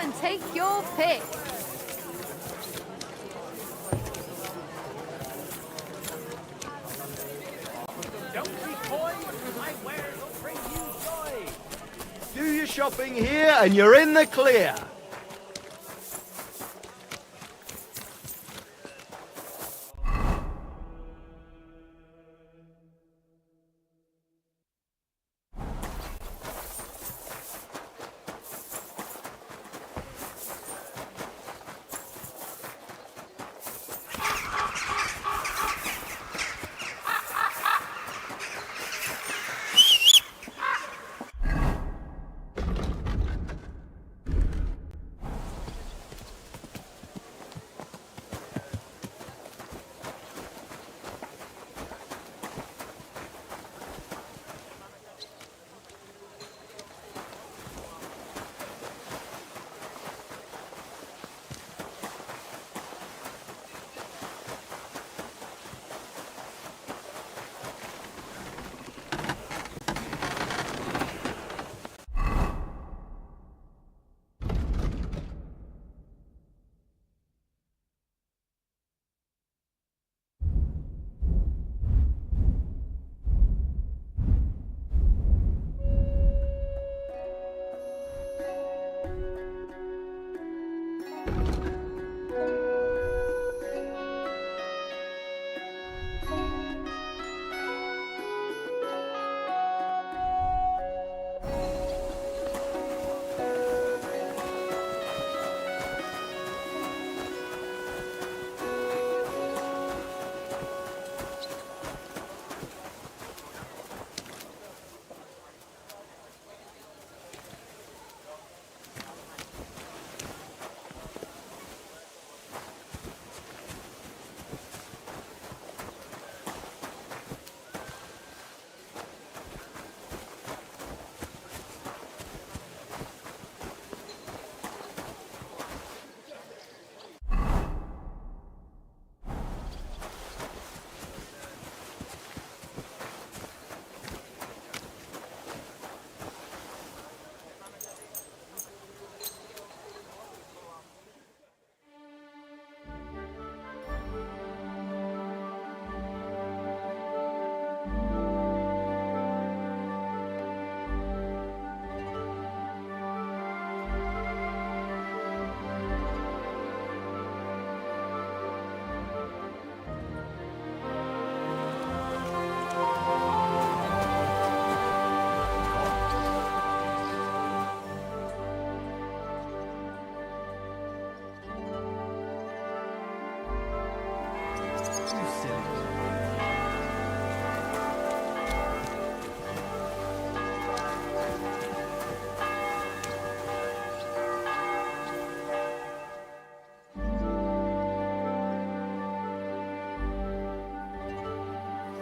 and take your pick. Don't be coy, my wares will bring you joy. Do your shopping here and you're in the clear.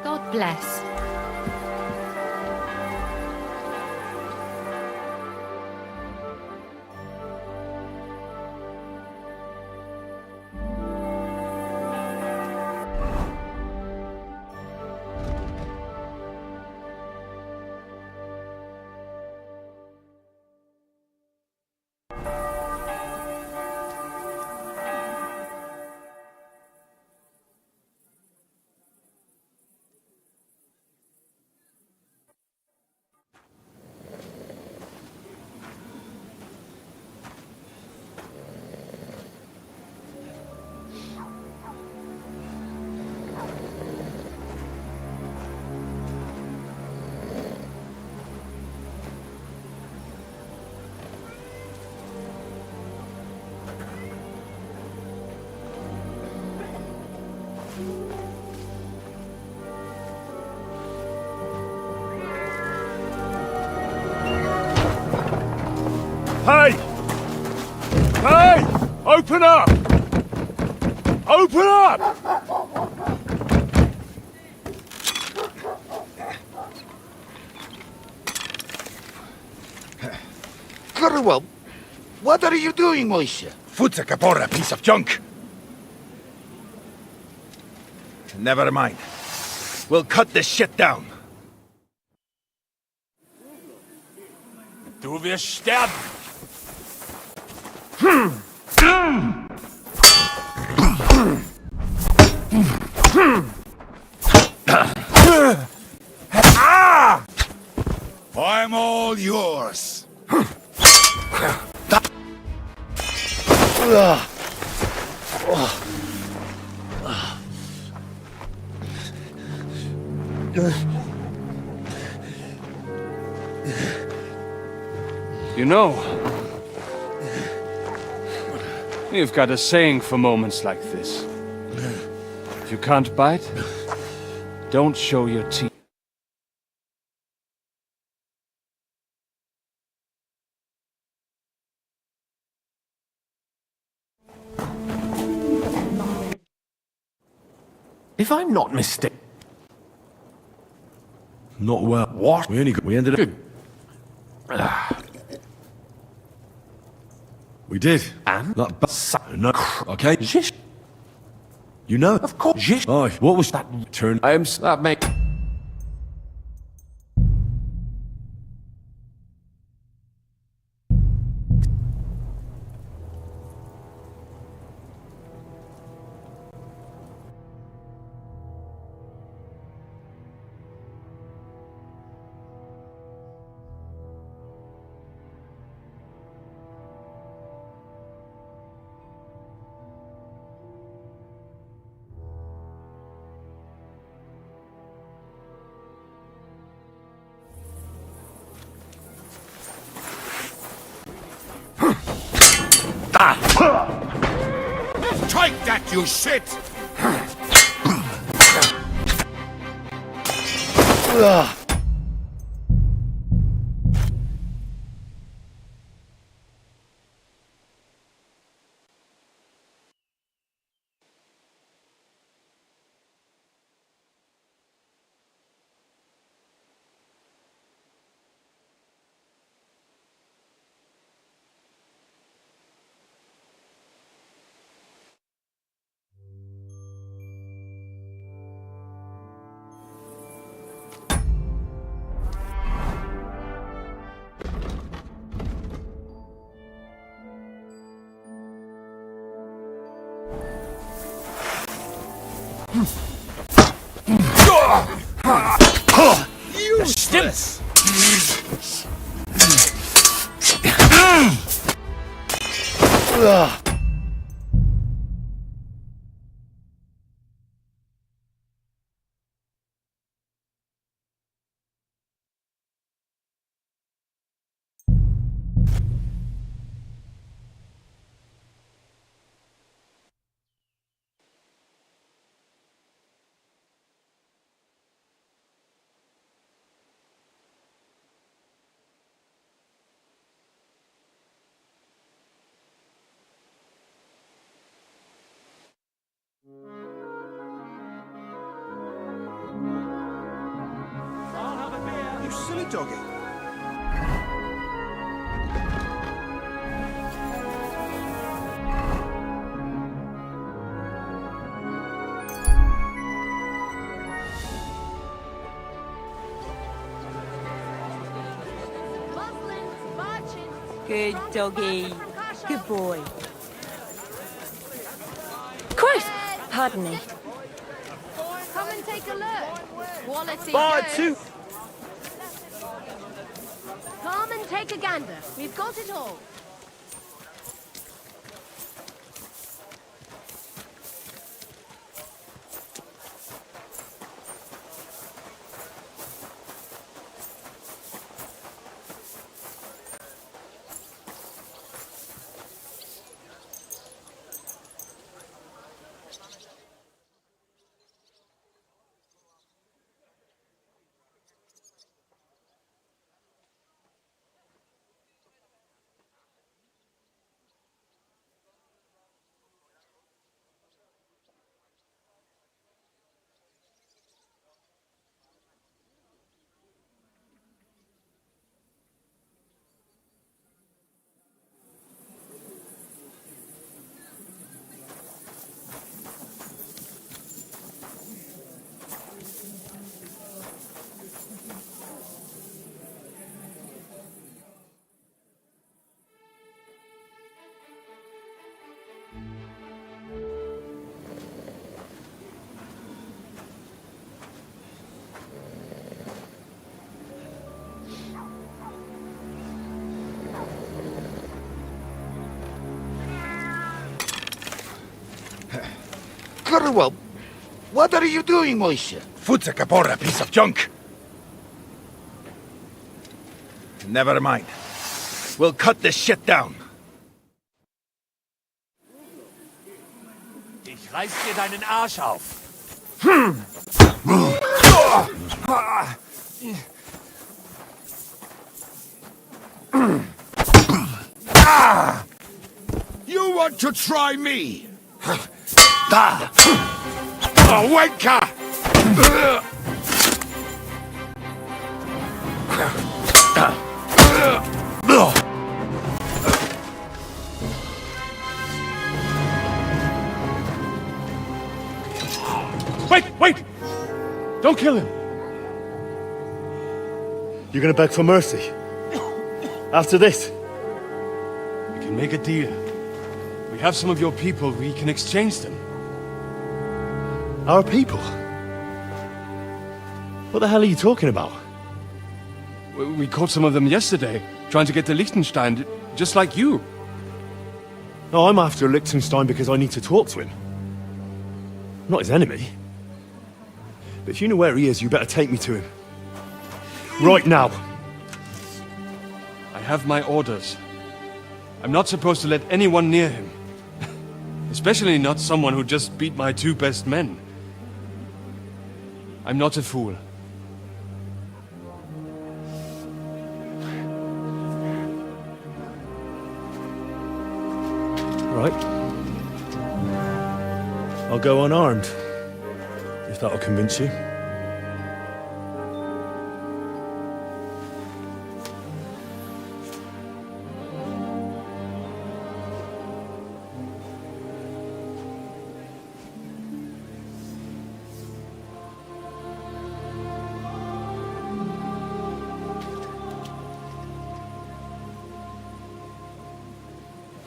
God bless. Hey! Hey! Open up! Open up! Well, what are you doing, Moishe? Foot's a capora, piece of junk. Never mind. We'll cut this shit down. Du wirst sterben! I'm all yours. You know, you've got a saying for moments like this. If you can't bite, don't show your teeth. If I'm not mistaken. Not well. What? We ended up. We did. And? No. Okay. Jish. You know. Of course. Jish. Aye. What was that turn? That make. Take that, you shit! Useless! You silly doggy. Good doggy. Good boy. Christ! Pardon me. Come and take a look. Quality Buy goods. two. Come and take a gander. We've got it all. Very well. What are you doing, Moishe? Futsa Capora, piece of junk. Never mind. We'll cut this shit down. Ich reiß dir deinen Arsch auf. You want to try me? Da! Oh, wanker! Wait! Don't kill him! You're gonna beg for mercy? After this? We can make a deal. We have some of your people, we can exchange them. Our people? What the hell are you talking about? We caught some of them yesterday, trying to get to Liechtenstein, just like you. No, I'm after Liechtenstein because I need to talk to him. I'm not his enemy. But if you know where he is, you better take me to him. Right now. I have my orders. I'm not supposed to let anyone near him. Especially not someone who just beat my 2 best men. I'm not a fool. Right. I'll go unarmed. If that'll convince you.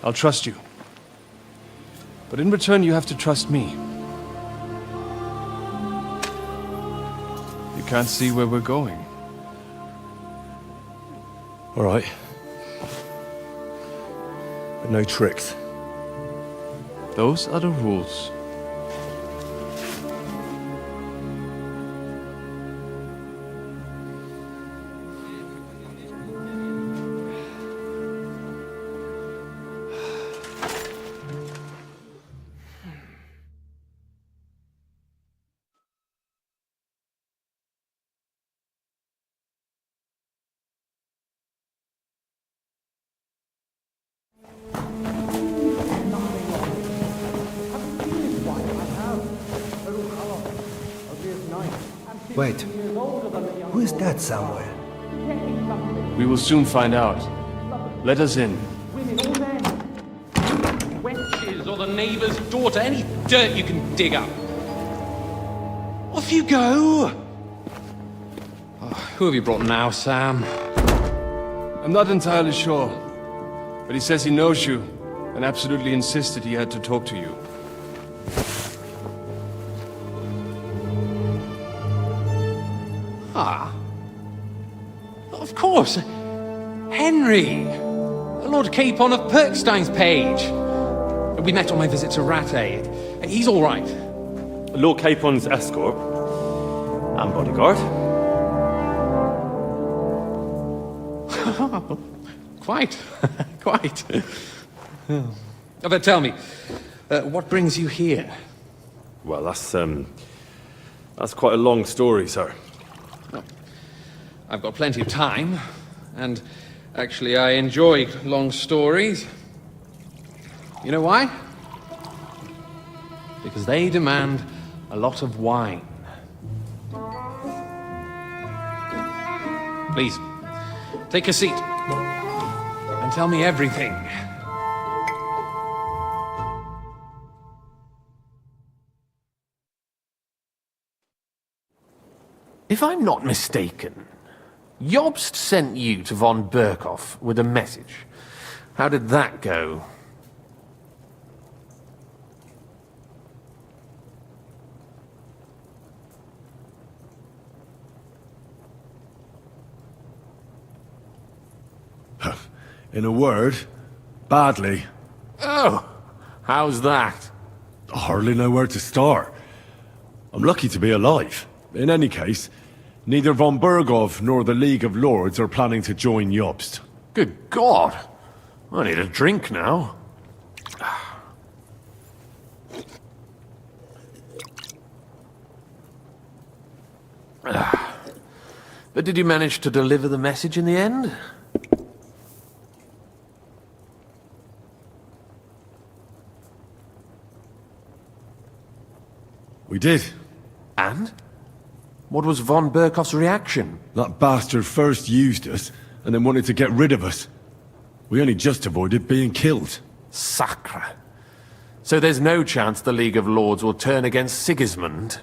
I'll trust you. But in return, you have to trust me. You can't see where we're going. All right. But no tricks. Those are the rules. Wait, who is that somewhere? We will soon find out. Let us in. Wenches or the neighbour's daughter, any dirt you can dig up. Off you go! Oh, who have you brought now, Sam? I'm not entirely sure. But he says he knows you, and absolutely insisted he had to talk to you. Ah. Of course. Henry. Lord Capon of Perkstein's page. We met on my visit to Rattay. He's all right. Lord Capon's escort. And bodyguard. Quite. Quite. But tell me, what brings you here? Well, that's quite a long story, sir. Well, I've got plenty of time, and actually I enjoy long stories. You know why? Because they demand a lot of wine. Please, take a seat, and tell me everything. If I'm not mistaken, Jobst sent you to von Berkhoff with a message. How did that go? In a word, badly. Oh, how's that? Oh, hardly know where to start. I'm lucky to be alive. In any case, neither von Berghoff nor the League of Lords are planning to join Jobst. Good God! I need a drink now. But did you manage to deliver the message in the end? We did. And? What was von Berghoff's reaction? That bastard first used us, and then wanted to get rid of us. We only just avoided being killed. Sacre. So there's no chance the League of Lords will turn against Sigismund?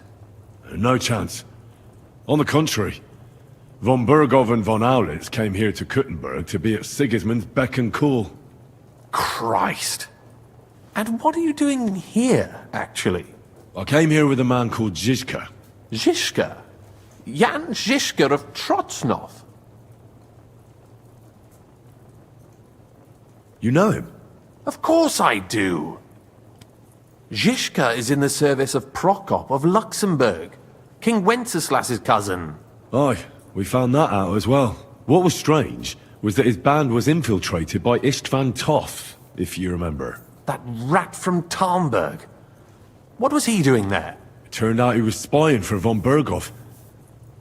No chance. On the contrary, von Berghoff and von Aulitz came here to Kuttenberg to be at Sigismund's beck and call. Christ. And what are you doing here, actually? I came here with a man called Zizka. Zizka? Jan Zizka of Trotznov? You know him? Of course I do. Zizka is in the service of Prokop of Luxembourg, King Wenceslas's cousin. Aye, we found that out as well. What was strange was that his band was infiltrated by Istvan Toth, if you remember. That rat from Talmberg. What was he doing there? It turned out he was spying for von Berghoff.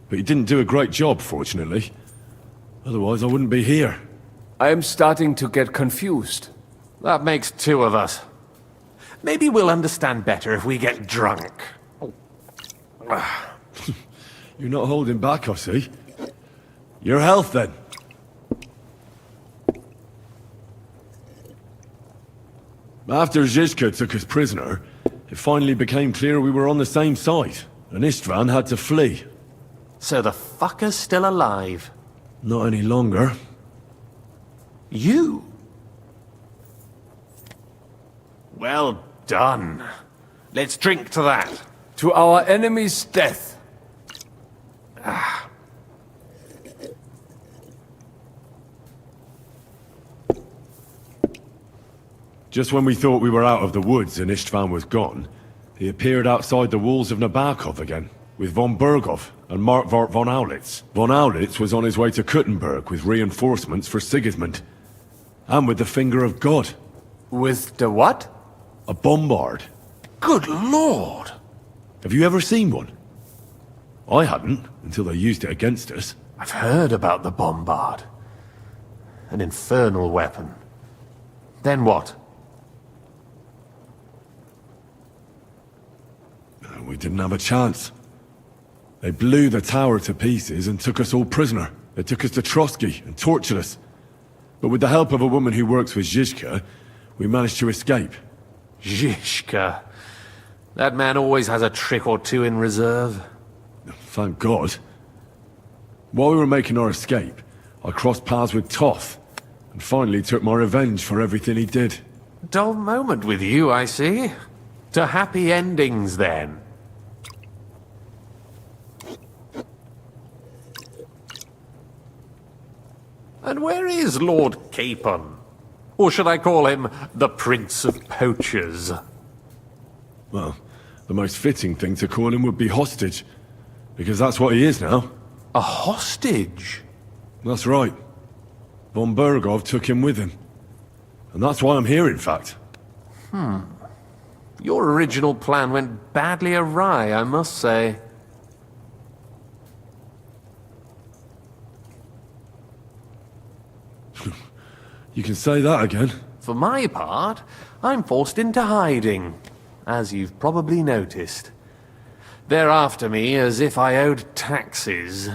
But he didn't do a great job, fortunately. Otherwise I wouldn't be here. I am starting to get confused. That makes two of us. Maybe we'll understand better if we get drunk. You're not holding back, I see. Your health, then. After Zizka took us prisoner, it finally became clear we were on the same side, and Istvan had to flee. So the fucker's still alive? Not any longer. You? Well done. Let's drink to that. To our enemy's death. Just when we thought we were out of the woods and Istvan was gone, he appeared outside the walls of Nabokov again, with von Berghoff and Markwart von Aulitz. Von Aulitz was on his way to Kuttenberg with reinforcements for Sigismund. And with the finger of God. With the what? A bombard. Good Lord! Have you ever seen one? I hadn't, until they used it against us. I've heard about the bombard. An infernal weapon. Then what? We didn't have a chance. They blew the tower to pieces and took us all prisoner. They took us to Trotsky and tortured us. But with the help of a woman who works with Zizka, we managed to escape. Zizka. That man always has a trick or two in reserve. Thank God. While we were making our escape, I crossed paths with Toth, and finally took my revenge for everything he did. Dull moment with you, I see. To happy endings, then. And where is Lord Capon? Or should I call him the Prince of Poachers? Well, the most fitting thing to call him would be hostage, because that's what he is now. A hostage? That's right. Von Berghoff took him with him. And that's why I'm here, in fact. Your original plan went badly awry, I must say. You can say that again. For my part, I'm forced into hiding, as you've probably noticed. They're after me as if I owed taxes.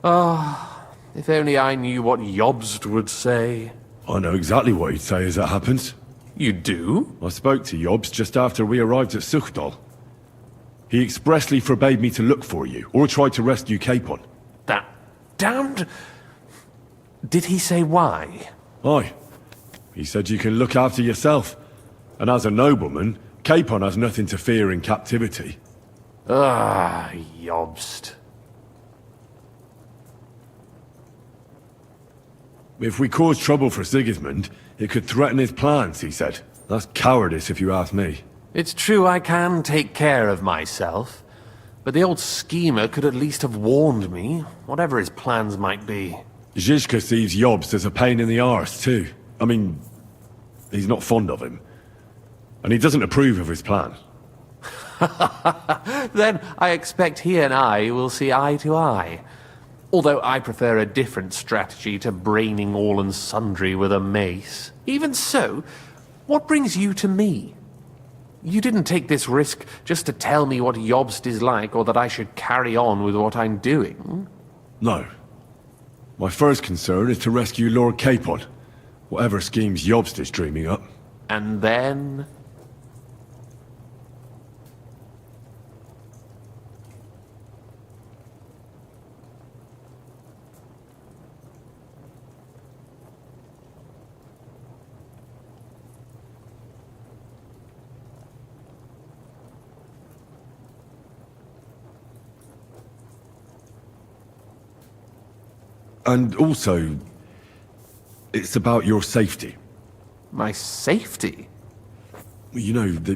Oh, if only I knew what Jobst would say. I know exactly what he'd say as it happens. You do? I spoke to Jobst just after we arrived at Suchdal. He expressly forbade me to look for you, or try to rescue Capon. That damned... Did he say why? Aye. He said you can look after yourself. And as a nobleman, Capon has nothing to fear in captivity. Ah, Jobst. If we cause trouble for Sigismund, it could threaten his plans, he said. That's cowardice if you ask me. It's true I can take care of myself, but the old schemer could at least have warned me, whatever his plans might be. Zizka sees Jobst as a pain in the arse, too. I mean, he's not fond of him. And he doesn't approve of his plan. Then I expect he and I will see eye to eye. Although I prefer a different strategy to braining all and sundry with a mace. Even so, what brings you to me? You didn't take this risk just to tell me what Jobst is like, or that I should carry on with what I'm doing. No. My first concern is to rescue Lord Capon, whatever schemes Jobst is dreaming up. And then... And also, it's about your safety. My safety? You know,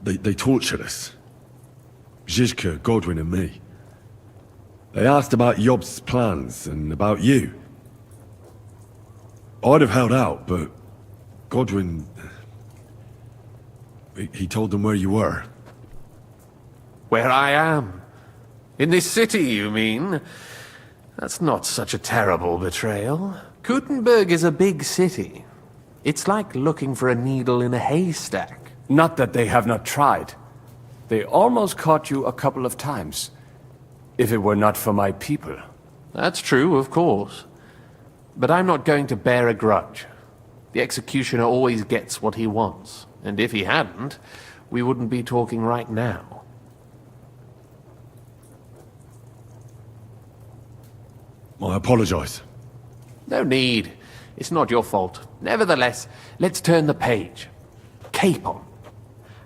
they tortured us. Zizka, Godwin and me. They asked about Jobst's plans and about you. I'd have held out, but Godwin... He told them where you were. Where I am? In this city, you mean? That's not such a terrible betrayal. Gutenberg is a big city. It's like looking for a needle in a haystack. Not that they have not tried. They almost caught you a couple of times. If it were not for my people. That's true, of course. But I'm not going to bear a grudge. The executioner always gets what he wants. And if he hadn't, we wouldn't be talking right now. I apologize. No need. It's not your fault. Nevertheless, let's turn the page. Capon.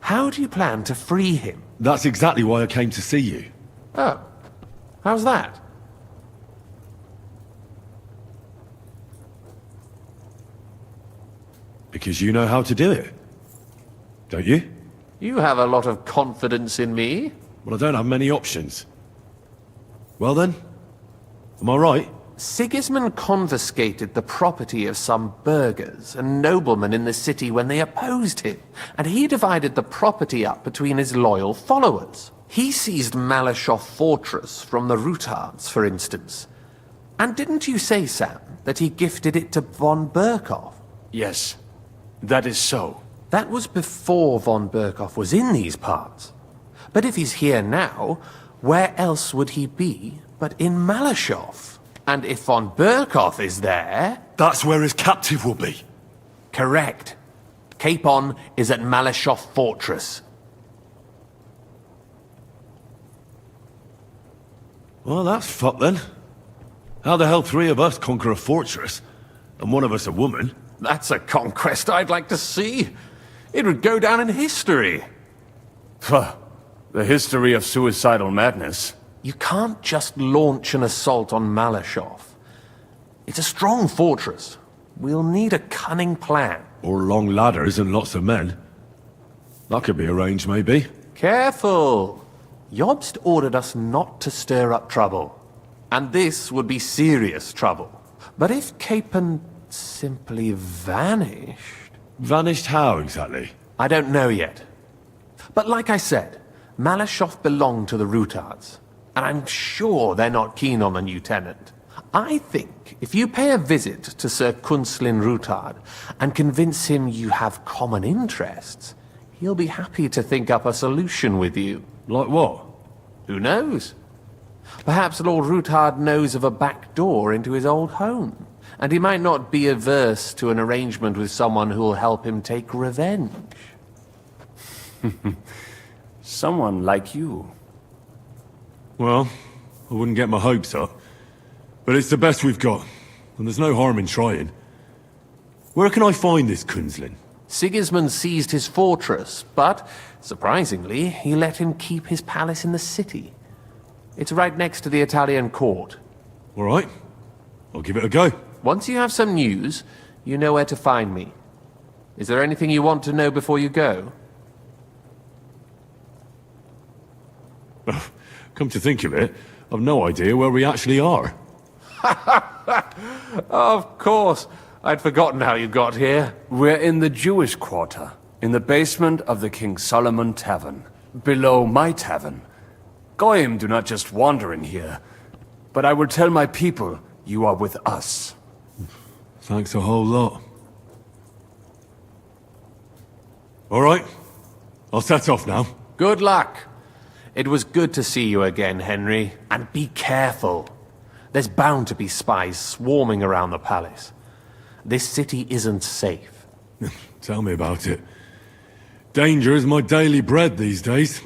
How do you plan to free him? That's exactly why I came to see you. Oh. How's that? Because you know how to do it. Don't you? You have a lot of confidence in me. Well, I don't have many options. Well then, am I right? Sigismund confiscated the property of some burghers and noblemen in the city when they opposed him, and he divided the property up between his loyal followers. He seized Malashov Fortress from the Rutards, for instance. And didn't you say, Sam, that he gifted it to von Berkhoff? Yes, that is so. That was before von Berkhoff was in these parts. But if he's here now, where else would he be but in Malashov? And if von Berkhoff is there... That's where his captive will be. Correct. Capon is at Malashov Fortress. Well, that's fucked then. How the hell three of us conquer a fortress, and one of us a woman? That's a conquest I'd like to see. It would go down in history. Pah, the history of suicidal madness. You can't just launch an assault on Malashov. It's a strong fortress. We'll need a cunning plan. Or long ladders and lots of men. That could be arranged, maybe. Careful! Jobst ordered us not to stir up trouble. And this would be serious trouble. But if Capon simply vanished... Vanished how, exactly? I don't know yet. But like I said, Malashov belonged to the Rutards. And I'm sure they're not keen on the new tenant. I think if you pay a visit to Sir Kunslin Rutard and convince him you have common interests, he'll be happy to think up a solution with you. Like what? Who knows? Perhaps Lord Rutard knows of a back door into his old home, and he might not be averse to an arrangement with someone who'll help him take revenge. Someone like you. Well, I wouldn't get my hopes up. But it's the best we've got, and there's no harm in trying. Where can I find this Kunslin? Sigismund seized his fortress, but, surprisingly, he let him keep his palace in the city. It's right next to the Italian court. All right. I'll give it a go. Once you have some news, you know where to find me. Is there anything you want to know before you go? Come to think of it, I've no idea where we actually are. Of course. I'd forgotten how you got here. We're in the Jewish quarter, in the basement of the King Solomon Tavern, below my tavern. Goyim do not just wander in here, but I will tell my people you are with us. Thanks a whole lot. All right, I'll set off now. Good luck. It was good to see you again, Henry. And be careful. There's bound to be spies swarming around the palace. This city isn't safe. Tell me about it. Danger is my daily bread these days.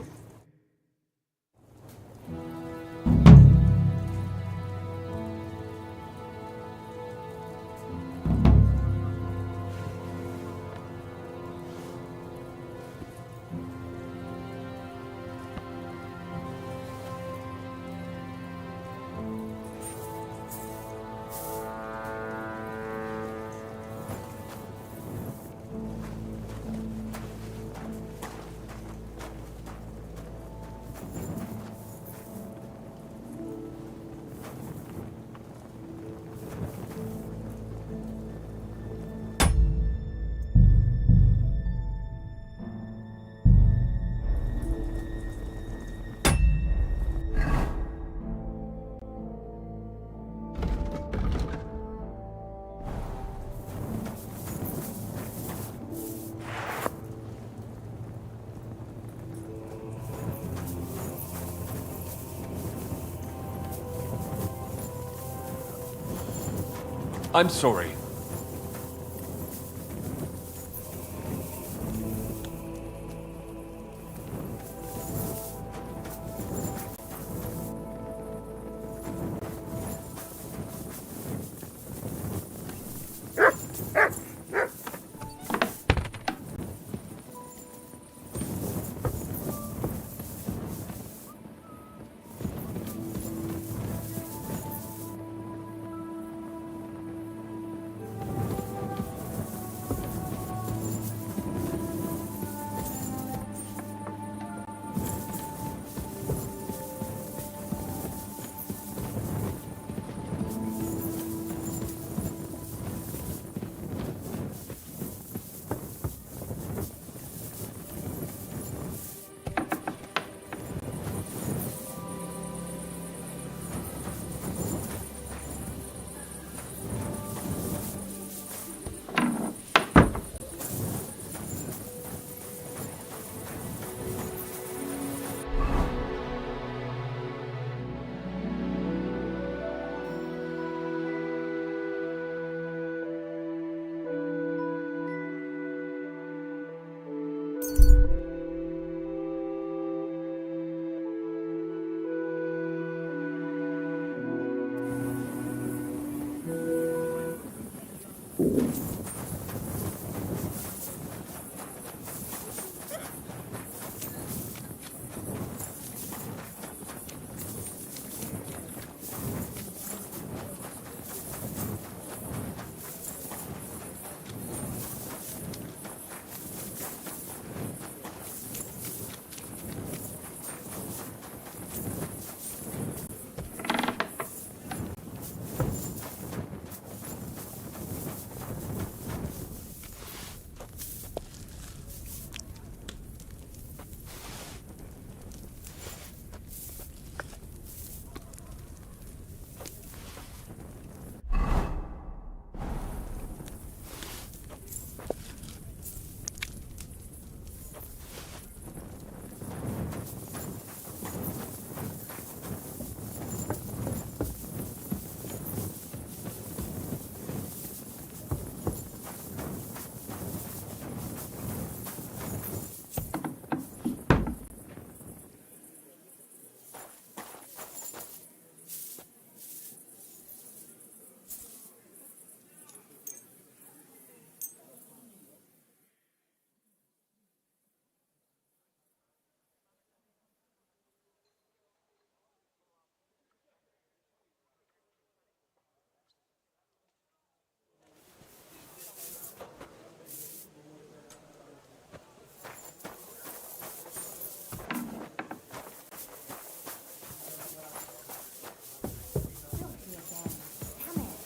I'm sorry.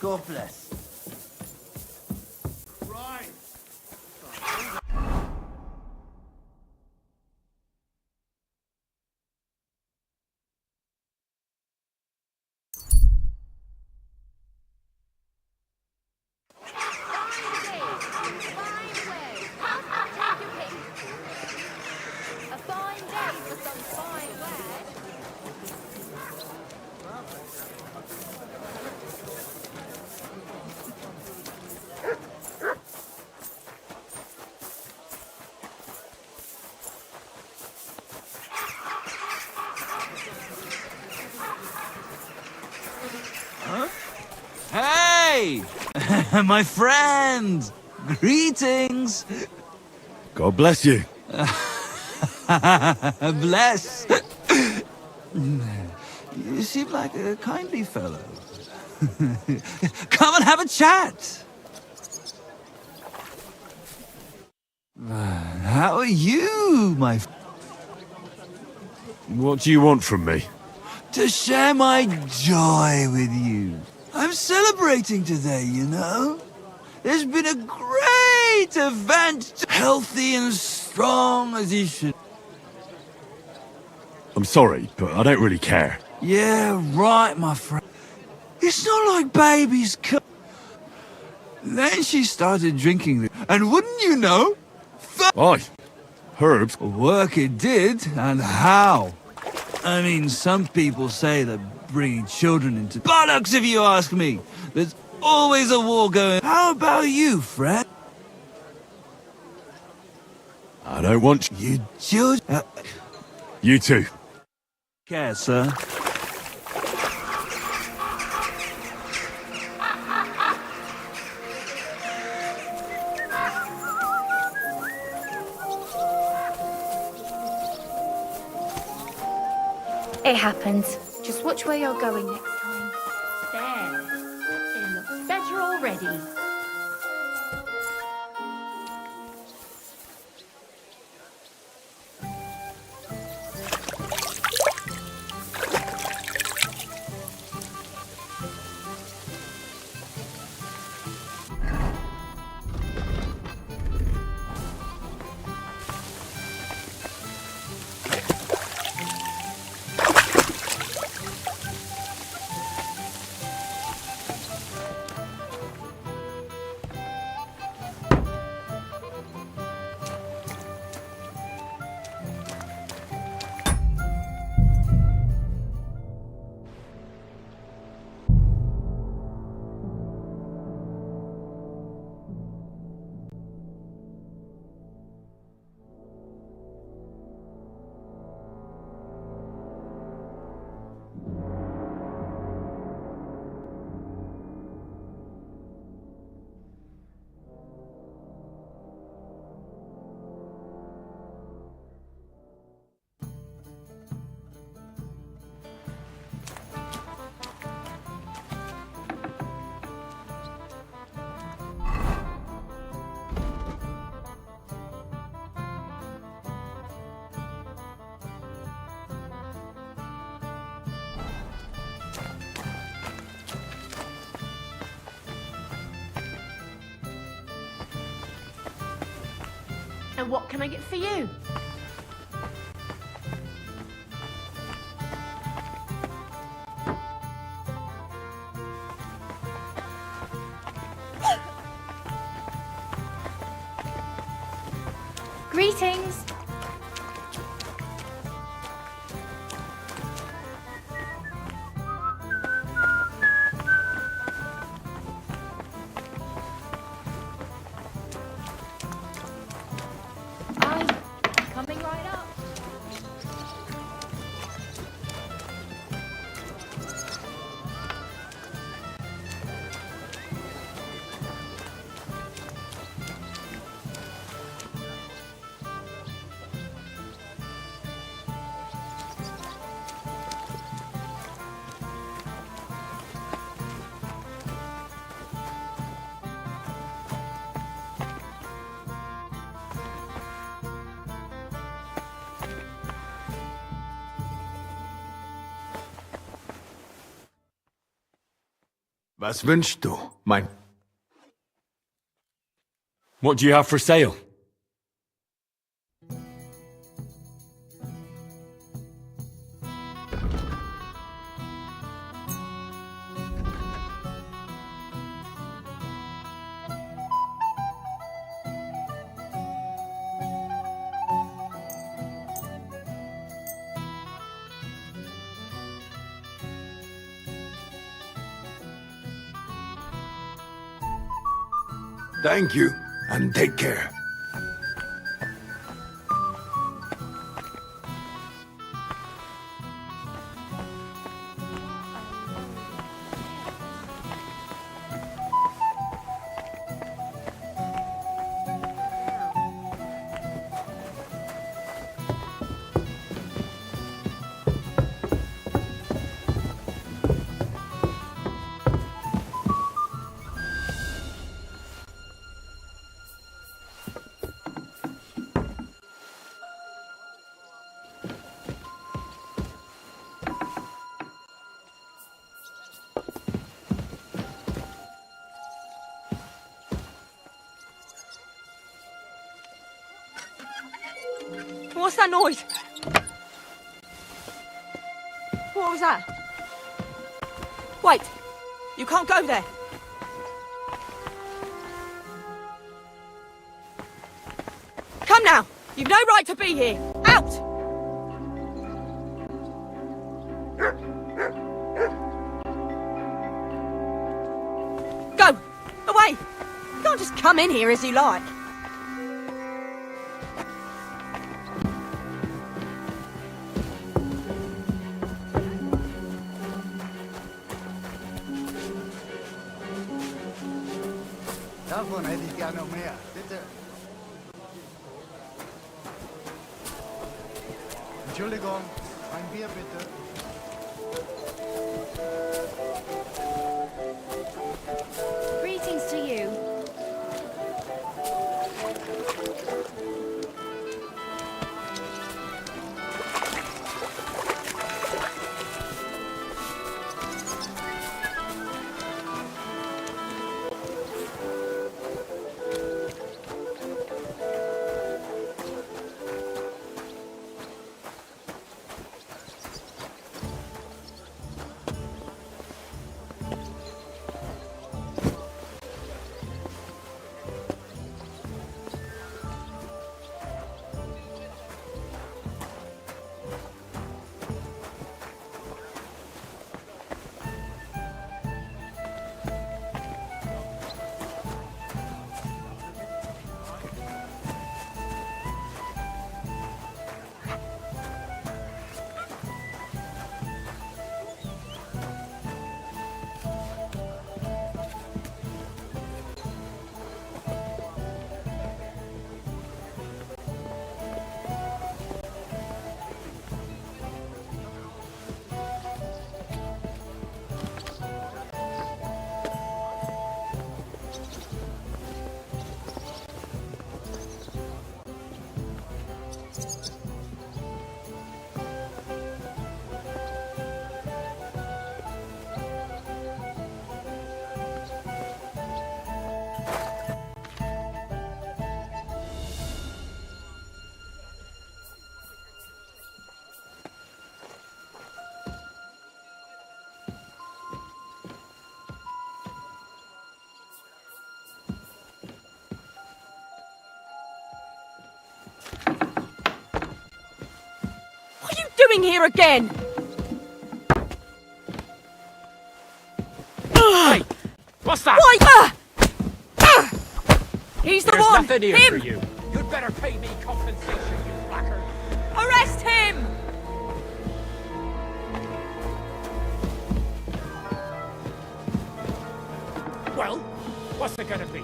God bless. A fine day for some fine wear. Hey! My friend! Greetings! God bless you. Bless! You seem like a kindly fellow. Come and have a chat! How are you, my friend? What do you want from me? To share my joy with you. I'm celebrating today, you know. There's been a great event, healthy and strong as he should. I'm sorry, but I don't really care. Yeah, right, my friend. It's not like babies. Then she started drinking, and wouldn't you know? Aye, herbs. Work it did, and how? I mean, some people say that bringing children into bollocks, if you ask me. There's always a war going. How about you, Fred? I don't want you children. You too. Care, sir. It happens. Just watch where you're going next time. There. It looks better already. And what can I get for you? Greetings. Coming right up. Was wünschst du, mein... What do you have for sale? Thank you, and take care. What's that noise? What was that? Wait! You can't go there! Come now! You've no right to be here! Out! Go! Away! You can't just come in here as you like. Davon hätte ich gerne noch mehr. Bitte. Entschuldigung, ein Bier bitte. Greetings to you. What are you doing here again? Hey! What's that? Why? He's the There's one! nothing here Him! for you. You'd better pay me compensation, you blackguard. Arrest him! Well, what's it gonna be?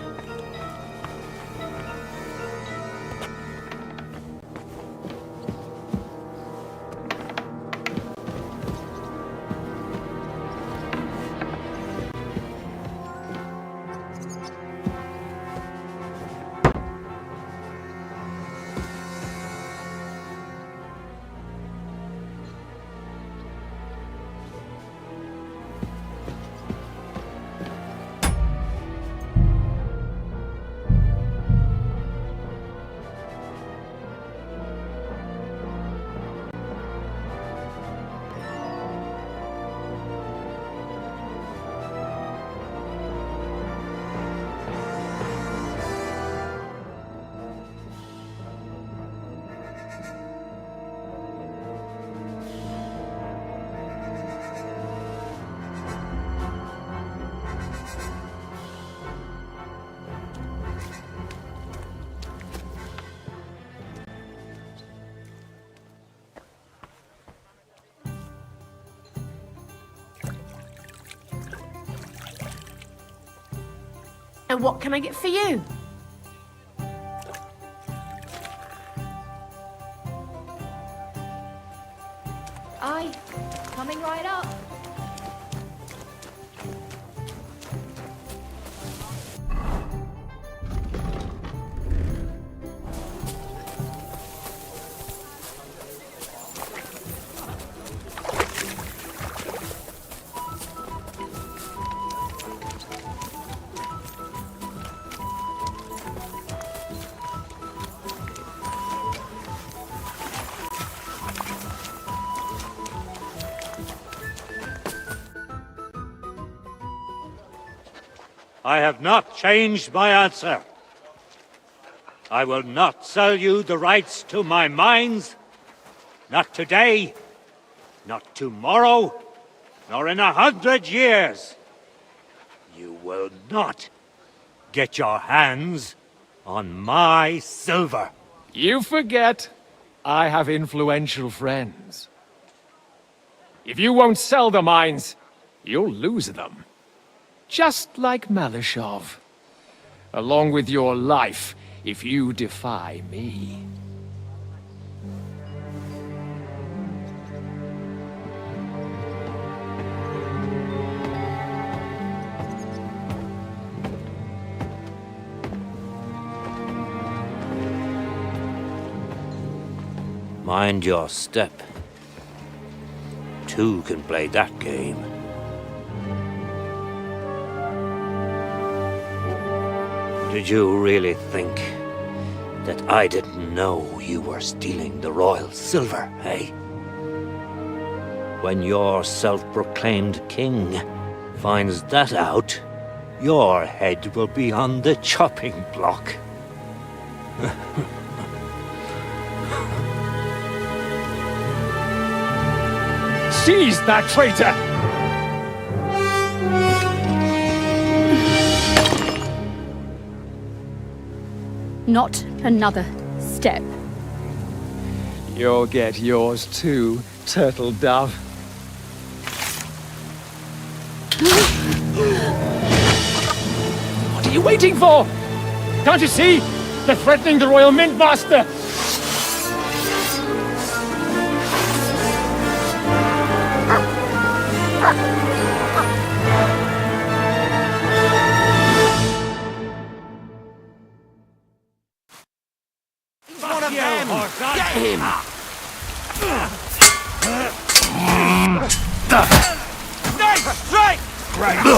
And what can I get for you? Aye, coming right up. I have not changed my answer. I will not sell you the rights to my mines. Not today, not tomorrow, nor in 100 years. You will not get your hands on my silver. You forget I have influential friends. If you won't sell the mines, you'll lose them. Just like Malishov. Along with your life, if you defy me. Mind your step. Two can play that game. Did you really think that I didn't know you were stealing the royal silver, eh? When your self-proclaimed king finds that out, your head will be on the chopping block. Seize that traitor! Not another step. You'll get yours too, turtle dove. What are you waiting for? Can't you see? They're threatening the Royal Mint Master! Get him! Nice strike! Right. Get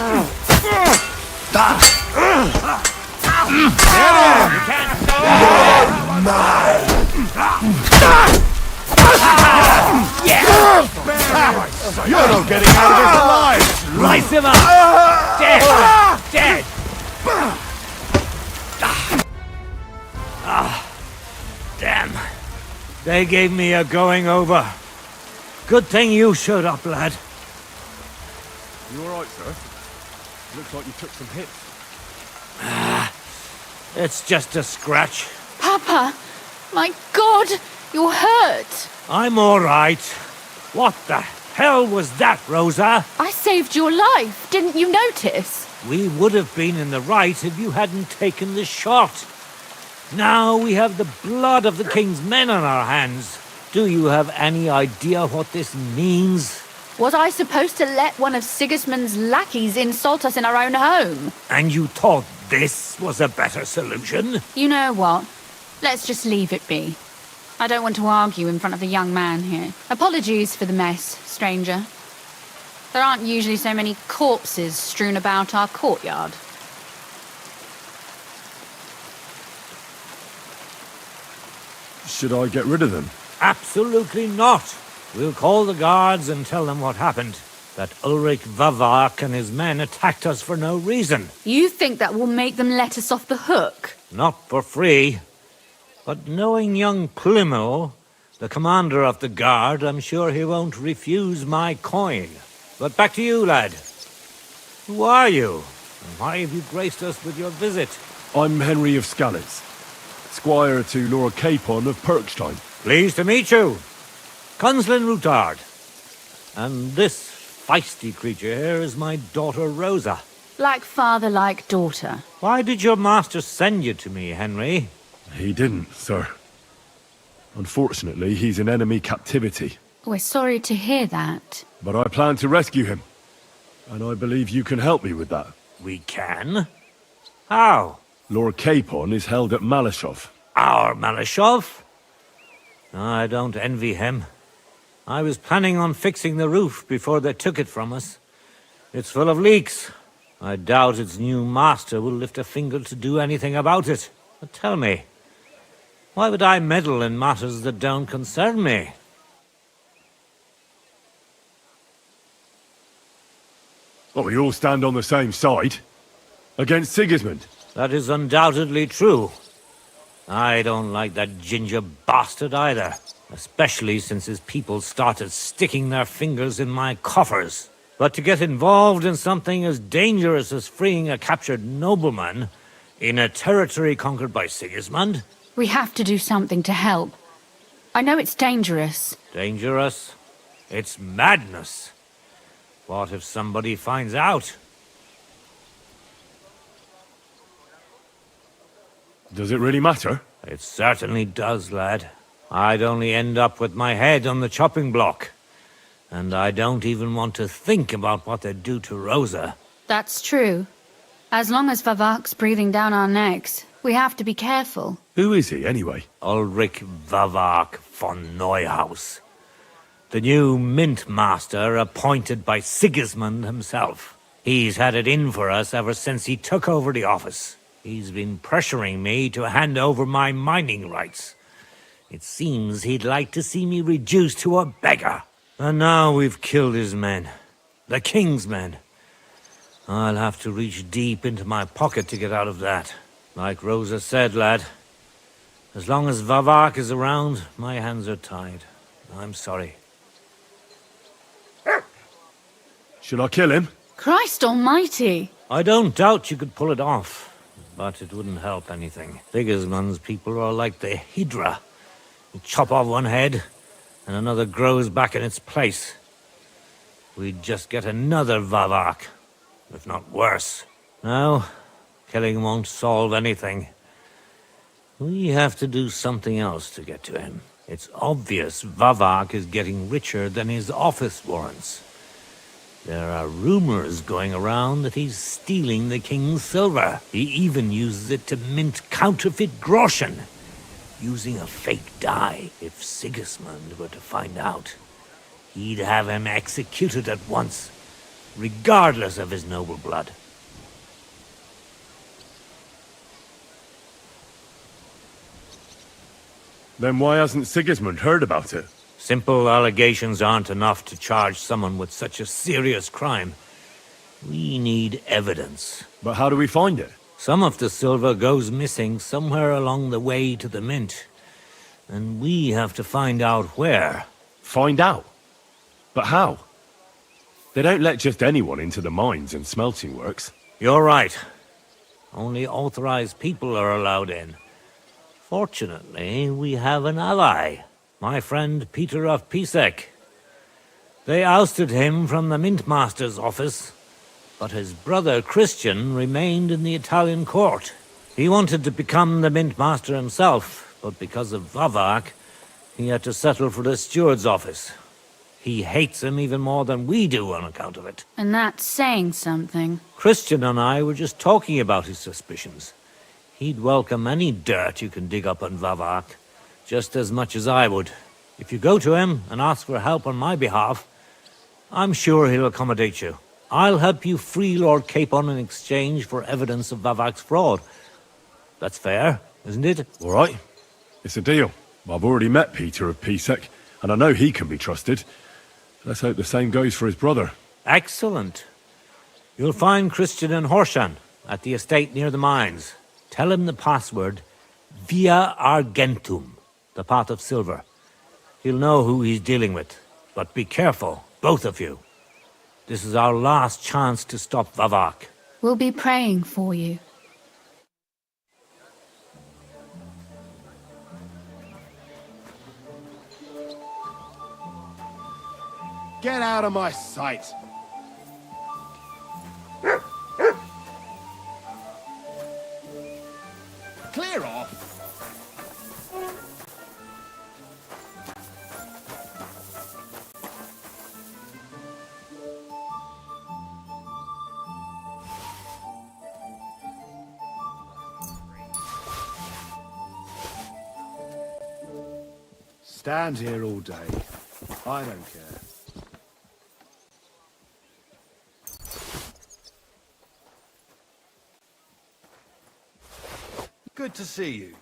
him! You can't You're not getting out of this alive! Slice him up! Dead! Dead! Damn. They gave me a going over. Good thing you showed up, lad. You alright, sir? Looks like you took some hits. It's just a scratch. Papa! My God! You're hurt! I'm all right. What the hell was that, Rosa? I saved your life. Didn't you notice? We would have been in the right if you hadn't taken the shot. Now we have the blood of the king's men on our hands. Do you have any idea what this means? Was I supposed to let one of Sigismund's lackeys insult us in our own home? And you thought this was a better solution? You know what? Let's just leave it be. I don't want to argue in front of the young man here. Apologies for the mess, stranger. There aren't usually so many corpses strewn about our courtyard. Should I get rid of them? Absolutely not. We'll call the guards and tell them what happened. That Ulrich Vavak and his men attacked us for no reason. You think that will make them let us off the hook? Not for free. But knowing young Plymouth, the commander of the guard, I'm sure he won't refuse my coin. But back to you, lad. Who are you? And why have you graced us with your visit? I'm Henry of Skalitz, squire to Lord Capon of Perkstein. Pleased to meet you. Conslin Routard. And this feisty creature here is my daughter Rosa. Like father, like daughter. Why did your master send you to me, Henry? He didn't, sir. Unfortunately, he's in enemy captivity. We're sorry to hear that. But I plan to rescue him. And I believe you can help me with that. We can? How? Lord Capon is held at Malashov. Our Malashov? I don't envy him. I was planning on fixing the roof before they took it from us. It's full of leaks. I doubt its new master will lift a finger to do anything about it. But tell me, why would I meddle in matters that don't concern me? Oh, we all stand on the same side. Against Sigismund. That is undoubtedly true. I don't like that ginger bastard either. Especially since his people started sticking their fingers in my coffers. But to get involved in something as dangerous as freeing a captured nobleman in a territory conquered by Sigismund? We have to do something to help. I know it's dangerous. Dangerous? It's madness. What if somebody finds out? Does it really matter? It certainly does, lad. I'd only end up with my head on the chopping block. And I don't even want to think about what they'd do to Rosa. That's true. As long as Vavak's breathing down our necks, we have to be careful. Who is he, anyway? Ulrich Vavak von Neuhaus. The new mint master appointed by Sigismund himself. He's had it in for us ever since he took over the office. He's been pressuring me to hand over my mining rights. It seems he'd like to see me reduced to a beggar. And now we've killed his men. The king's men. I'll have to reach deep into my pocket to get out of that. Like Rosa said, lad. As long as Vavak is around, my hands are tied. I'm sorry. Should I kill him? Christ almighty! I don't doubt you could pull it off. But it wouldn't help anything. Sigismund's people are like the Hydra. You chop off one head, and another grows back in its place. We'd just get another Vavak, if not worse. No, killing won't solve anything. We have to do something else to get to him. It's obvious Vavak is getting richer than his office warrants. There are rumors going around that he's stealing the king's silver. He even uses it to mint counterfeit groschen, using a fake dye. If Sigismund were to find out, he'd have him executed at once, regardless of his noble blood. Then why hasn't Sigismund heard about it? Simple allegations aren't enough to charge someone with such a serious crime. We need evidence. But how do we find it? Some of the silver goes missing somewhere along the way to the mint. And we have to find out where. Find out? But how? They don't let just anyone into the mines and smelting works. You're right. Only authorized people are allowed in. Fortunately, we have an ally. My friend Peter of Pisek. They ousted him from the Mint Master's office, but his brother Christian remained in the Italian court. He wanted to become the Mint Master himself, but because of Vavak, he had to settle for the steward's office. He hates him even more than we do on account of it. And that's saying something. Christian and I were just talking about his suspicions. He'd welcome any dirt you can dig up on Vavak, just as much as I would. If you go to him and ask for help on my behalf, I'm sure he'll accommodate you. I'll help you free Lord Capon in exchange for evidence of Vavak's fraud. That's fair, isn't it? All right. It's a deal. I've already met Peter of Pisek, and I know he can be trusted. Let's hope the same goes for his brother. Excellent. You'll find Christian and Horshan at the estate near the mines. Tell him the password, Via Argentum, the pot of silver. He'll know who he's dealing with. But be careful, both of you. This is our last chance to stop Vavak. We'll be praying for you. Get out of my sight! stand here all day. I don't care. Good to see you.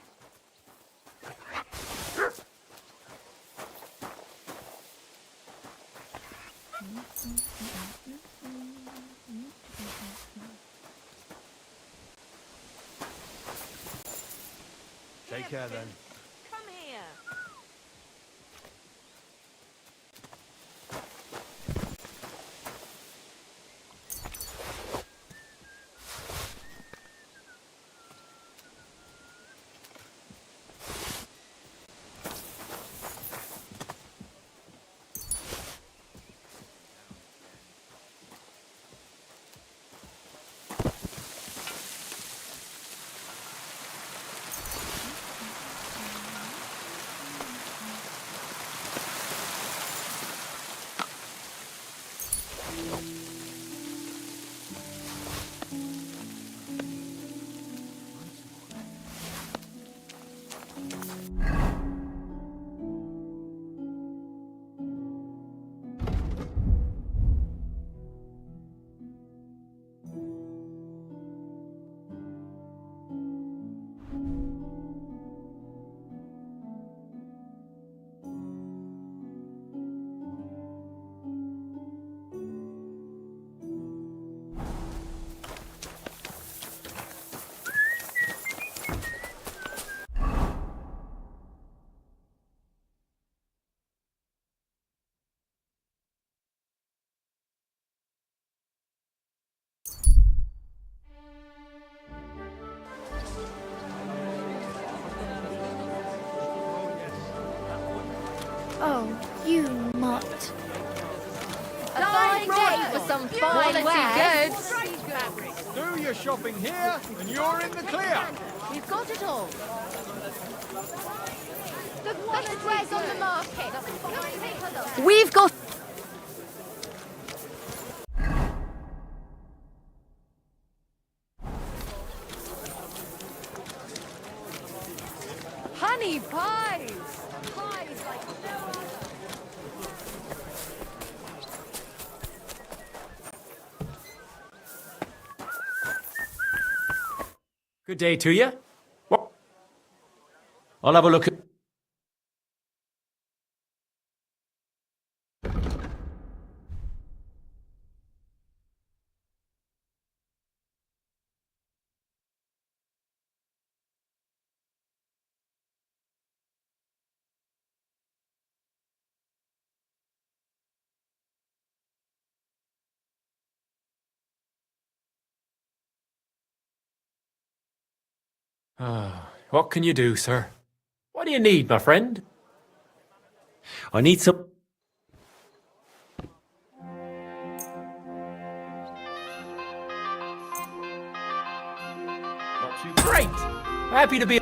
Take care then. Come here. Oh, you mutt. A fine day for some fine goods. Do your shopping here, and you're in the clear. We've got it all. The best wares on the market. We've got... honey pies. Pies like no other. Good day to you. What? I'll have a look at... what can you do, sir? What do you need, my friend? I need some... Great! Happy to be...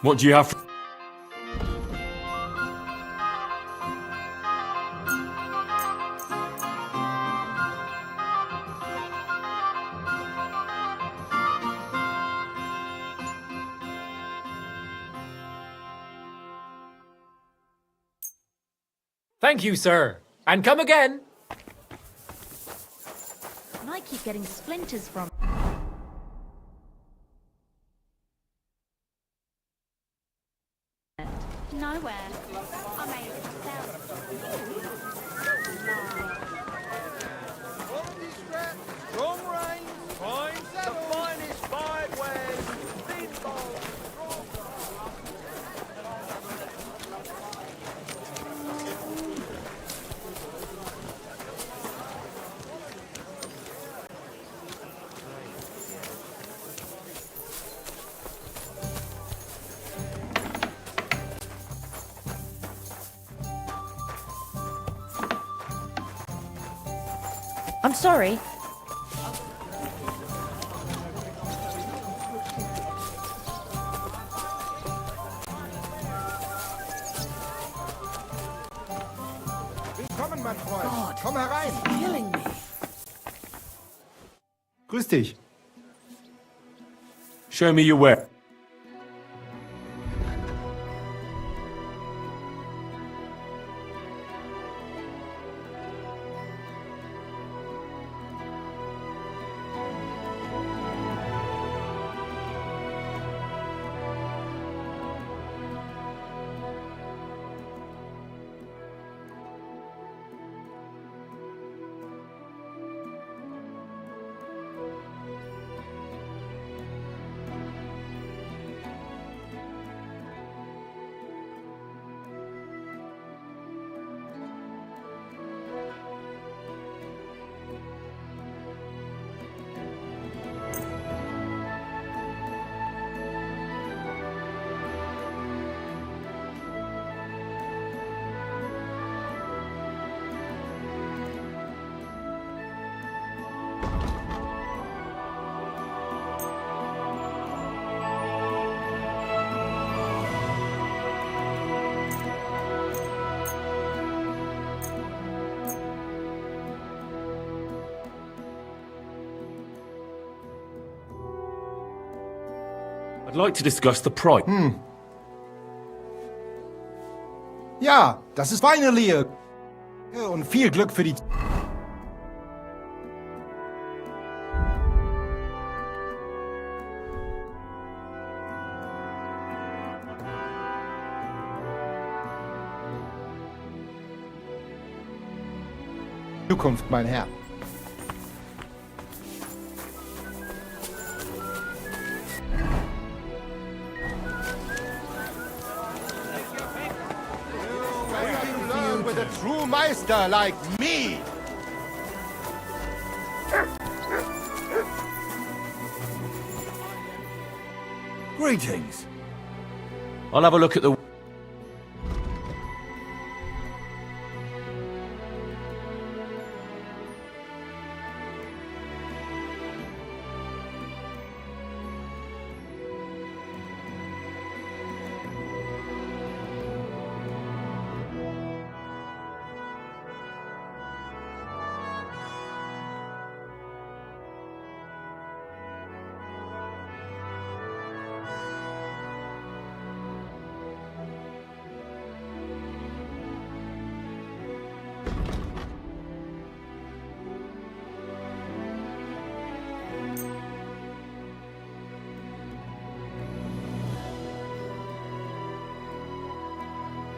What do you have for... Thank you, sir. And come again. And I keep getting splinters from... Nowhere. I'm able to sell. Quality scrap, strong rain, fine saddle. The finest fine wares, thin bowls, strong... I'm sorry. Willkommen, mein Freund. Komm herein. Killing me. Grüß dich. Show me your way. I'd like to discuss the price. Ja, das ist finally und viel Glück für die Zukunft, mein Herr. With a true Meister like me! Greetings. I'll have a look at the...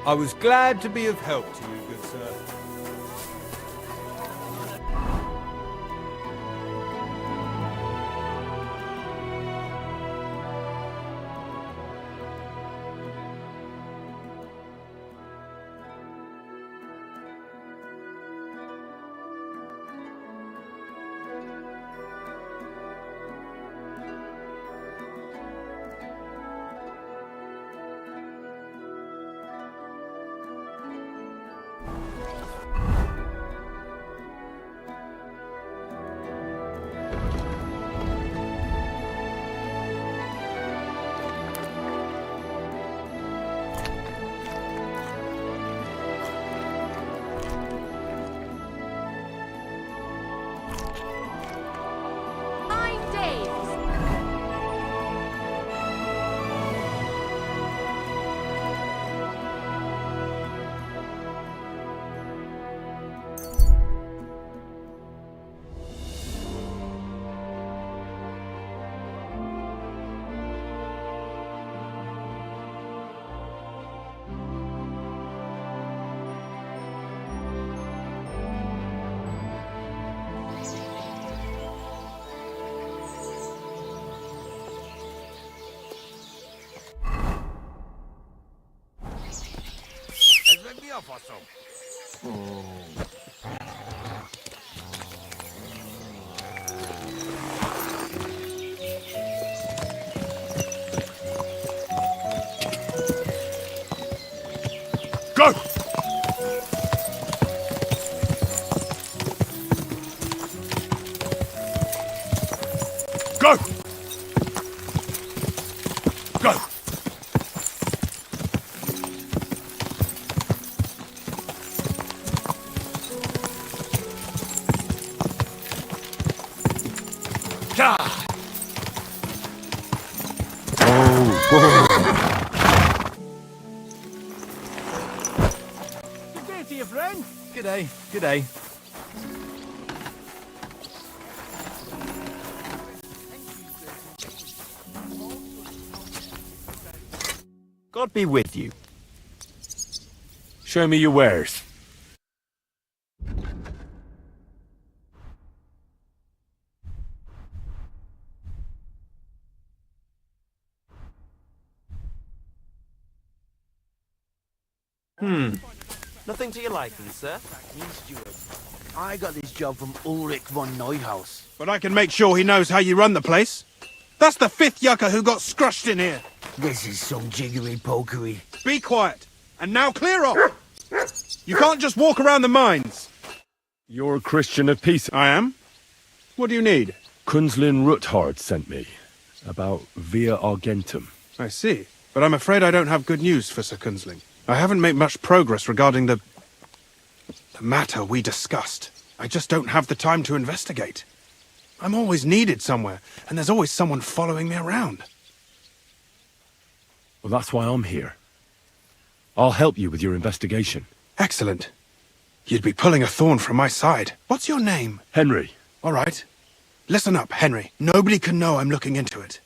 I was glad to be of help to you, good sir. Go! Go! Go! Good day to you, friend. Good day. Good day. God be with you. Show me your wares. Nothing to your liking, sir? I got this job from Ulrich von Neuhaus. But I can make sure he knows how you run the place. That's the fifth yucca who got scrushed in here. This is some jiggery-pokery. Be quiet. And now clear off. You can't just walk around the mines. You're a Christian of peace. I am. What do you need? Kunzlin Ruthard sent me. About Via Argentum. I see. But I'm afraid I don't have good news for Sir Kunzling. I haven't made much progress regarding the matter we discussed. I just don't have the time to investigate. I'm always needed somewhere, and there's always someone following me around. Well, that's why I'm here. I'll help you with your investigation. Excellent. You'd be pulling a thorn from my side. What's your name? Henry. All right. Listen up, Henry. Nobody can know I'm looking into it.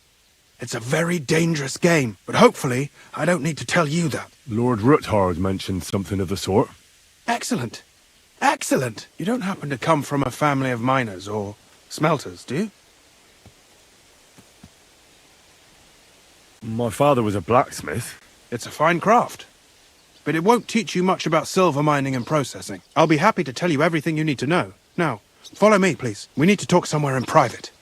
It's a very dangerous game, but hopefully I don't need to tell you that. Lord Ruthard mentioned something of the sort. Excellent. Excellent. You don't happen to come from a family of miners or smelters, do you? My father was a blacksmith. It's a fine craft. But it won't teach you much about silver mining and processing. I'll be happy to tell you everything you need to know. Now, follow me, please. We need to talk somewhere in private.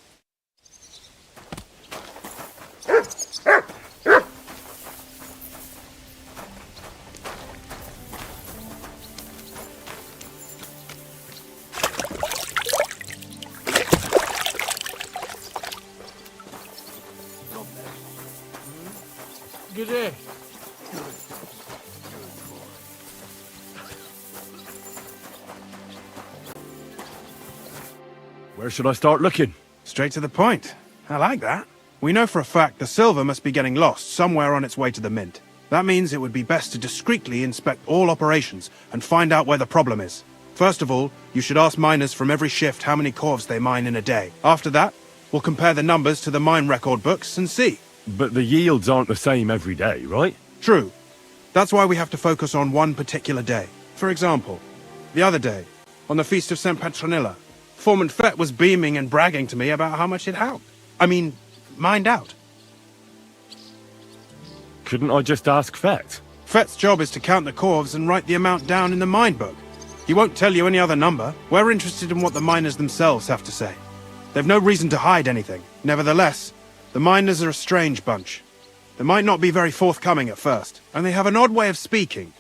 Good day. Where should I start looking? Straight to the point. I like that. We know for a fact the silver must be getting lost somewhere on its way to the mint. That means it would be best to discreetly inspect all operations and find out where the problem is. First of all, you should ask miners from every shift how many corves they mine in a day. After that, we'll compare the numbers to the mine record books and see. But the yields aren't the same every day, right? True. That's why we have to focus on one particular day. For example, the other day, on the Feast of St. Petronilla, Foreman Fett was beaming and bragging to me about how much he'd mined out. Couldn't I just ask Fett? Fett's job is to count the corves and write the amount down in the mine book. He won't tell you any other number. We're interested in what the miners themselves have to say. They've no reason to hide anything. Nevertheless, the miners are a strange bunch. They might not be very forthcoming at first, and they have an odd way of speaking.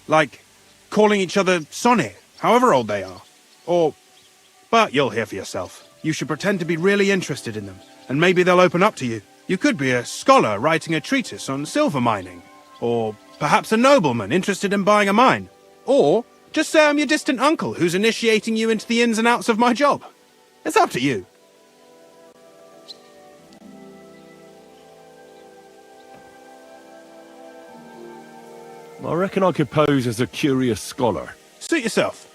Like calling each other Sonny, however old they are. But you'll hear for yourself. You should pretend to be really interested in them, and maybe they'll open up to you. You could be a scholar writing a treatise on silver mining, or perhaps a nobleman interested in buying a mine. Or just say I'm your distant uncle who's initiating you into the ins and outs of my job. It's up to you. I reckon I could pose as a curious scholar. Suit yourself.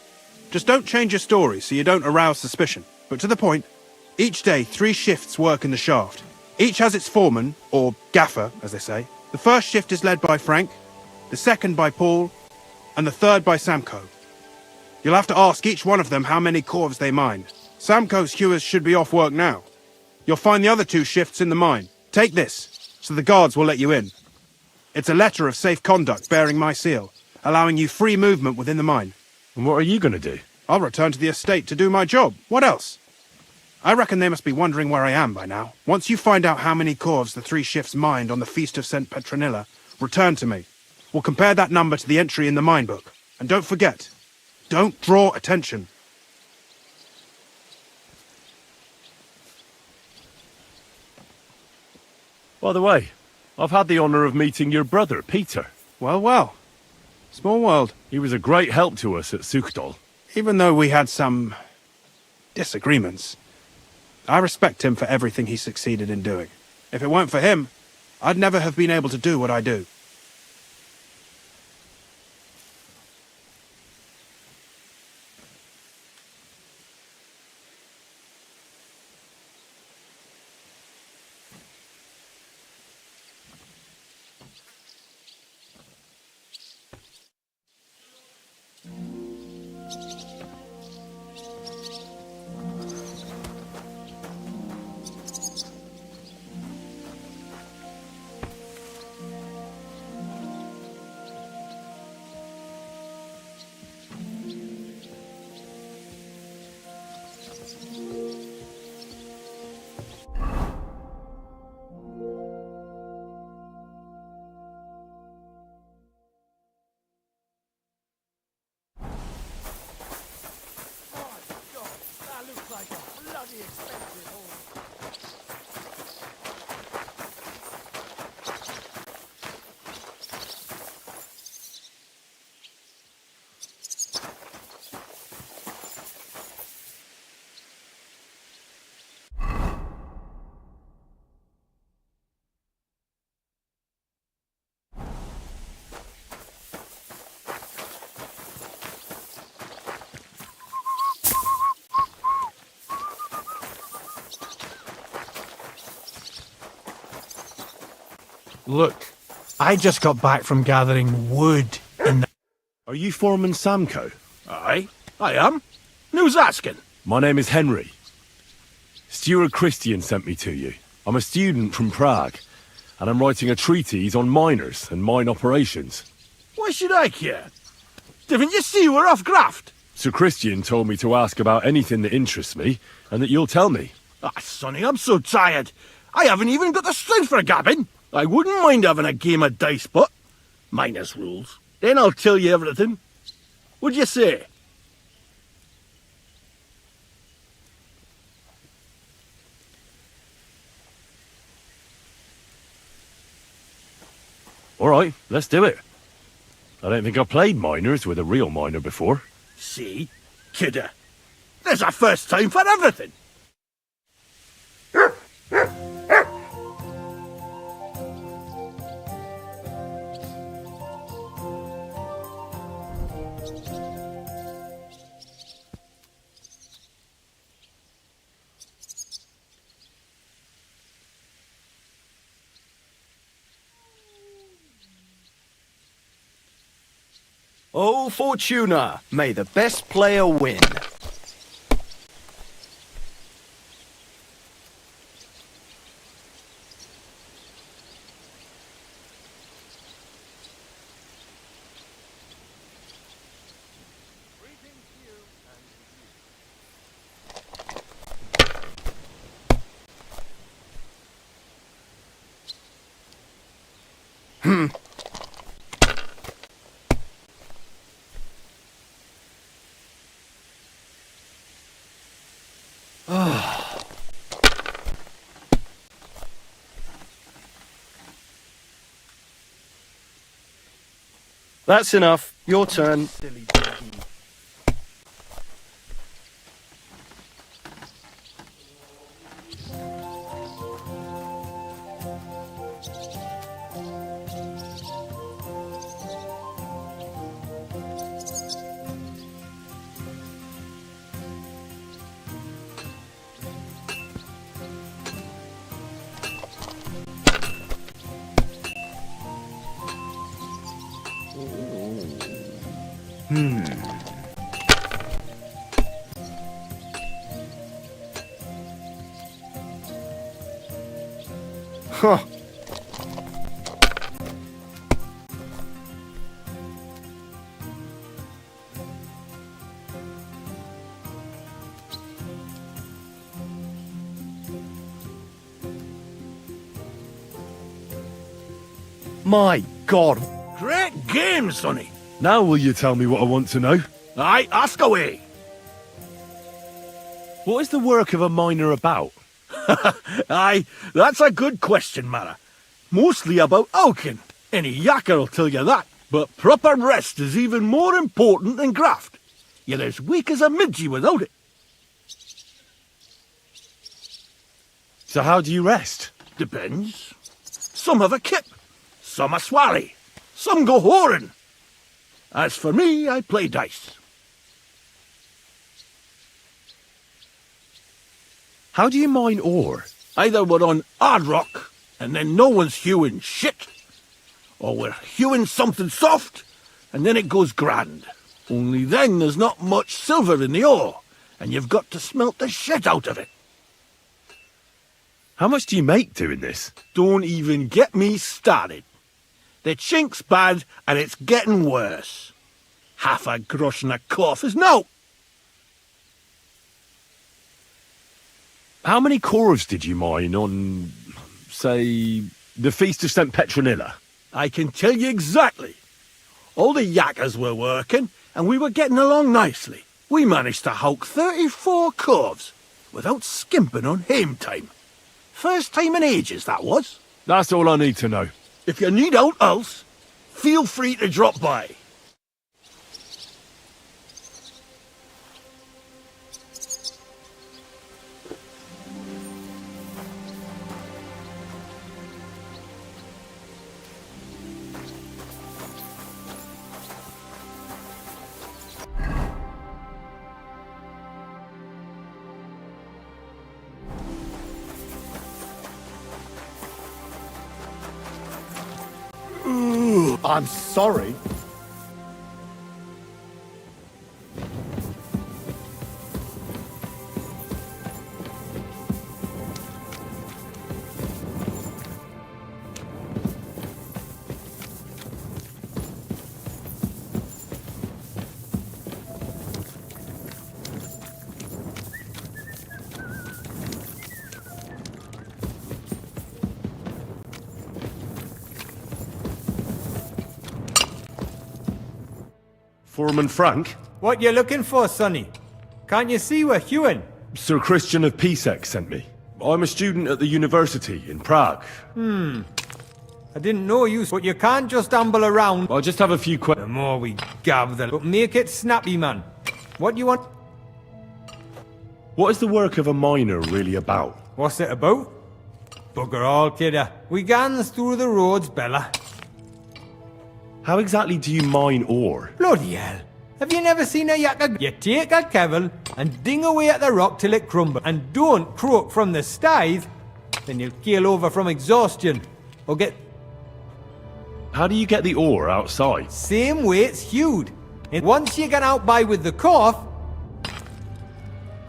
Just don't change your story so you don't arouse suspicion. But to the point, each day 3 shifts work in the shaft. Each has its foreman, or gaffer, as they say. The first shift is led by Frank, the second by Paul, and the third by Samko. You'll have to ask each one of them how many corves they mine. Samko's hewers should be off work now. You'll find the other 2 shifts in the mine. Take this, so the guards will let you in. It's a letter of safe conduct bearing my seal, allowing you free movement within the mine. And what are you going to do? I'll return to the estate to do my job. What else? I reckon they must be wondering where I am by now. Once you find out how many corves the 3 shifts mined on the Feast of St. Petronilla, return to me. We'll compare that number to the entry in the mine book. And don't forget, don't draw attention. By the way, I've had the honour of meeting your brother, Peter. Well, well. Small world. He was a great help to us at Suchdol. Even though we had some disagreements, I respect him for everything he succeeded in doing. If it weren't for him, I'd never have been able to do what I do. Look, I just got back from gathering wood in the... Are you Foreman Samco? Aye, I am. Who's asking? My name is Henry. Stuart Christian sent me to you. I'm a student from Prague, and I'm writing a treatise on miners and mine operations. Why should I care? Didn't you see we're off graft? Sir Christian told me to ask about anything that interests me, and that you'll tell me. Ah, Sonny, I'm so tired. I haven't even got the strength for gabbing. I wouldn't mind having a game of dice, but minus rules. Then I'll tell you everything. What'd you say? All right, let's do it. I don't think I've played miners with a real miner before. See? Kidder. There's a first time for everything. Oh, Fortuna, may the best player win. That's enough. Your turn. Huh. My God. Great game, Sonny. Now will you tell me what I want to know? Aye, ask away. What is the work of a miner about? Aye, that's a good question, Mara. Mostly about oaking. Any yakker'll tell you that. But proper rest is even more important than graft. You're as weak as a midgie without it. So how do you rest? Depends. Some have a kip. Some a swally. Some go whoring. As for me, I play dice. How do you mine ore? Either we're on hard rock, and then no one's hewing shit, or we're hewing something soft, and then it goes grand. Only then there's not much silver in the ore, and you've got to smelt the shit out of it. How much do you make doing this? Don't even get me started. The chink's bad, and it's getting worse. Half a grosh and a cough is no. How many corves did you mine on, say, the Feast of St. Petronilla? I can tell you exactly. All the yakkers were working, and we were getting along nicely. We managed to howk 34 corves, without skimping on hame time. First time in ages, that was. That's all I need to know. If you need aught else, feel free to drop by. I'm sorry. Foreman Frank? What you looking for, Sonny? Can't you see we're Hewin? Sir Christian of Pisek sent me. I'm a student at the university in Prague. I didn't know you, but you can't just amble around. I'll just have a few The questions. more we gather, but make it snappy, man. What do you want? What is the work of a miner really about? What's it about? Bugger all, kidder. We gans through the roads, Bella. How exactly do you mine ore? Bloody hell. Have you never seen a yakka? You take a kevel and ding away at the rock till it crumbles. And don't croak from the stithe, then you'll keel over from exhaustion. Or get... How do you get the ore outside? Same way it's hewed. And once you get out by with the cough,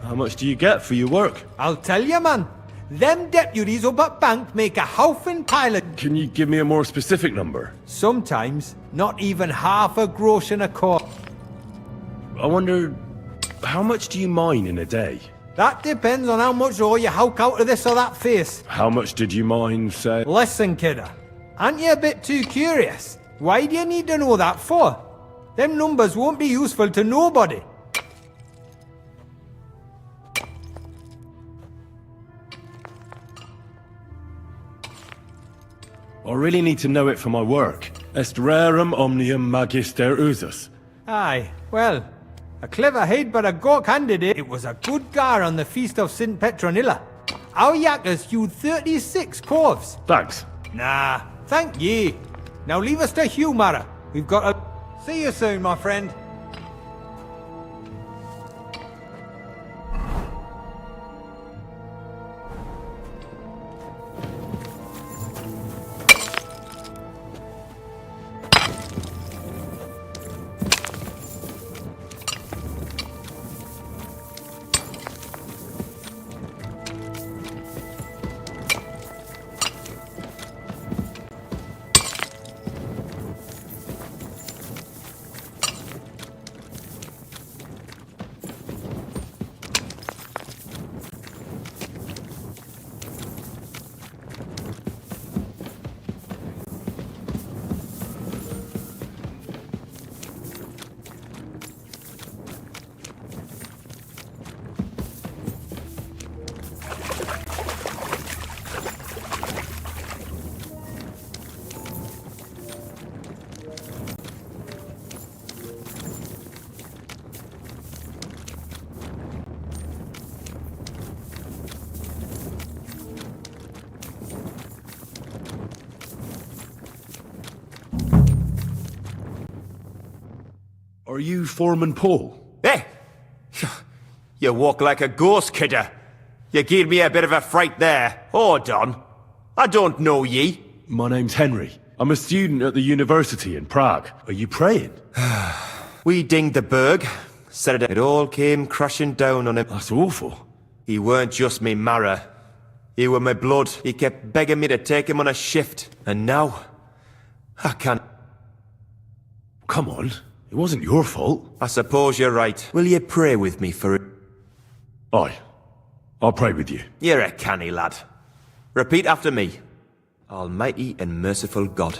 How much do you get for your work? I'll tell you, man. Them deputies up at bank make a howfin pile of... Can you give me a more specific number? Sometimes, not even half a groschen a quart. I wonder, how much do you mine in a day? That depends on how much ore you howk out of this or that face. How much did you mine, say? Listen, kidder. Aren't you a bit too curious? Why do you need to know that for? Them numbers won't be useful to nobody. I really need to know it for my work. Est rerum omnium magister usus. Aye, well, a clever head but a gawk candidate. It was a good gar on the feast of St. Petronilla. Our yakkers hewed 36 corves. Thanks. Nah, thank ye. Now leave us to Hugh, Mara. We've got a... See you soon, my friend. Are you Foreman Paul? Hey! You walk like a ghost, kidder. You gave me a bit of a fright there. Hold on. I don't know ye. My name's Henry. I'm a student at the university in Prague. Are you praying? We dinged the berg. Said it all came crashing down on him. That's awful. He weren't just me marrow. He were my blood. He kept begging me to take him on a shift. And now... I can't... Come on. It wasn't your fault. I suppose you're right. Will you pray with me for it? Aye. I'll pray with you. You're a canny lad. Repeat after me. Almighty and merciful God,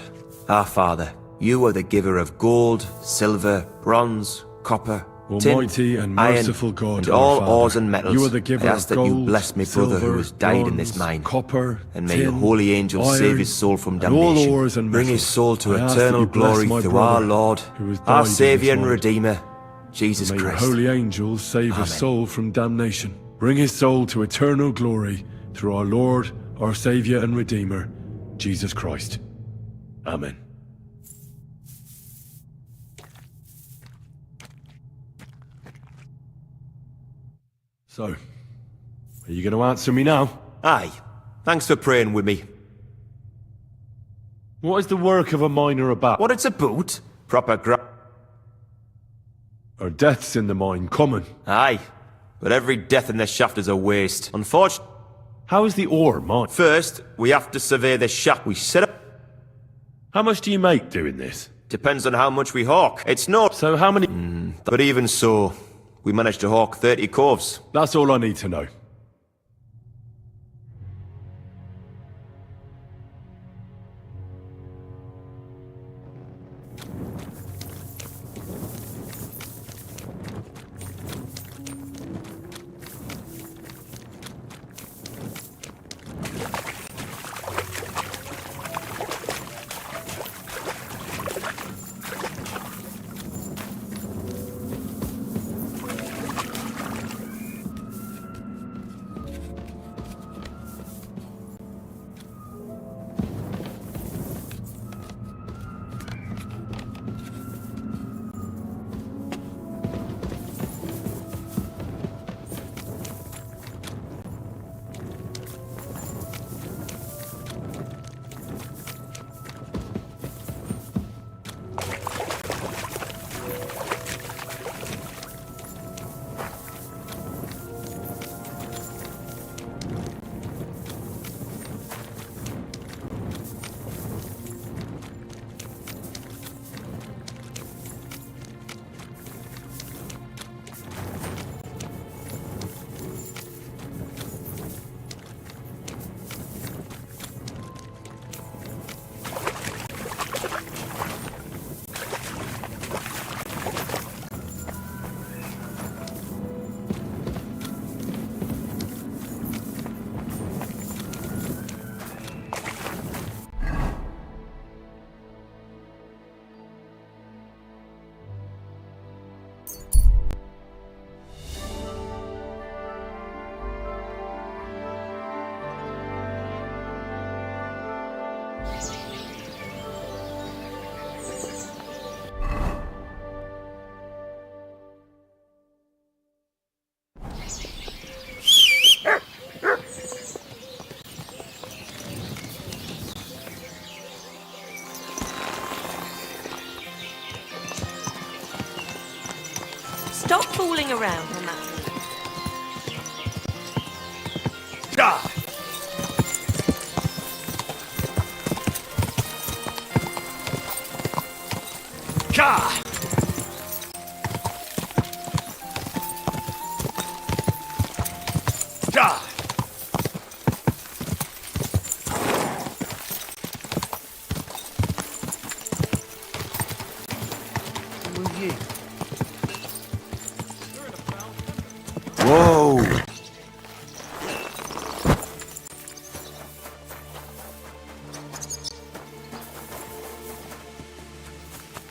our Father, you are the giver of gold, silver, bronze, copper, Almighty tin, and merciful iron, God, and our all Father, ores and metals. you are the giver I ask of that you gold, bless me brother silver, who has died in this bronze, mine. copper, and may tin, your holy angels iron, save his soul from and all damnation. ores and Bring metals. his soul to I ask that eternal you bless glory my through brother, our Lord, who has died our in this Saviour and mine. Redeemer, Jesus May your Christ. holy angels save Amen. his soul from damnation. Bring his soul to eternal glory through our Lord, our Saviour and Redeemer, Jesus Christ. Amen. So, are you going to answer me now? Aye. Thanks for praying with me. What is the work of a miner about? What it's about? Proper Are deaths in the mine common? Aye, but every death in the shaft is a waste. Unfortunately. How is the ore mined? First, we have to survey the shaft. We set up. How much do you make doing this? Depends on how much we hawk. It's not. So how many? But even so, we managed to hawk 30 coves. That's all I need to know. Stop fooling around on that. Whoa!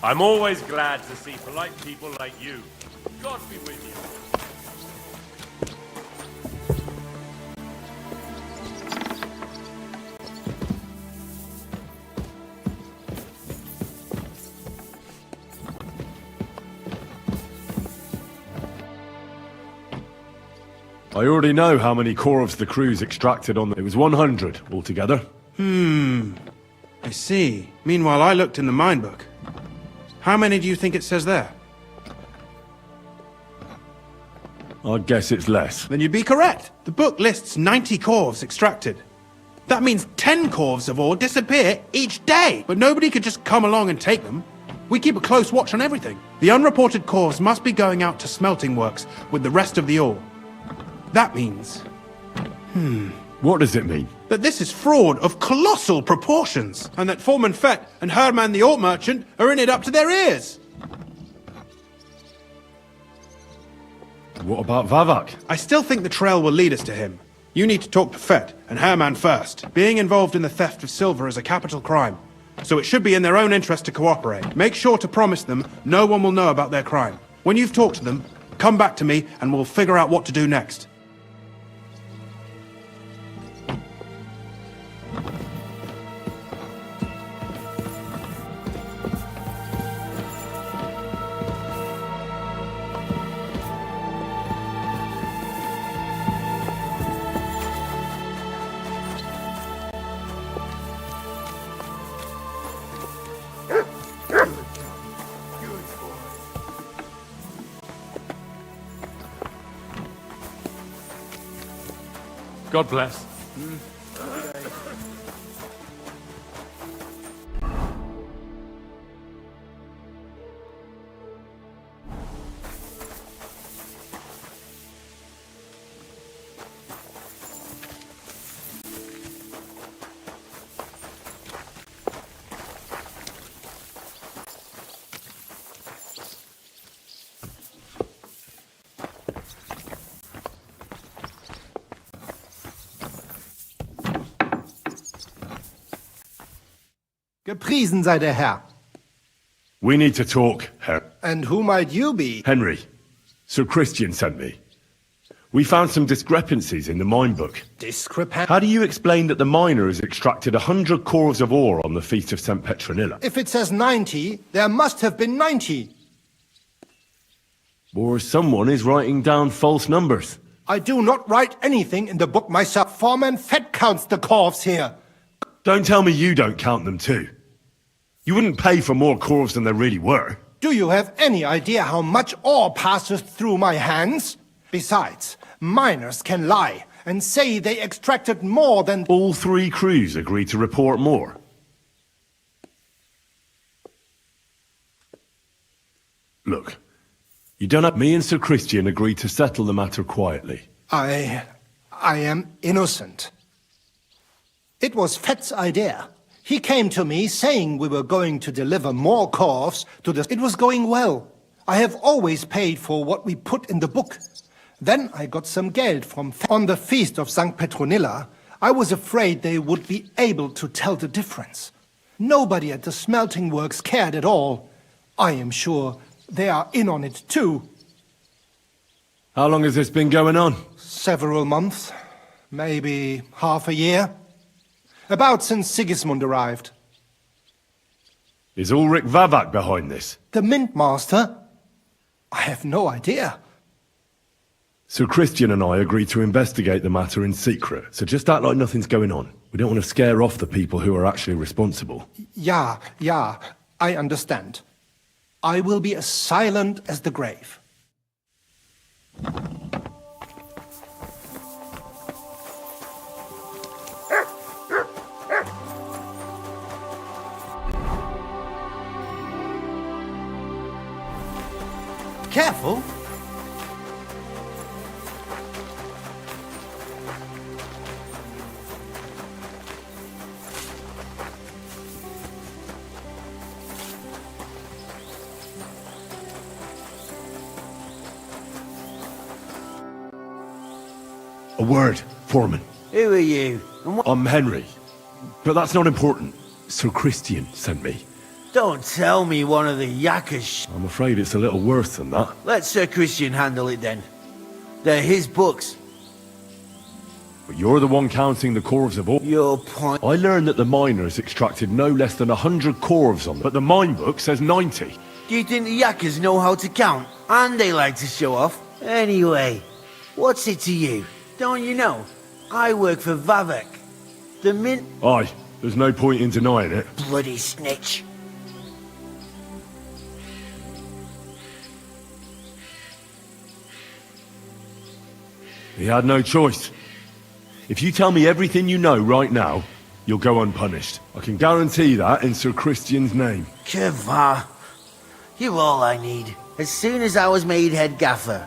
I'm always glad to see polite people like you. God be with you. I already know how many corvs the crew's extracted on. It was 100 altogether. I see. Meanwhile, I looked in the mine book. How many do you think it says there? I'd guess it's less. Then you'd be correct. The book lists 90 corvs extracted. That means 10 corvs of ore disappear each day. But nobody could just come along and take them. We keep a close watch on everything. The unreported corvs must be going out to smelting works with the rest of the ore. That means... What does it mean? that this is fraud of colossal proportions, and that Foreman Fett and Herman the Ort Merchant are in it up to their ears. What about Vavak? I still think the trail will lead us to him. You need to talk to Fett and Herman first. Being involved in the theft of silver is a capital crime, so it should be in their own interest to cooperate. Make sure to promise them no one will know about their crime. When you've talked to them, come back to me and we'll figure out what to do next. God bless. Gepriesen sei der Herr. We need to talk, Herr. And who might you be? Henry. Sir Christian sent me. We found some discrepancies in the mine book. How do you explain that the miner has extracted 100 cores of ore on the Feast of St. Petronilla? If it says 90, there must have been 90. Or someone is writing down false numbers. I do not write anything in the book myself. Foreman Fett counts the corves here. Don't tell me you don't count them too. You wouldn't pay for more corves than there really were. Do you have any idea how much ore passes through my hands? Besides, miners can lie and say they extracted more than... All 3 crews agreed to report more. Look, you don't have... Me and Sir Christian agreed to settle the matter quietly. I am innocent. It was Fett's idea. He came to me saying we were going to deliver more corves to the... It was going well. I have always paid for what we put in the book. Then I got some geld from Fett. On the Feast of St. Petronilla, I was afraid they would be able to tell the difference. Nobody at the smelting works cared at all. I am sure they are in on it too. How long has this been going on? Several months. Maybe half a year. About since Sigismund arrived. Is Ulrich Vavak behind this? The Mint Master? I have no idea. Sir Christian and I agreed to investigate the matter in secret, so just act like nothing's going on. We don't want to scare off the people who are actually responsible. Yeah, I understand. I will be as silent as the grave. Careful! A word, Foreman. Who are you? I'm Henry. But that's not important. Sir Christian sent me. Don't tell me one of the yakkers. I'm afraid it's a little worse than that. Let Sir Christian handle it then. They're his books. But you're the one counting the corves of ore. Your point. I learned that the miners extracted no less than 100 corves on them, but the mine book says 90. Do you think the yakkers know how to count? And they like to show off? Anyway, what's it to you? Don't you know? I work for Vavek. The Mint... Aye, there's no point in denying it. Bloody snitch. He had no choice. If you tell me everything you know right now, you'll go unpunished. I can guarantee that in Sir Christian's name. Keva, you're all I need. As soon as I was made head gaffer,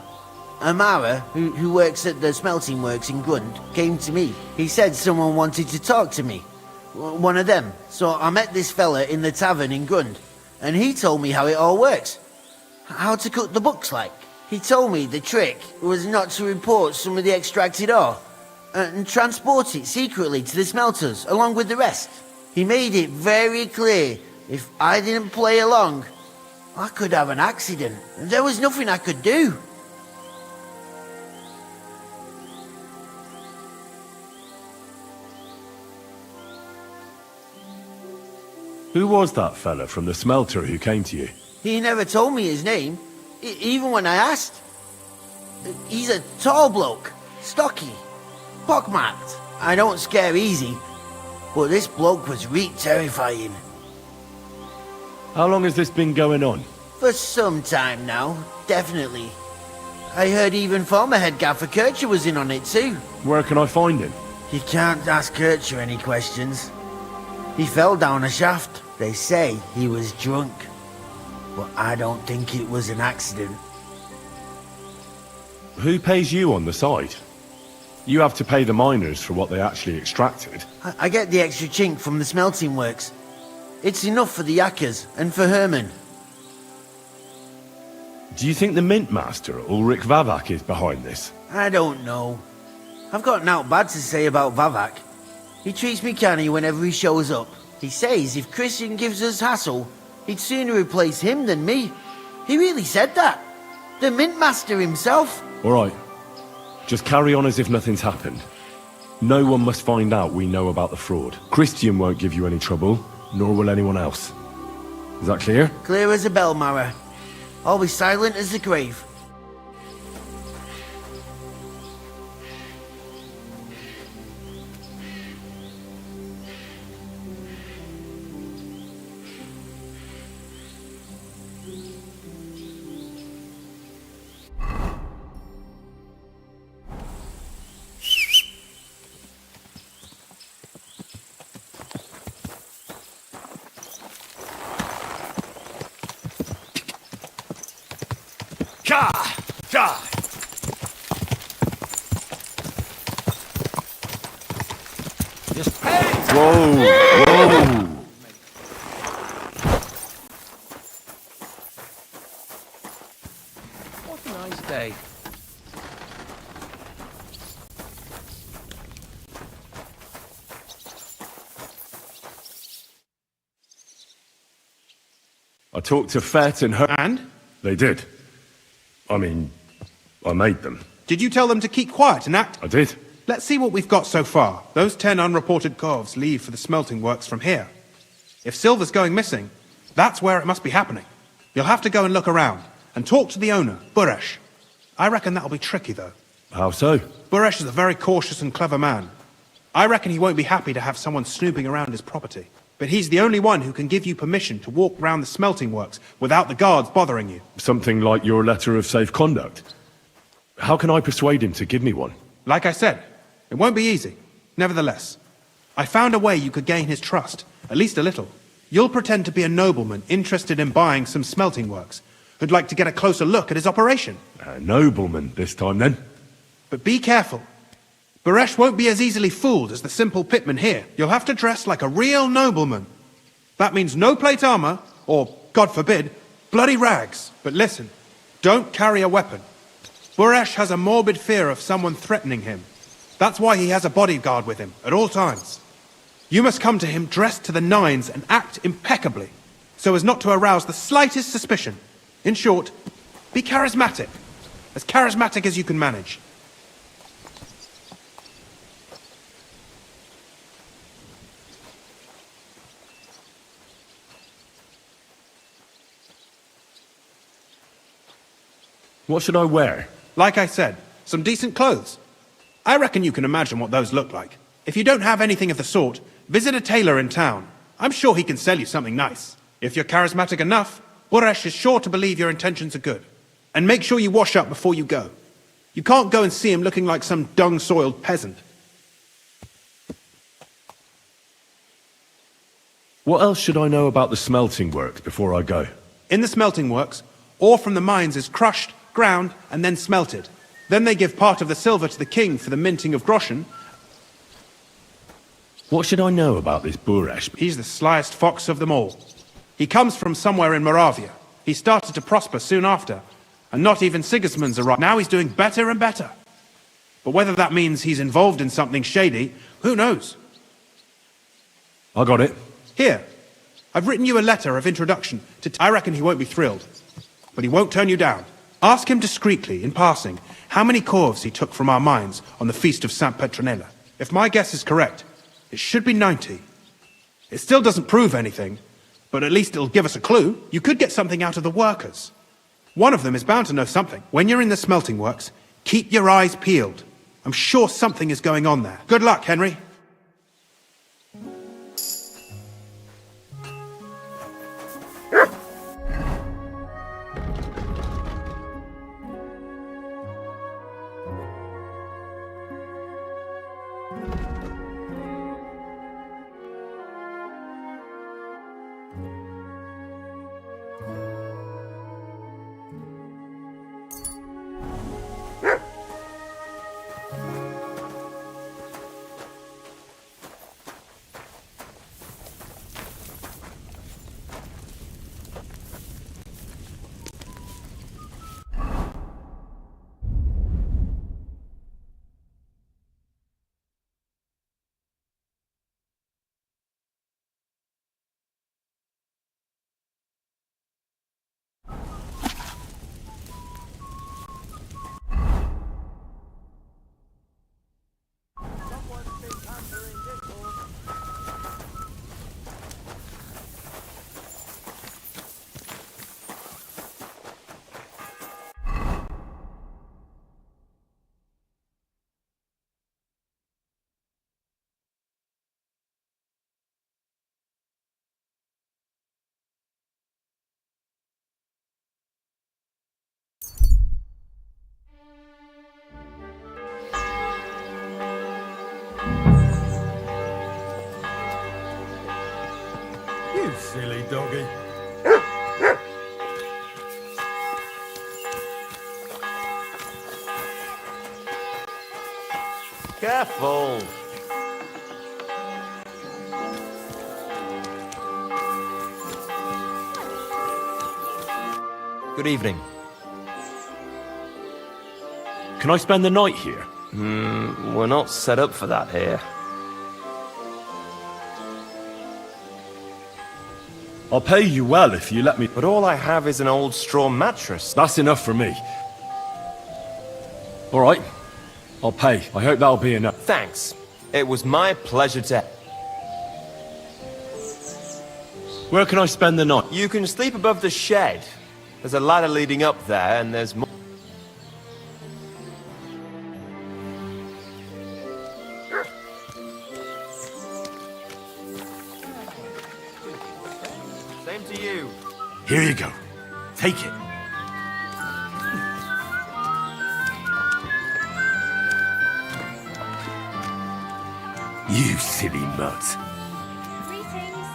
Amara, who works at the smelting works in Grund, came to me. He said someone wanted to talk to me. One of them. So I met this fella in the tavern in Grund, and he told me how it all works. How to cut the books like. He told me the trick was not to report some of the extracted ore and transport it secretly to the smelters along with the rest. He made it very clear if I didn't play along, I could have an accident. There was nothing I could do. Who was that fella from the smelter who came to you? He never told me his name, even when I asked. He's a tall bloke, stocky, pockmarked. I don't scare easy, but this bloke was terrifying. How long has this been going on? For some time now, definitely. I heard even former head gaffer Kircher was in on it too. Where can I find him? You can't ask Kircher any questions. He fell down a shaft. They say he was drunk. But I don't think it was an accident. Who pays you on the side? You have to pay the miners for what they actually extracted. I get the extra chink from the smelting works. It's enough for the yakkers and for Herman. Do you think the Mint Master, Ulrich Vavak, is behind this? I don't know. I've got naught bad to say about Vavak. He treats me canny whenever he shows up. He says if Christian gives us hassle, he'd sooner replace him than me. He really said that. The Mint Master himself. All right. Just carry on as if nothing's happened. No one must find out we know about the fraud. Christian won't give you any trouble, nor will anyone else. Is that clear? Clear as a bell, Mara. Always silent as the grave. Whoa! Whoa! What a nice day. I talked to Fett and her... And? They did. I mean, I made them. Did you tell them to keep quiet and act? I did. Let's see what we've got so far. Those 10 unreported corves leave for the smelting works from here. If silver's going missing, that's where it must be happening. You'll have to go and look around, and talk to the owner, Buresh. I reckon that'll be tricky, though. How so? Buresh is a very cautious and clever man. I reckon he won't be happy to have someone snooping around his property. But he's the only one who can give you permission to walk round the smelting works without the guards bothering you. Something like your letter of safe conduct. How can I persuade him to give me one? Like I said, it won't be easy. Nevertheless, I found a way you could gain his trust, at least a little. You'll pretend to be a nobleman interested in buying some smelting works, who'd like to get a closer look at his operation. A nobleman this time, then? But be careful. Buresh won't be as easily fooled as the simple pitman here. You'll have to dress like a real nobleman. That means no plate armor, or, God forbid, bloody rags. But listen, don't carry a weapon. Buresh has a morbid fear of someone threatening him. That's why he has a bodyguard with him at all times. You must come to him dressed to the nines and act impeccably, so as not to arouse the slightest suspicion. In short, be charismatic as you can manage. What should I wear? Like I said, some decent clothes. I reckon you can imagine what those look like. If you don't have anything of the sort, visit a tailor in town. I'm sure he can sell you something nice. If you're charismatic enough, Buresh is sure to believe your intentions are good. And make sure you wash up before you go. You can't go and see him looking like some dung-soiled peasant. What else should I know about the smelting works before I go? In the smelting works, ore from the mines is crushed, ground, and then smelted. Then they give part of the silver to the king for the minting of groschen. What should I know about this Buresh? He's the slyest fox of them all. He comes from somewhere in Moravia. He started to prosper soon after, and not even Sigismund's arrived. Now he's doing better and better. But whether that means he's involved in something shady, who knows? I got it. Here, I've written you a letter of introduction to... I reckon he won't be thrilled, but he won't turn you down. Ask him discreetly, in passing, how many corves he took from our mines on the feast of Saint Petronella. If my guess is correct, it should be 90. It still doesn't prove anything, but at least it'll give us a clue. You could get something out of the workers. One of them is bound to know something. When you're in the smelting works, keep your eyes peeled. I'm sure something is going on there. Good luck, Henry. You silly doggy. Careful! Good evening. Can I spend the night here? We're not set up for that here. I'll pay you well if you let me... But all I have is an old straw mattress. That's enough for me. All right, I'll pay. I hope that'll be enough. Thanks. It was my pleasure to... Where can I spend the night? You can sleep above the shed. There's a ladder leading up there, and there's more... Same to you. Here you go. Take it. You silly mutt. Greetings.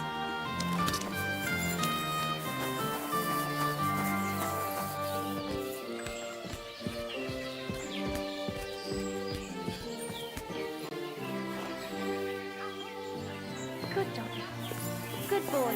Good doggy. Good boy.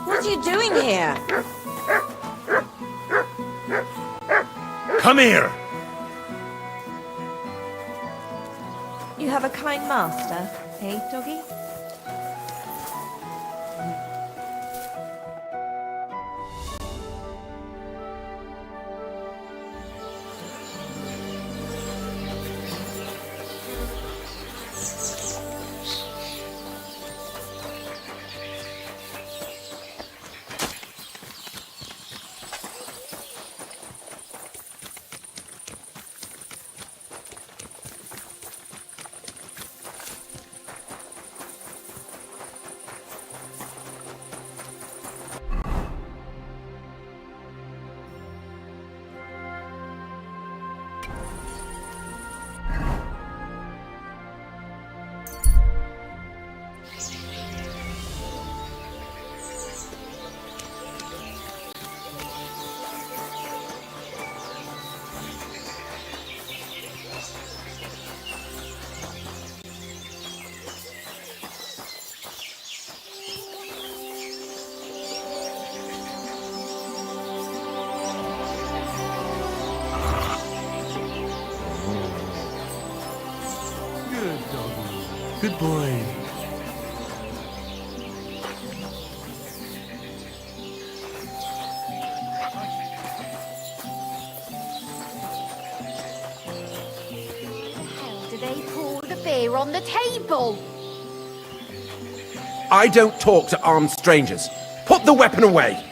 What are you doing here? Come here! You have a kind master, eh, doggy? Good doggy. Good boy. Do they pour the beer on the table? I don't talk to armed strangers. Put the weapon away!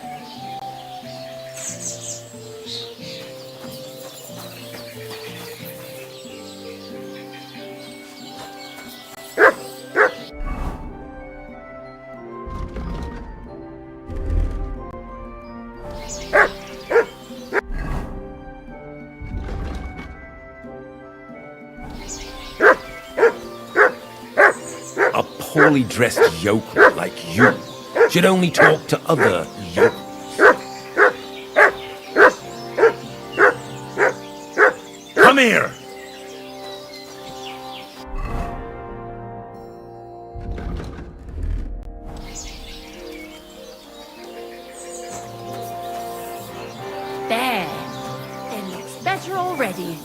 A poorly dressed yokel like you should only talk to other yokels. Come here! There. It looks better already.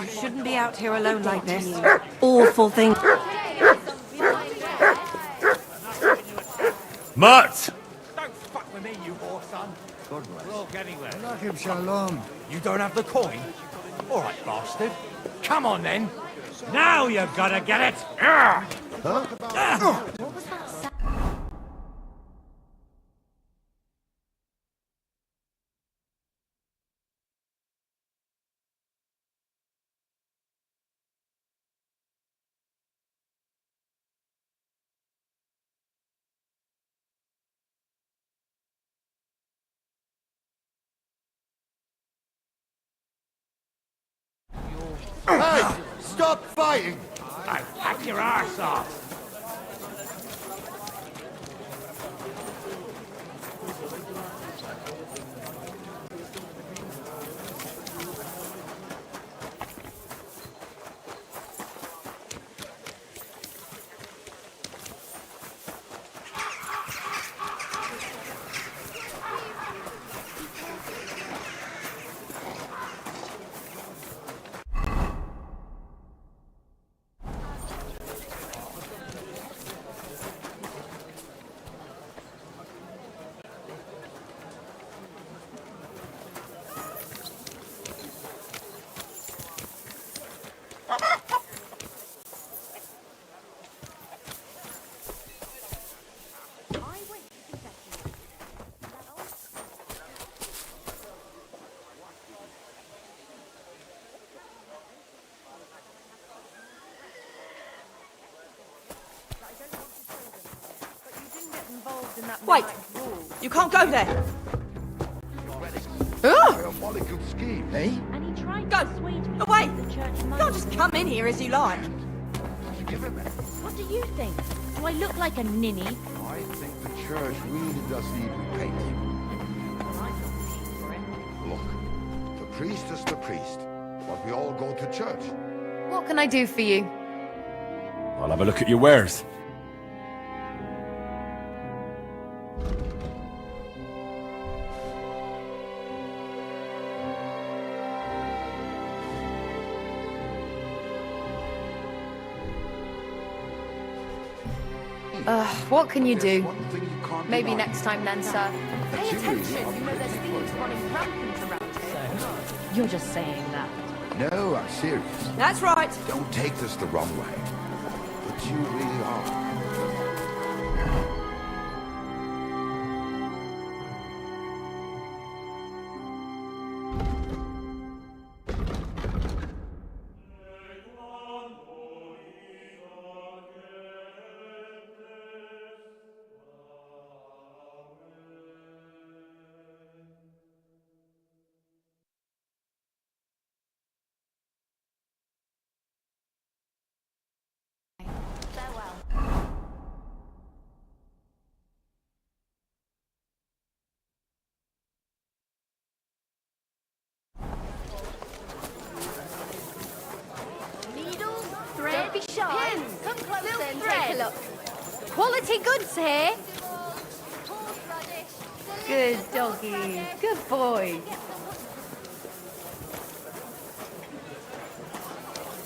You shouldn't be out here alone like this. Awful thing. Mutt! Don't fuck with me, you whore son. We're all getting there. Lakim shalom. You don't have the coin? All right, bastard. Come on, then. Now you gotta get it! Huh? Hey! Stop fighting! I'll hack your arse off! Wait! You can't go there! Diabolical scheme, eh? And he tried to persuade me away! You can't just come in here as you like. What do you think? Do I look like a ninny? I think the church really does need repainting. Look, the priest is the priest, but we all go to church. What can I do for you? I'll have a look at your wares. What can you do? Maybe next time then, sir. Pay attention, you know there's thieves running rampant around here. You're just saying that. No, I'm serious. That's right. Don't take this the wrong way. But you really are. Needles, thread, be shy. Pins, come closer and take a look. Quality goods here. Good doggy. Good boy.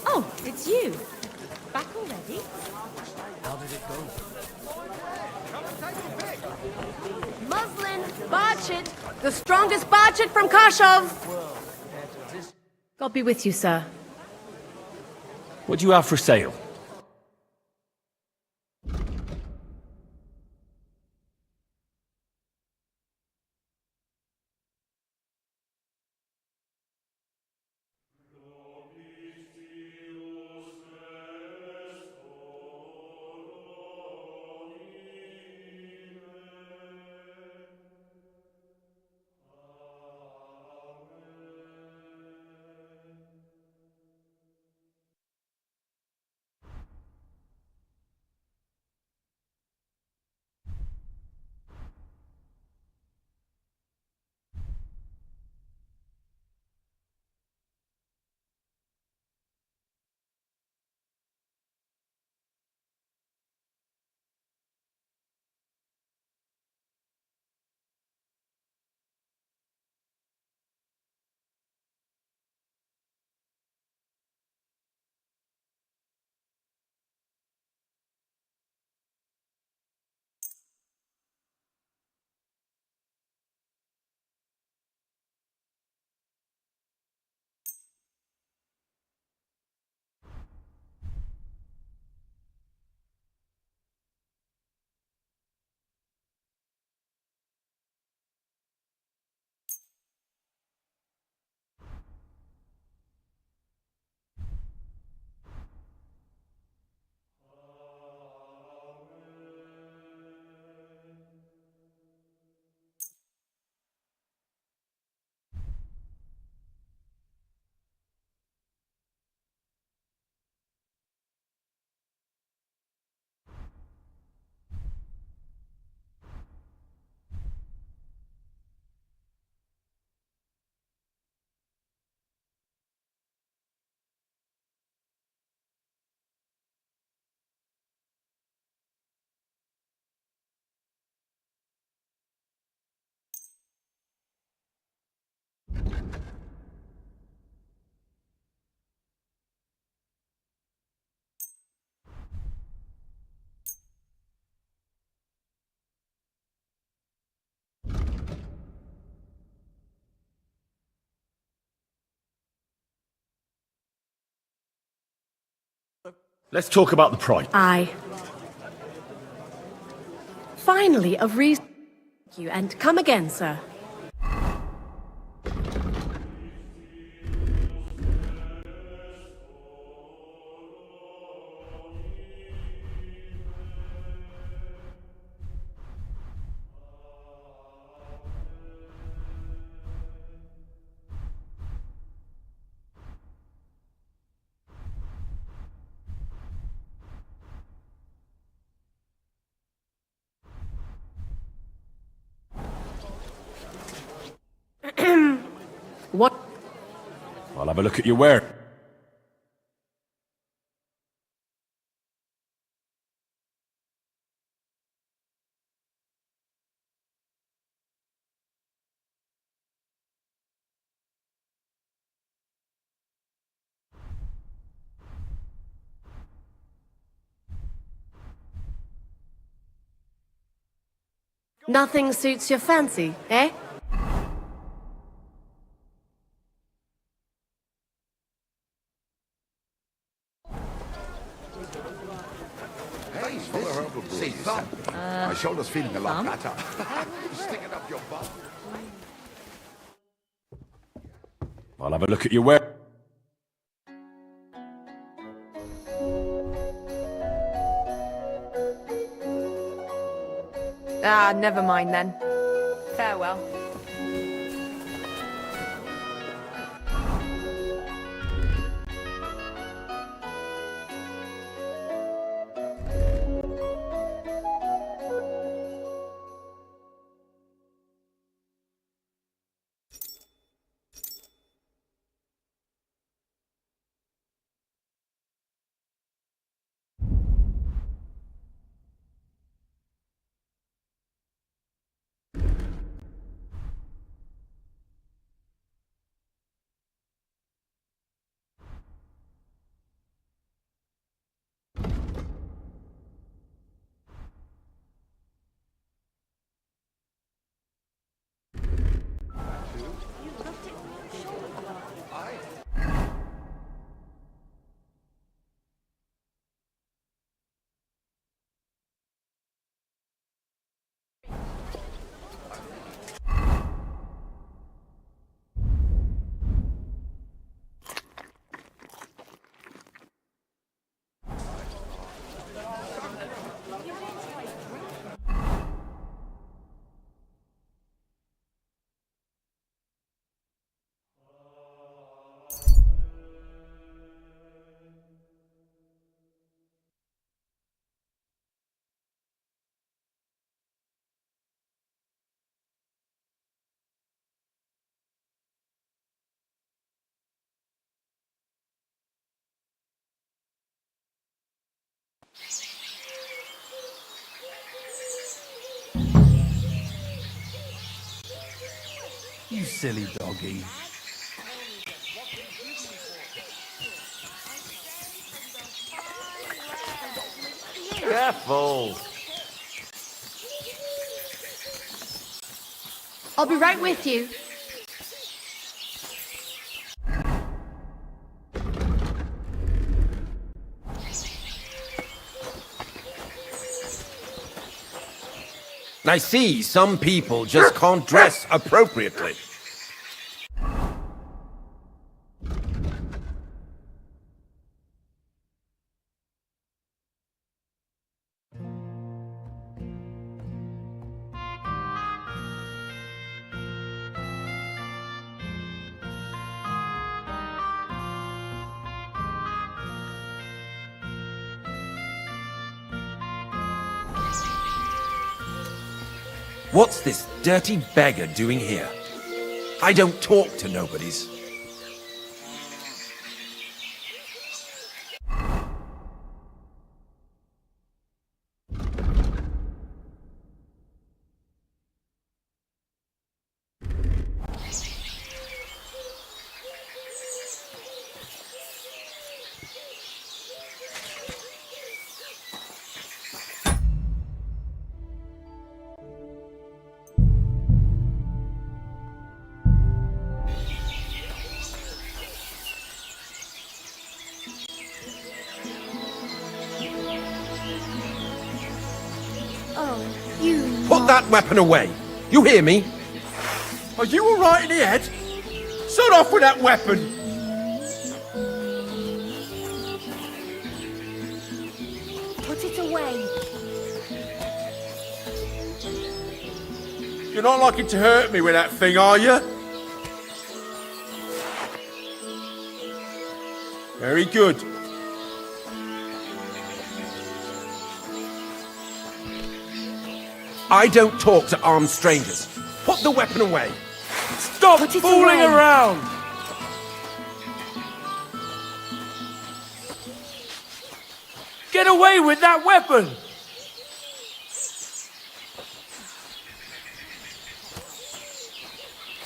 Oh, it's you. Back already? How did it go? Muslin, Barchett. The strongest Barchett from Kashov. God be with you, sir. What do you have for sale? Let's talk about the price. Aye. Finally, a reason. You and come again, sir. What? I'll have a look at your ware. Nothing suits your fancy, eh? Hey, see, thumb. My shoulder's feeling a lot better. Sticking up your butt. I'll have a look at your ware. Ah, never mind then. Farewell. You silly doggy. Careful! I'll be right with you. I see some people just can't dress appropriately. What's this dirty beggar doing here? I don't talk to nobodies. Oh, you... Put that weapon away! You hear me? Are you alright in the head? Sod off with that weapon! Put it away. You're not likely to hurt me with that thing, are you? Very good. I don't talk to armed strangers. Put the weapon away. Stop Put it fooling away. around! Get away with that weapon!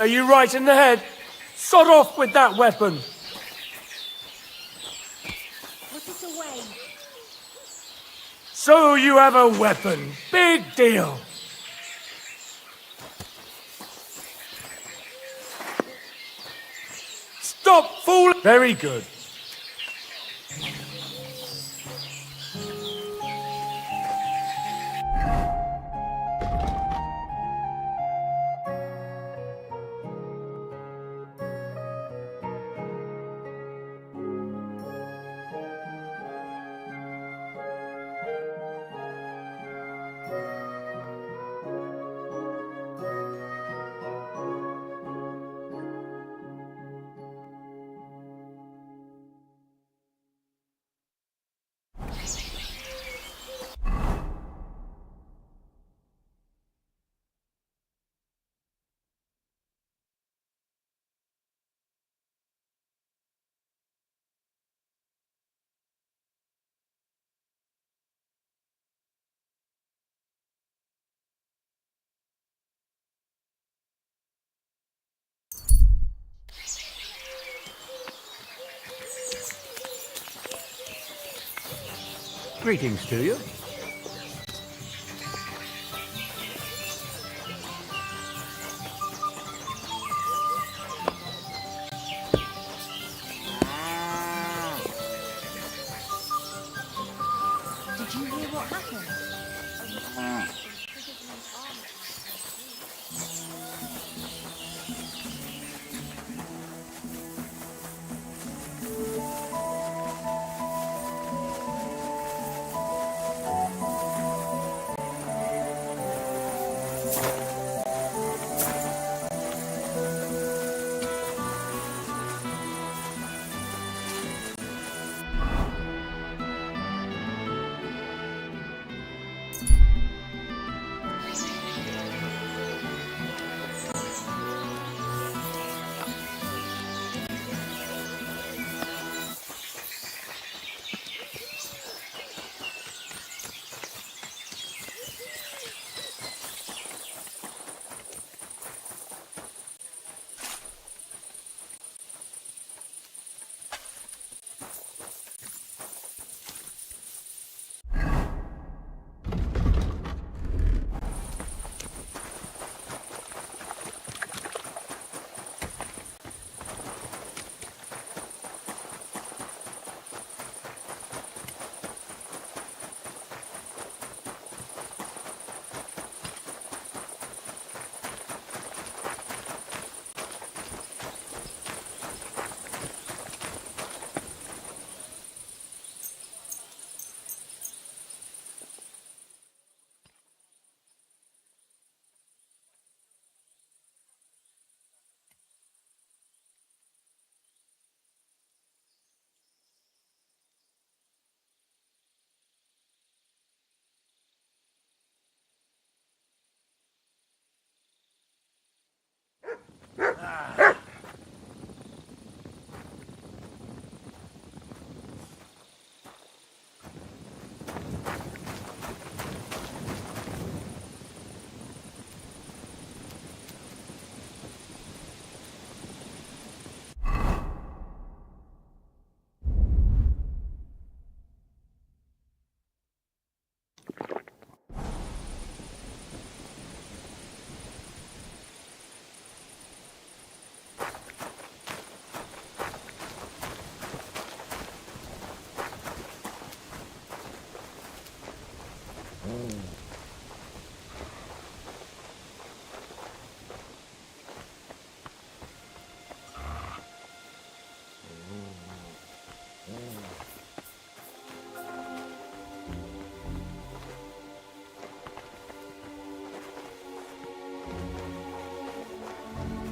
Are you right in the head? Sod off with that weapon! Put it away. So you have a weapon. Big deal. Stop fooling! Very good. Greetings to you. Did you hear what happened?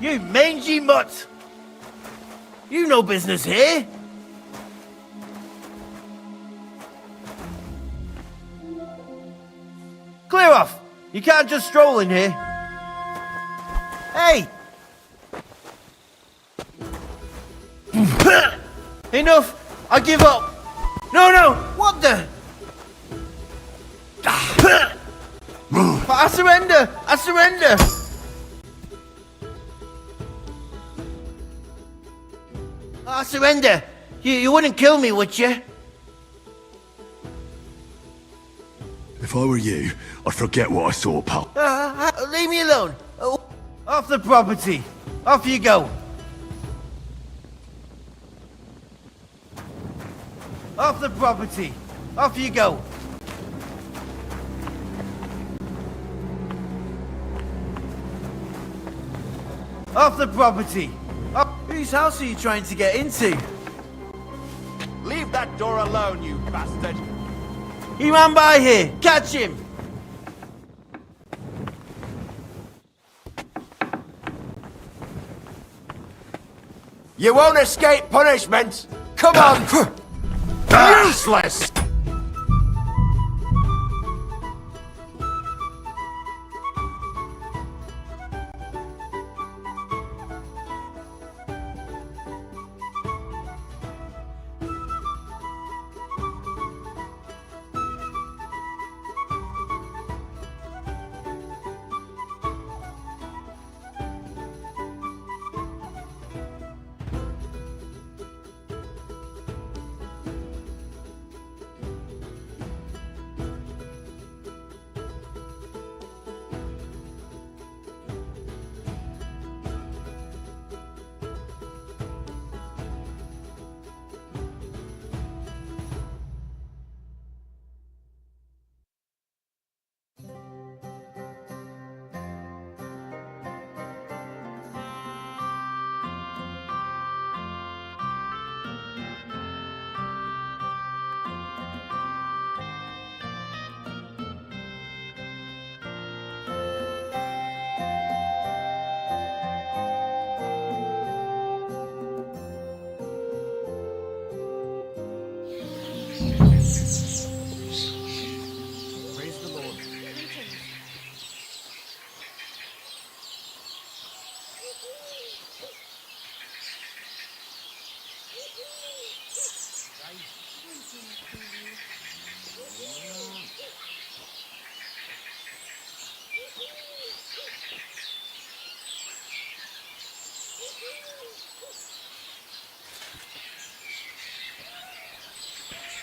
You mangy mutt! You no business here! Clear off! You can't just stroll in here. Hey! Enough! I give up! No! What the? I surrender! I surrender! I surrender! You wouldn't kill me, would you? If I were you, I'd forget what I saw, pal. Leave me alone! Off the property! Off you go! Off the property! Off you go! Off the property! Whose house are you trying to get into? Leave that door alone, you bastard! He ran by here! Catch him! You won't escape punishment! Come on! Useless!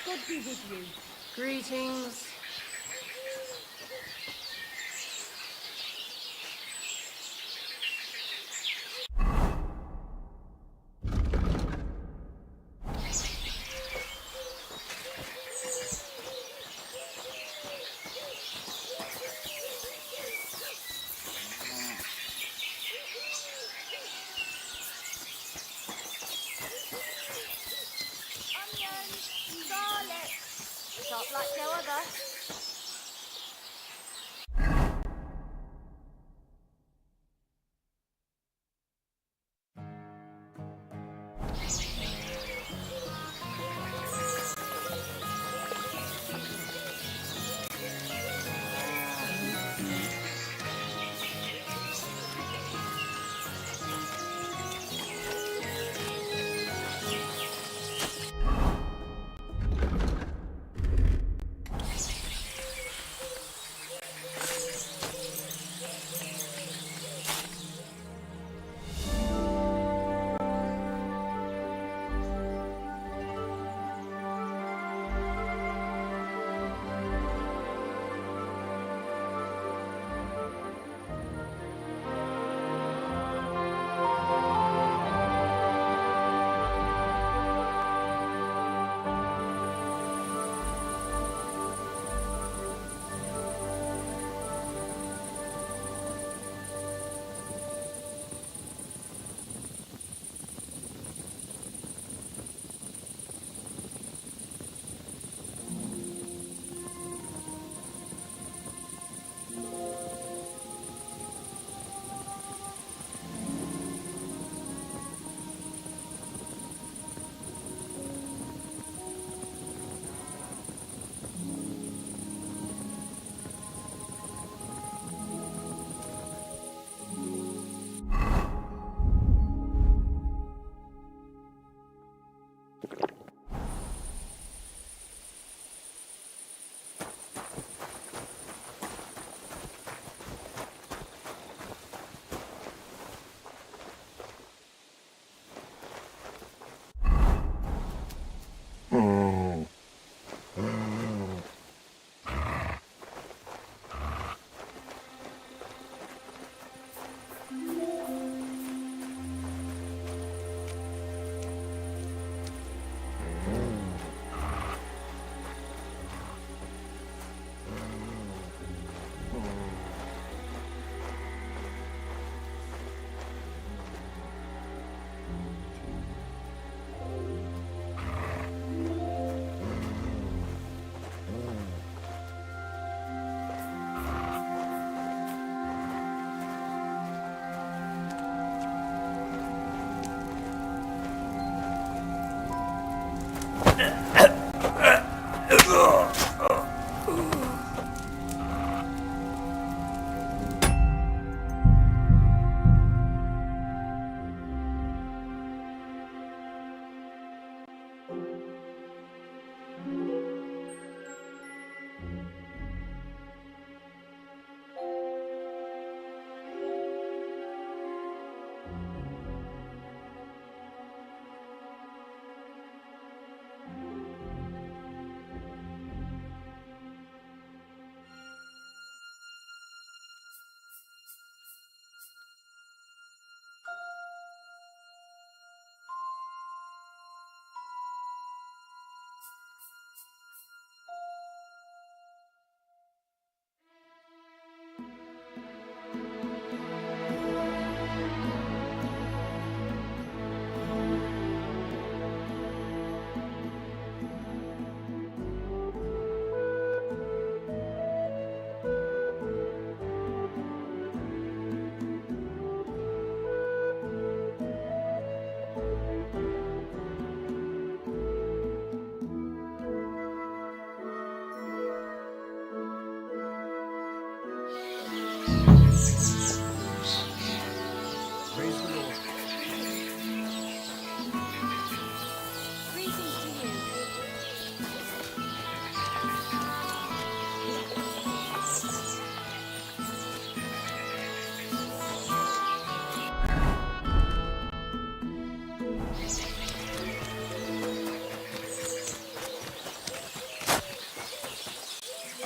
God be with you. Greetings. Shop like no other.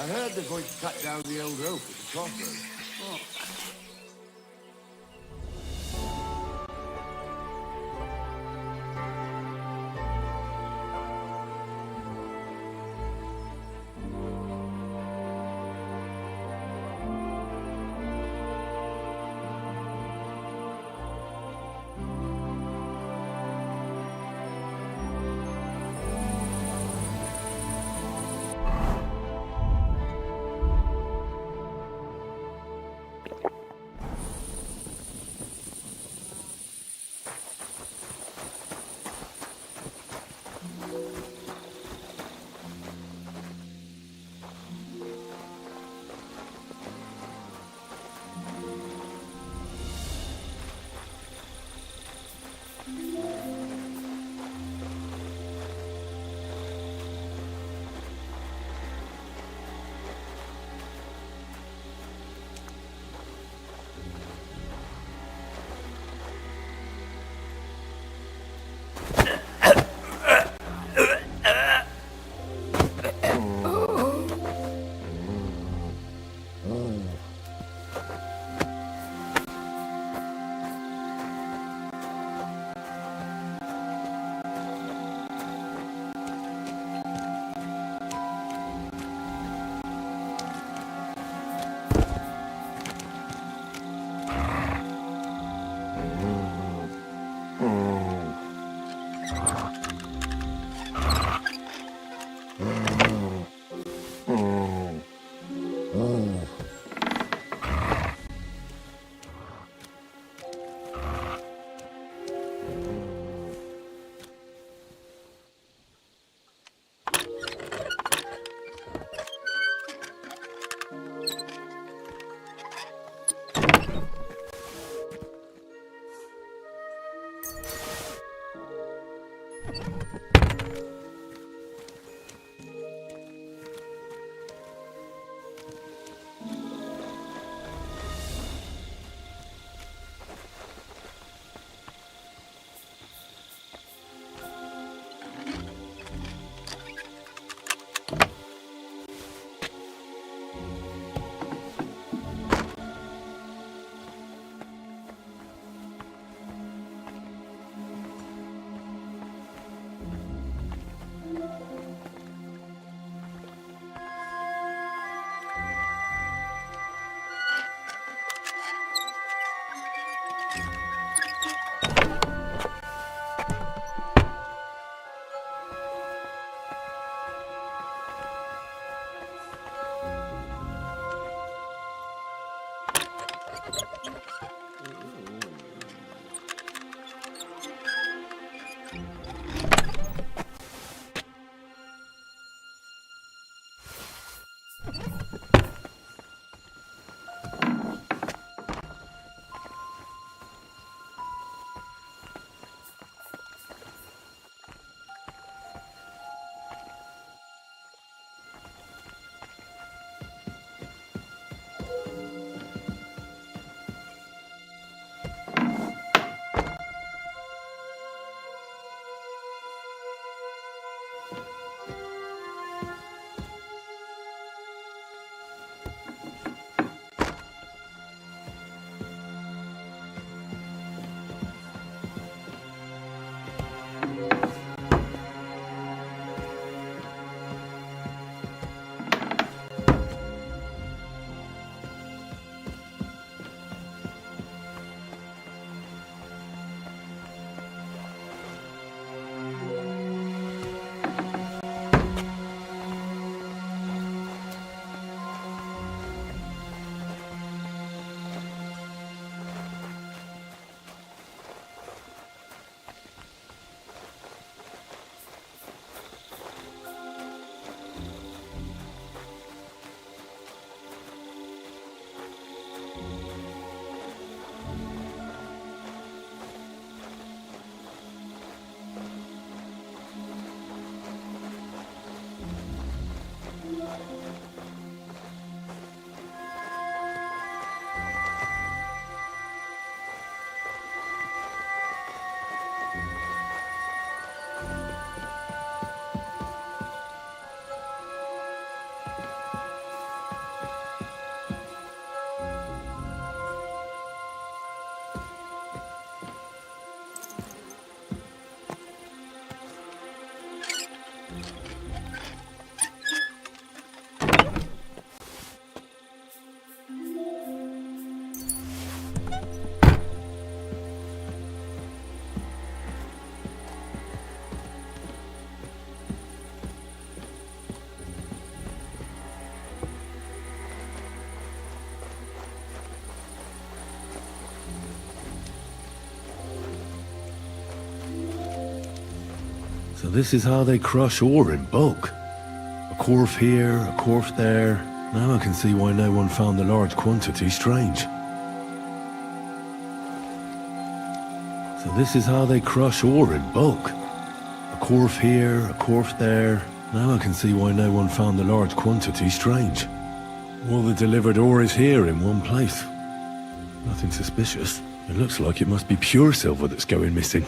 heard they're going to cut down the old oak at the crossroads. So this is how they crush ore in bulk. A quarf here, a quarf there. Now I can see why no one found the large quantity strange. So this is how they crush ore in bulk. A quarf here, a quarf there. Now I can see why no one found the large quantity strange. All the delivered ore is here in one place. Nothing suspicious. It looks like it must be pure silver that's going missing.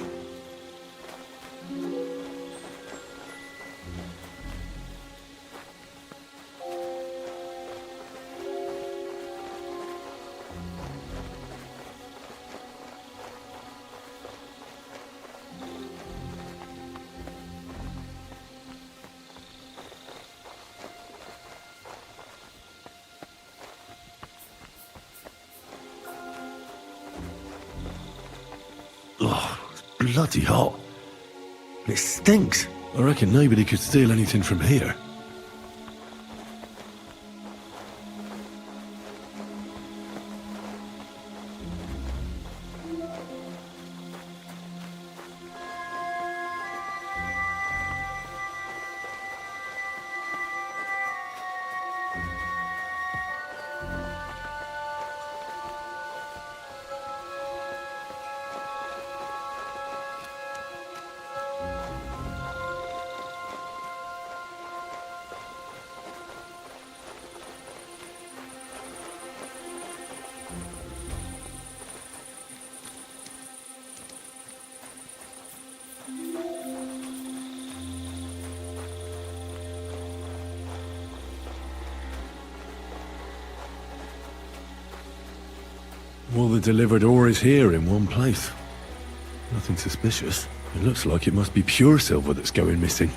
Oh, it's bloody hot. And it stinks. I reckon nobody could steal anything from here. All the delivered ore is here in one place. Nothing suspicious. It looks like it must be pure silver that's going missing.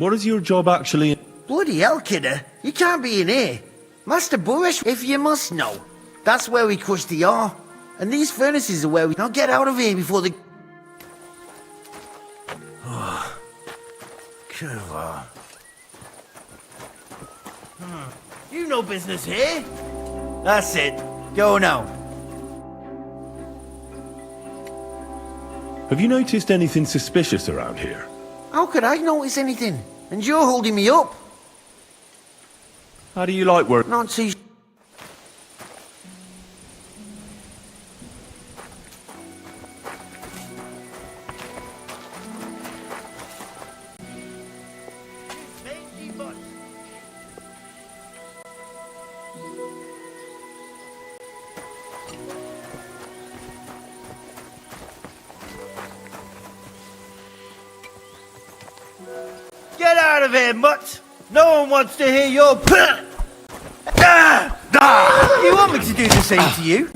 What is your job actually? Bloody hell, kidder. You can't be in here. Master Burish, if you must know. That's where we crush the ore. And these furnaces are where we... Now get out of here before the... Kurva. You no business here. That's it. Go now. Have you noticed anything suspicious around here? How could I notice anything? And you're holding me up. How do you like work? Not too... Get out of here, mutt! No one wants to hear your... You want me to do the same to you?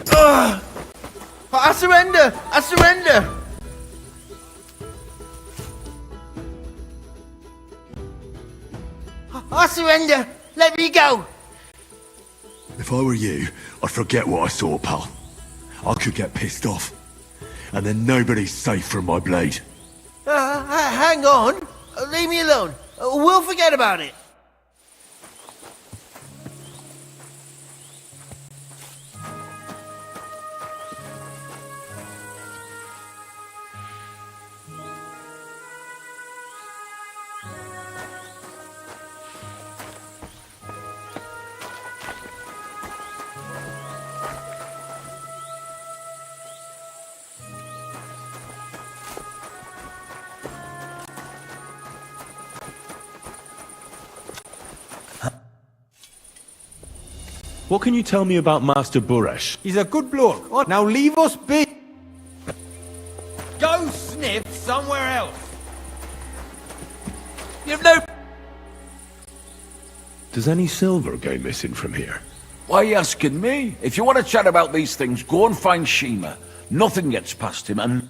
I surrender! I surrender! I surrender! Let me go! If I were you, I'd forget what I saw, pal. I could get pissed off. And then nobody's safe from my blade. Hang on! Leave me alone. We'll forget about it. What can you tell me about Master Buresh? He's a good bloke. Now leave us be. Go sniff somewhere else. You've no... Does any silver go missing from here? Why are you asking me? If you want to chat about these things, go and find Shima. Nothing gets past him, and...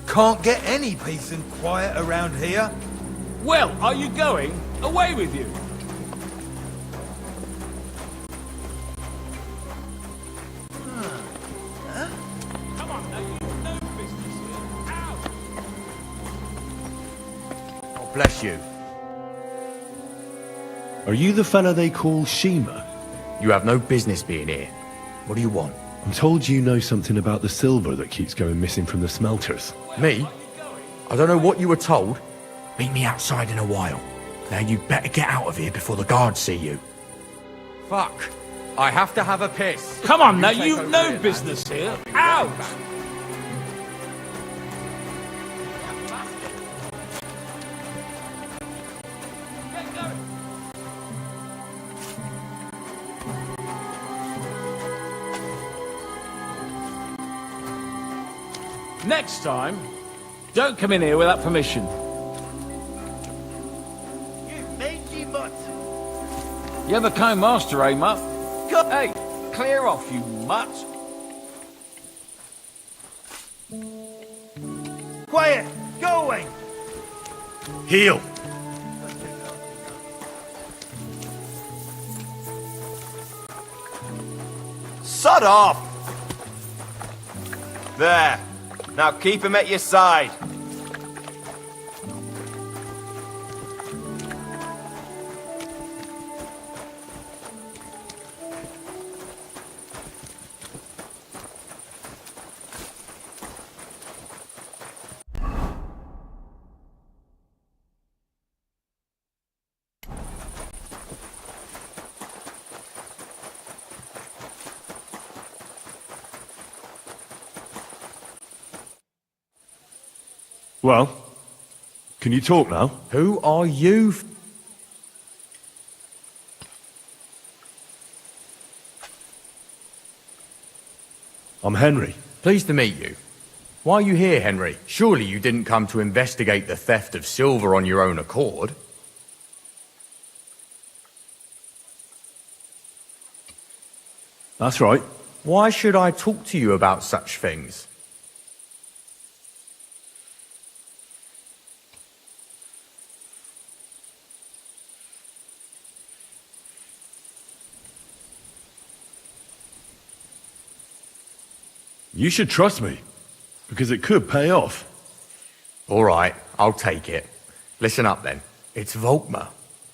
Can't get any peace and quiet around here. Well, are you going? Away with you. Bless you. Are you the fella they call Shima? You have no business being here. What do you want? I'm told you know something about the silver that keeps going missing from the smelters. Me? I don't know what you were told. Meet me outside in a while. Now you better get out of here before the guards see you. Fuck. I have to have a piss. Come on now, you've no business here. Out! Next time, don't come in here without permission. You mangy mutt! You're the kind master, eh, mutt? Hey, clear off, you mutt! Quiet! Go away! Heal! Sod off! There. Now keep him at your side. Well, can you talk now? Who are you? I'm Henry. Pleased to meet you. Why are you here, Henry? Surely you didn't come to investigate the theft of silver on your own accord. That's right. Why should I talk to you about such things? You should trust me, because it could pay off. All right, I'll take it. Listen up then. It's Volkmar.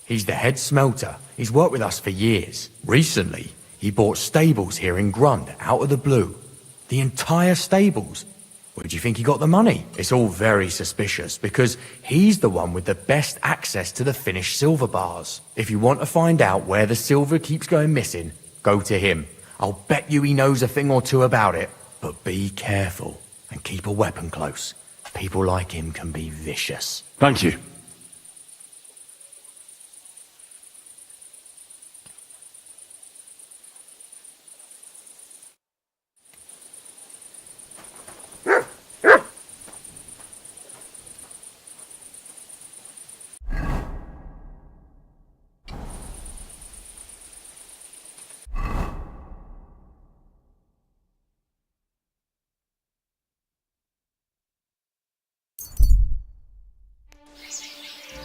He's the head smelter. He's worked with us for years. Recently, he bought stables here in Grund, out of the blue. The entire stables. Where do you think he got the money? It's all very suspicious, because he's the one with the best access to the finished silver bars. If you want to find out where the silver keeps going missing, go to him. I'll bet you he knows a thing or two about it. But be careful, and keep a weapon close. People like him can be vicious. Thank you.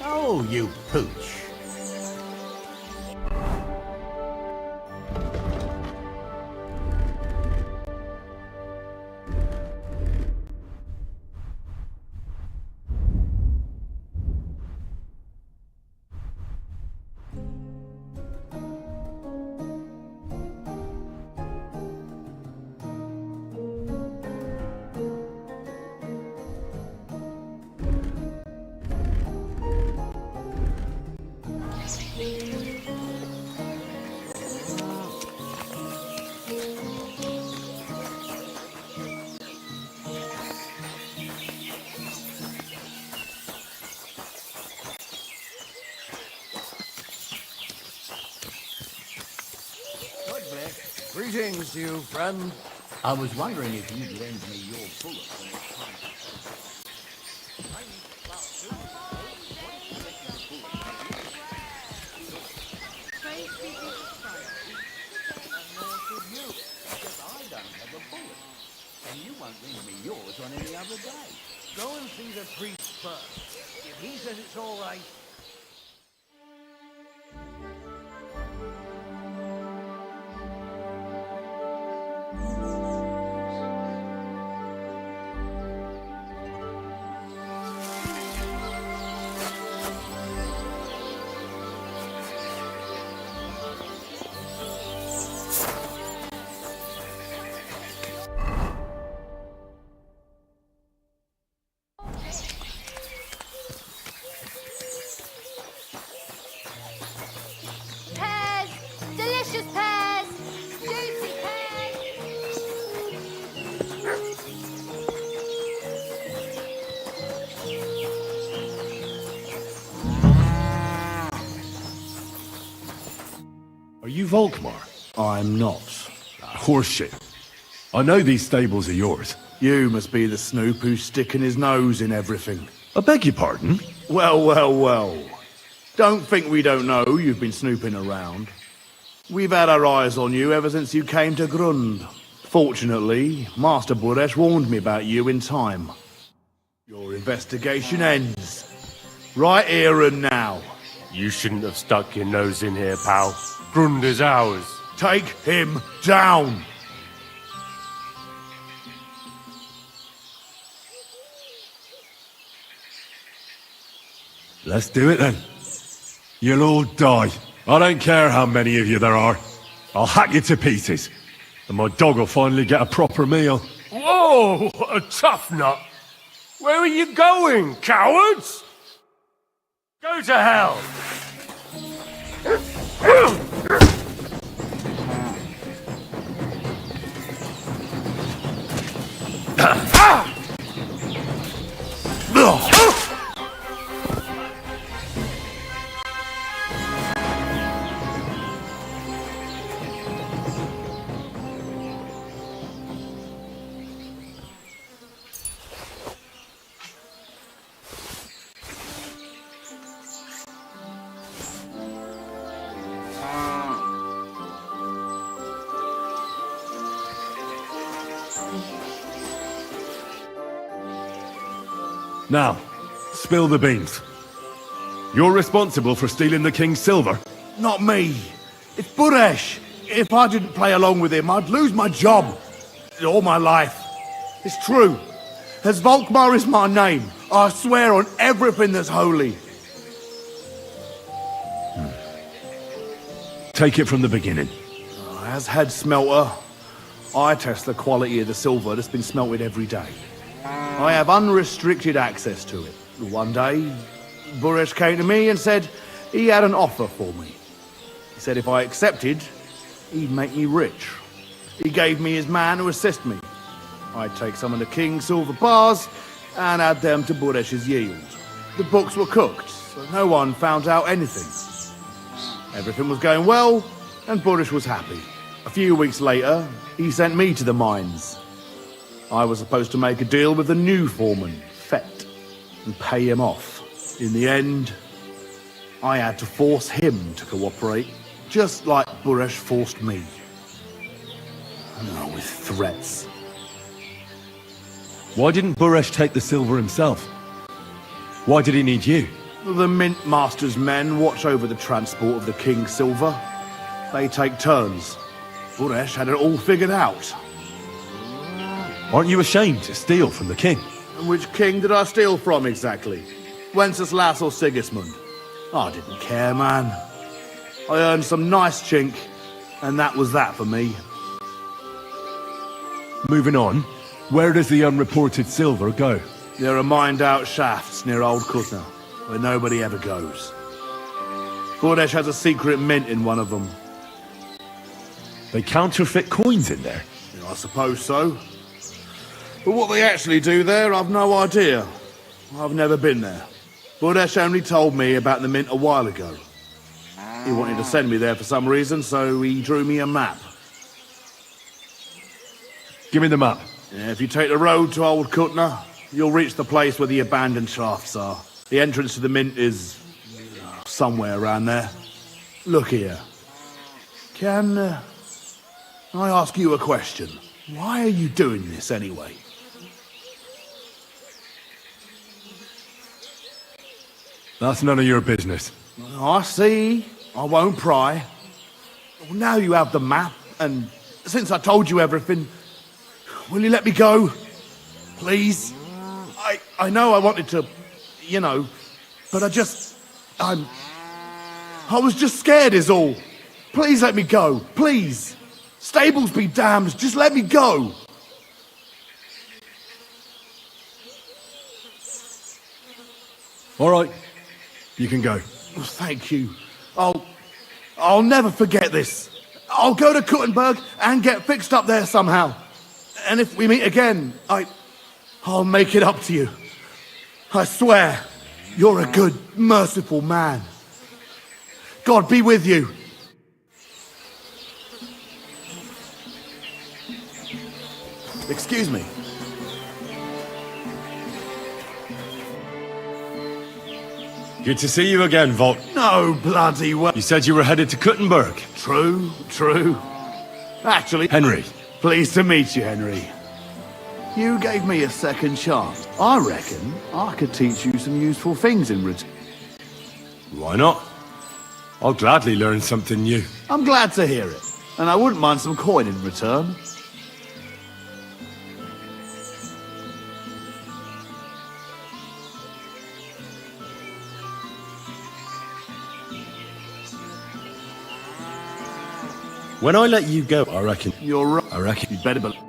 Oh, you pooch. Greetings to you, friend. I was wondering if you'd lend me your bullet when it's time. And you won't lend me yours on any other day. Go and see the priest first. If he says it's all right, Pears! Delicious pears! Juicy pears! Are you Volkmar? I'm not. Horseshit. I know these stables are yours. You must be the snoop who's sticking his nose in everything. I beg your pardon? Well, well, well. Don't think we don't know you've been snooping around. We've had our eyes on you ever since you came to Grund. Fortunately, Master Buresh warned me about you in time. Your investigation ends. Right here and now. You shouldn't have stuck your nose in here, pal. Grund is ours. Take him down! Let's do it then. You'll all die. I don't care how many of you there are. I'll hack you to pieces. And my dog will finally get a proper meal. Whoa, a tough nut. Where are you going, cowards? Go to hell. Now, spill the beans. You're responsible for stealing the king's silver? Not me. It's Buresh. If I didn't play along with him, I'd lose my job. All my life. It's true. As Volkmar is my name, I swear on everything that's holy. Take it from the beginning. As head smelter, I test the quality of the silver that's been smelted every day. I have unrestricted access to it. One day, Buresh came to me and said he had an offer for me. He said if I accepted, he'd make me rich. He gave me his man to assist me. I'd take some of the king's silver bars and add them to Buresh's yield. The books were cooked, so no one found out anything. Everything was going well, and Buresh was happy. A few weeks later, he sent me to the mines. I was supposed to make a deal with the new foreman, Fett, and pay him off. In the end, I had to force him to cooperate, just like Buresh forced me. With threats. Why didn't Buresh take the silver himself? Why did he need you? The Mint Master's men watch over the transport of the King's silver. They take turns. Buresh had it all figured out. Aren't you ashamed to steal from the king? And which king did I steal from exactly? Wenceslas or Sigismund? I didn't care, man. I earned some nice chink, and that was that for me. Moving on, where does the unreported silver go? There are mined-out shafts near Old Kutna, where nobody ever goes. Buresh has a secret mint in one of them. They counterfeit coins in there? I suppose so. But what they actually do there, I've no idea. I've never been there. Buresh only told me about the mint a while ago. He wanted to send me there for some reason, so he drew me a map. Give me the map. Yeah, if you take the road to Old Kutna, you'll reach the place where the abandoned shafts are. The entrance to the mint is somewhere around there. Look here. Can I ask you a question? Why are you doing this anyway? That's none of your business. I see. I won't pry. Well, now you have the map, and since I told you everything, will you let me go? Please? I know I wanted to, but I was just scared is all. Please let me go. Please. Stables be damned. Just let me go. All right. You can go. Thank you. I'll never forget this. I'll go to Kuttenberg and get fixed up there somehow. And if we meet again, I'll make it up to you. I swear, you're a good, merciful man. God be with you. Excuse me. Good to see you again, Volt. No bloody way. You said you were headed to Kuttenberg. True. Actually... Henry. Pleased to meet you, Henry. You gave me a second chance. I reckon I could teach you some useful things in return. Why not? I'll gladly learn something new. I'm glad to hear it. And I wouldn't mind some coin in return. When I let you go, I reckon... You're right. I reckon... You'd better believe...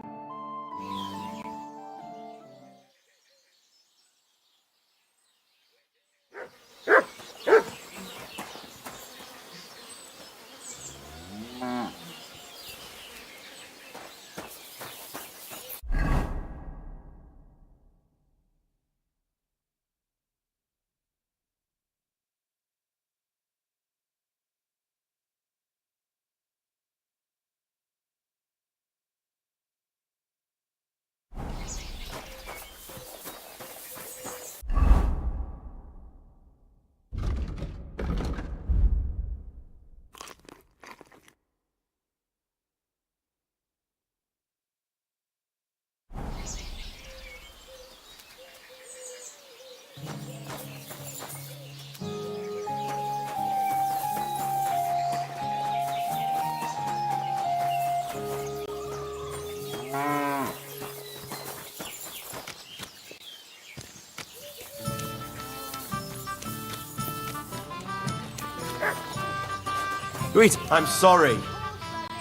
Greet, I'm sorry.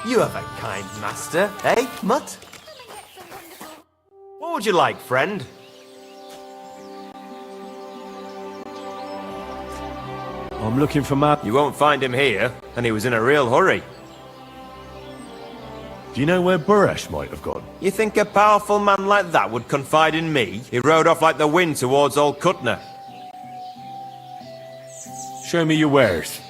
You have a kind master, eh, Mutt? What would you like, friend? I'm looking for Matt. You won't find him here, and he was in a real hurry. Do you know where Buresh might have gone? You think a powerful man like that would confide in me? He rode off like the wind towards old Cutner. Show me your wares.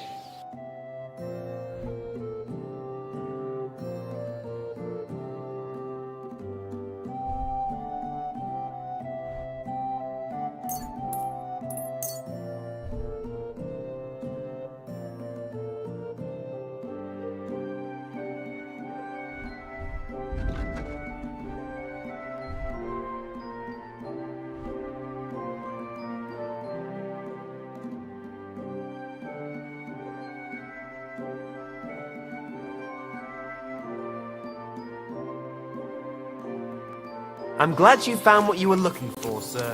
I'm glad you found what you were looking for, sir.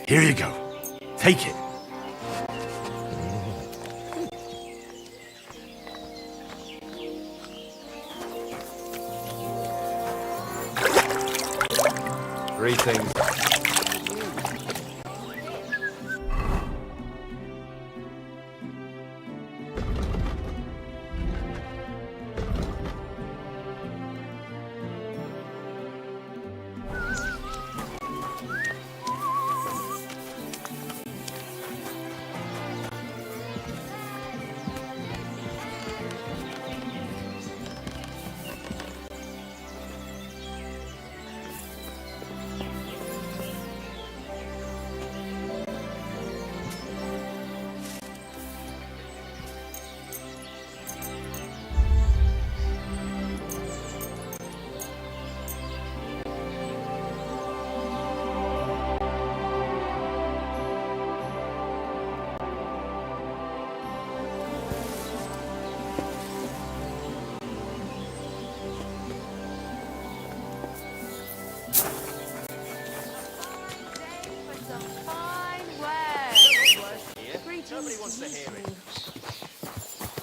Here you go. Take it. Greetings. Nobody wants to hear it.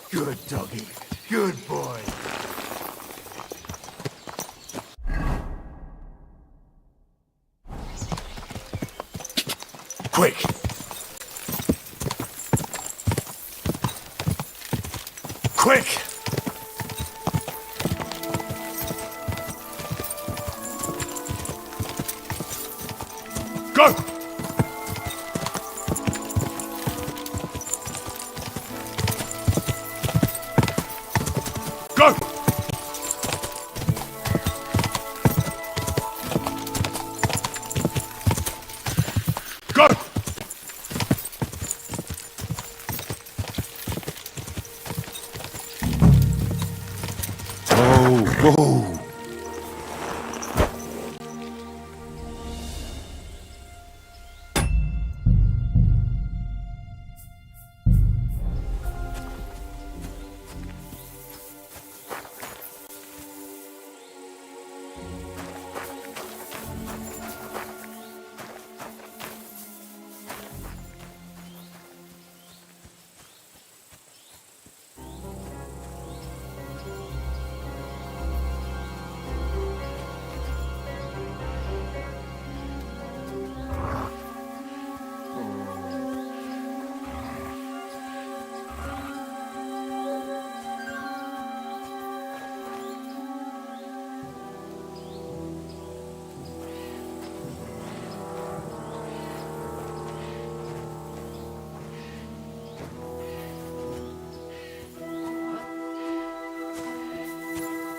Good doggy. Good boy. Quick! Quick! Go! Go! Go! Go!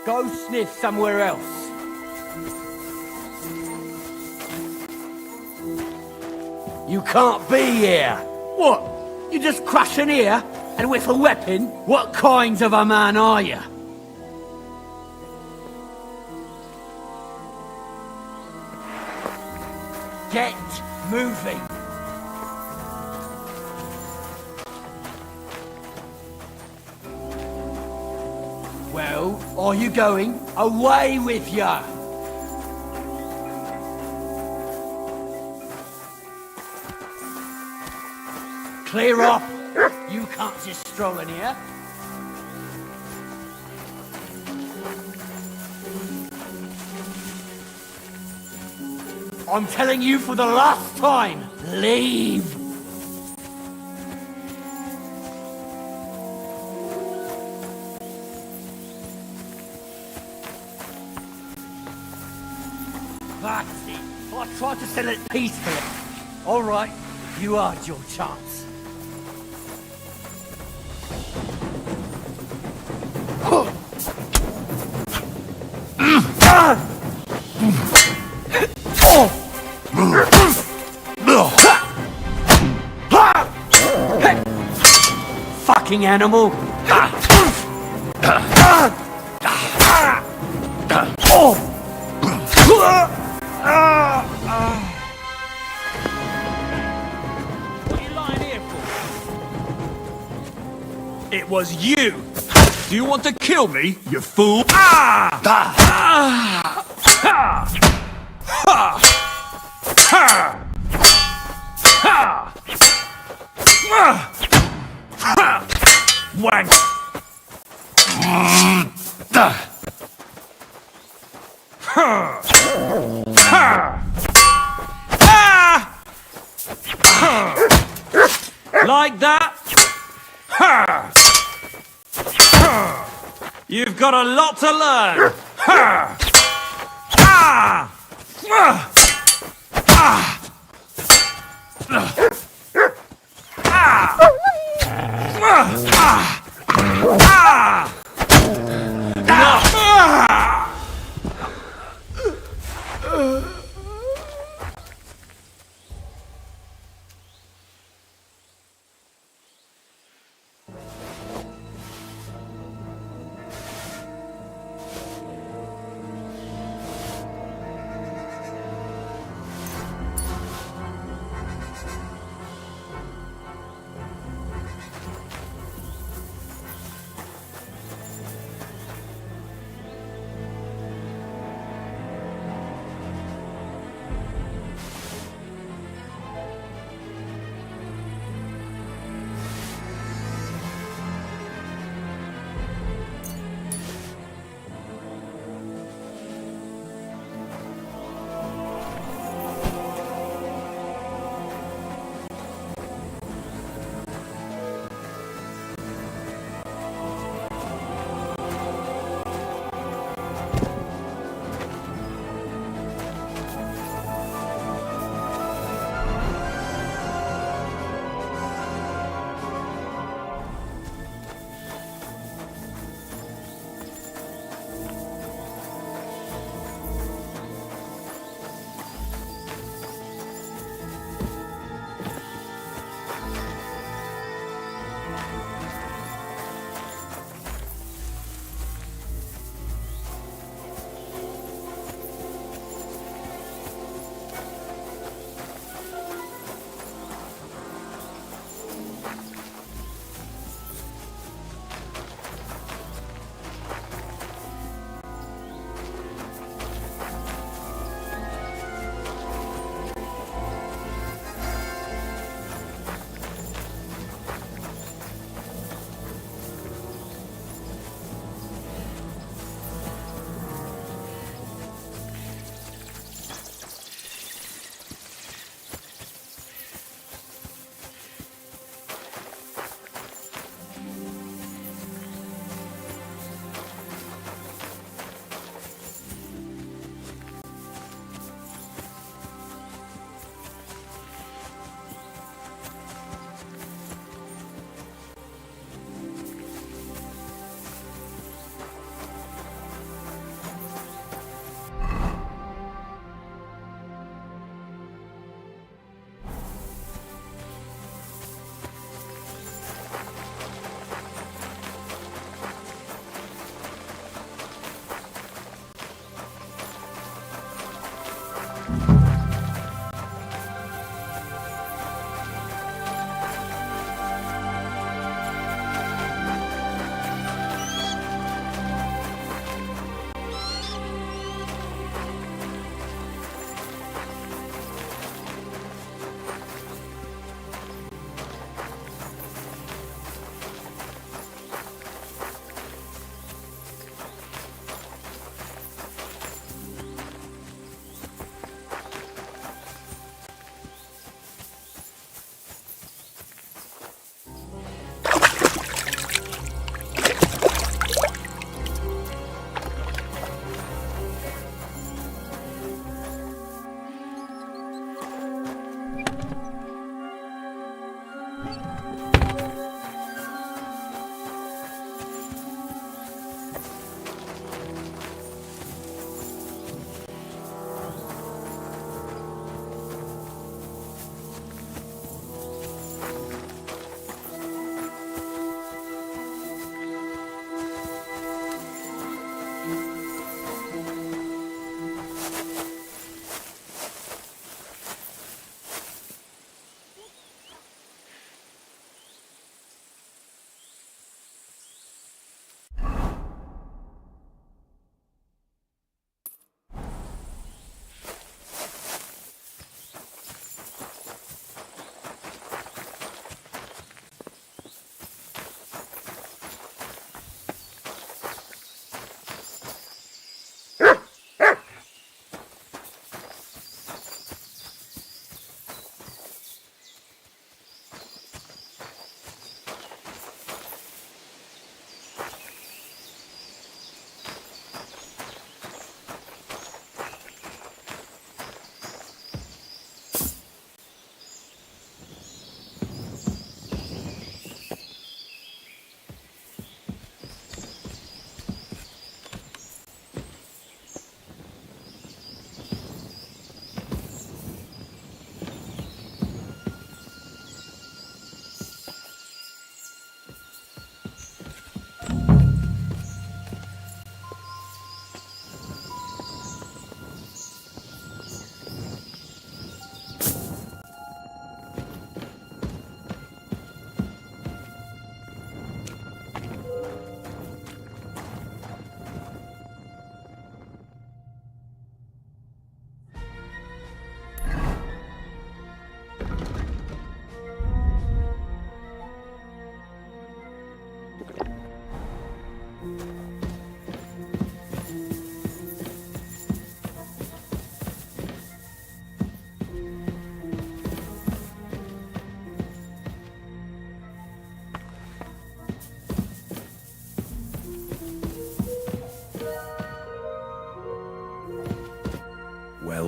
Go sniff somewhere else. You can't be here. What? You just crush an ear and with a weapon? What kinds of a man are you? Get moving. Well, are you going? Away with ya! Clear off! You can't just stroll in here. I'm telling you for the last time, leave! That's it. I tried to settle it peacefully. All right, you had your chance. Fucking animal! What are you lying here for? It was you! Do you want to kill me, you fool? Ah! Ah! Ha! Ha! Ha! Ha! Ha! Wank! Ha! Ha! Ah! Like that? Ha! Ha! You've got a lot to learn. Ha! Ah! Ah! Ah!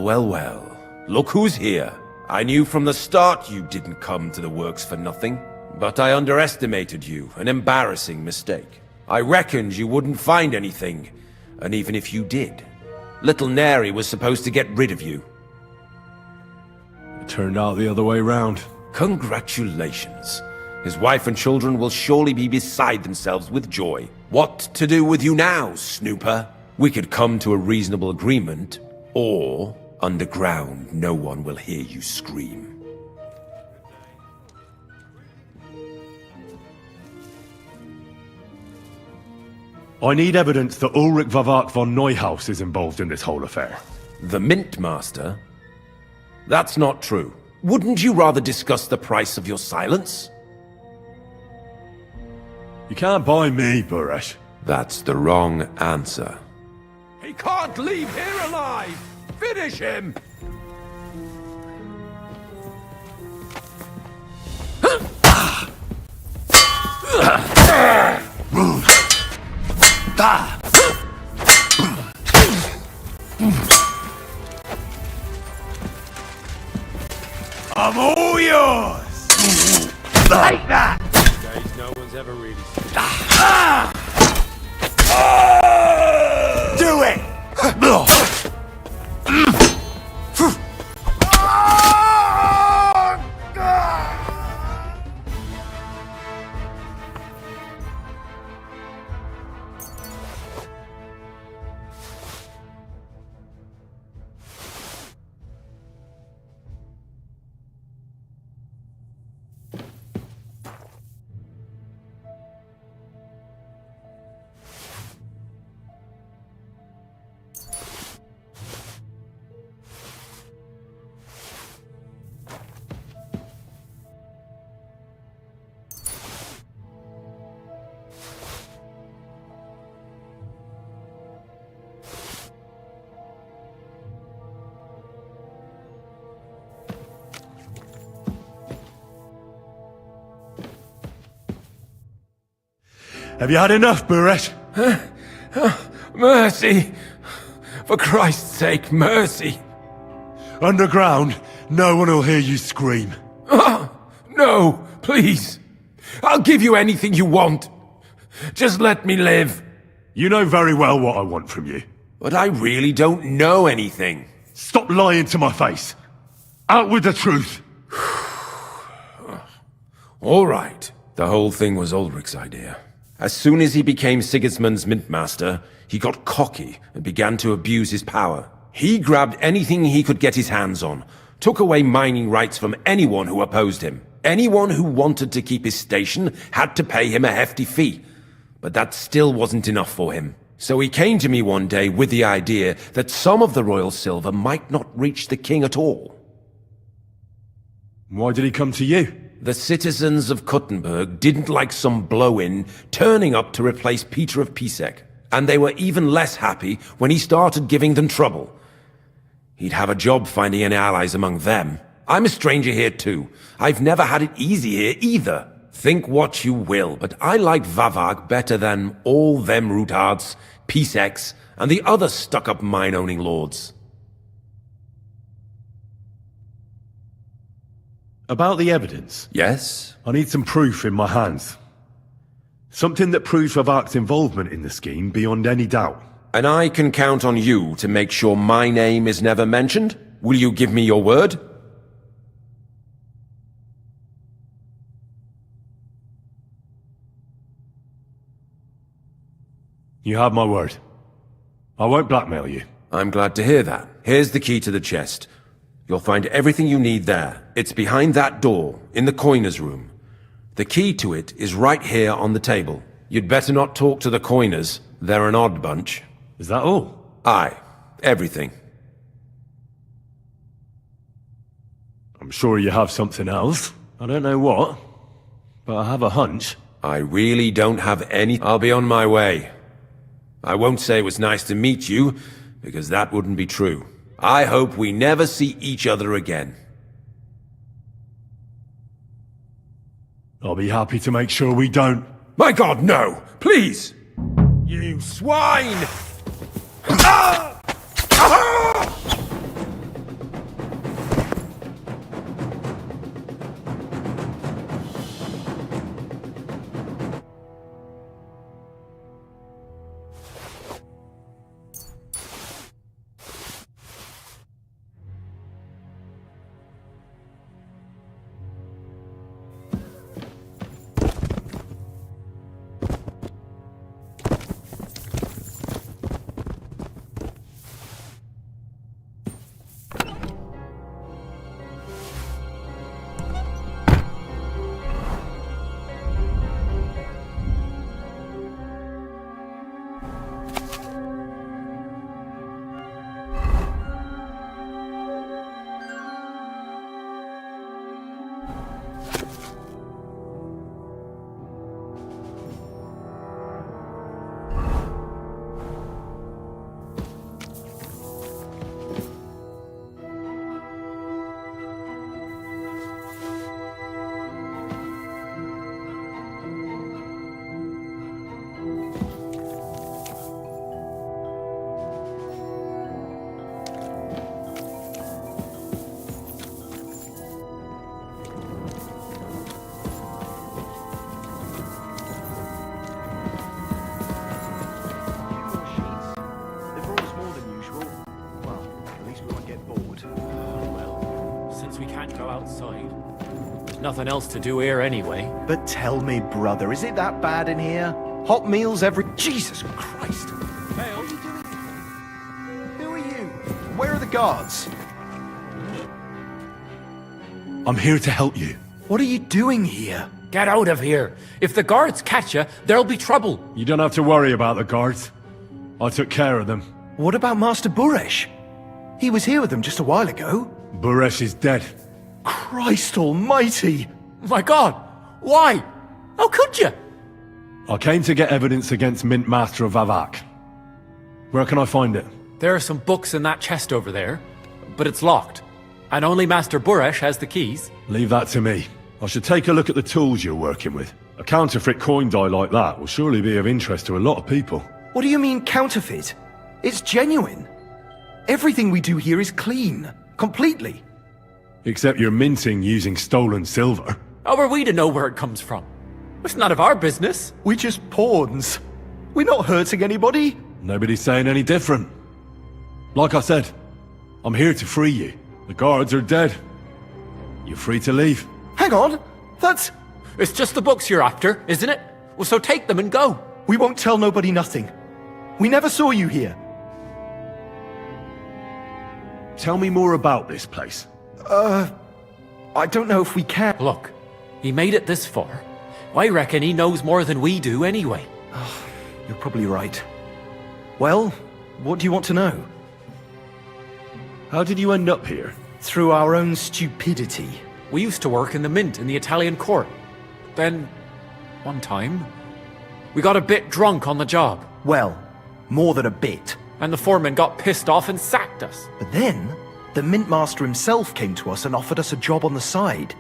well, well. Look who's here. I knew from the start you didn't come to the works for nothing. But I underestimated you, an embarrassing mistake. I reckoned you wouldn't find anything, and even if you did, little Neri was supposed to get rid of you. It turned out the other way round. Congratulations. His wife and children will surely be beside themselves with joy. What to do with you now, snooper? We could come to a reasonable agreement, or underground no one will hear you scream. I need evidence that Ulrich Vavak von Neuhaus is involved in this whole affair. The Mint Master? That's not true. Wouldn't you rather discuss the price of your silence? You can't buy me, Buresh. That's the wrong answer. He can't leave here alive! Finish him! I'm all yours! Take that! Days no one's ever really Do it! Have you had enough, Buresh? Mercy! For Christ's sake, mercy! Underground, no one will hear you scream. No, please! I'll give you anything you want. Just let me live. You know very well what I want from you. But I really don't know anything. Stop lying to my face. Out with the truth. All right. The whole thing was Ulrich's idea. As soon as he became Sigismund's Mint Master, he got cocky and began to abuse his power. He grabbed anything he could get his hands on, took away mining rights from anyone who opposed him. Anyone who wanted to keep his station had to pay him a hefty fee. But that still wasn't enough for him. So he came to me one day with the idea that some of the royal silver might not reach the king at all. Why did he come to you? The citizens of Kuttenberg didn't like some blow-in turning up to replace Peter of Pisek, and they were even less happy when he started giving them trouble. He'd have a job finding any allies among them. I'm a stranger here too. I've never had it easy here either. Think what you will, but I like Vavag better than all them Rutards, Piseks, and the other stuck-up mine-owning lords. About the evidence? Yes? I need some proof in my hands. Something that proves Vavak's involvement in the scheme beyond any doubt. And I can count on you to make sure my name is never mentioned? Will you give me your word? You have my word. I won't blackmail you. I'm glad to hear that. Here's the key to the chest. You'll find everything you need there. It's behind that door, in the coiner's room. The key to it is right here on the table. You'd better not talk to the coiners. They're an odd bunch. Is that all? Aye. Everything. I'm sure you have something else. I don't know what, but I have a hunch. I really don't have any. I'll be on my way. I won't say it was nice to meet you, because that wouldn't be true. I hope we never see each other again. I'll be happy to make sure we don't. My God, no! Please! You swine! Nothing else to do here anyway. But tell me, brother, is it that bad in here? Hot meals every... Jesus Christ! Hey, what are you doing? Who are you? Where are the guards? I'm here to help you. What are you doing here? Get out of here. If the guards catch you, there'll be trouble. You don't have to worry about the guards. I took care of them. What about Master Buresh? He was here with them just a while ago. Buresh is dead. Christ almighty! My God! Why? How could you? I came to get evidence against Mint Master Vavak. Where can I find it? There are some books in that chest over there, but it's locked. And only Master Buresh has the keys. Leave that to me. I should take a look at the tools you're working with. A counterfeit coin die like that will surely be of interest to a lot of people. What do you mean counterfeit? It's genuine. Everything we do here is clean. Completely. Except you're minting using stolen silver. How are we to know where it comes from? It's none of our business. We're just pawns. We're not hurting anybody. Nobody's saying any different. Like I said, I'm here to free you. The guards are dead. You're free to leave. Hang on. That's... It's just the books you're after, isn't it? Well, so take them and go. We won't tell nobody nothing. We never saw you here. Tell me more about this place. I don't know if we can. Look, he made it this far. I reckon he knows more than we do anyway. You're probably right. Well, what do you want to know? How did you end up here? Through our own stupidity. We used to work in the mint in the Italian court. Then, one time, we got a bit drunk on the job. Well, more than a bit. And the foreman got pissed off and sacked us. But then, the mint master himself came to us and offered us a job on the side.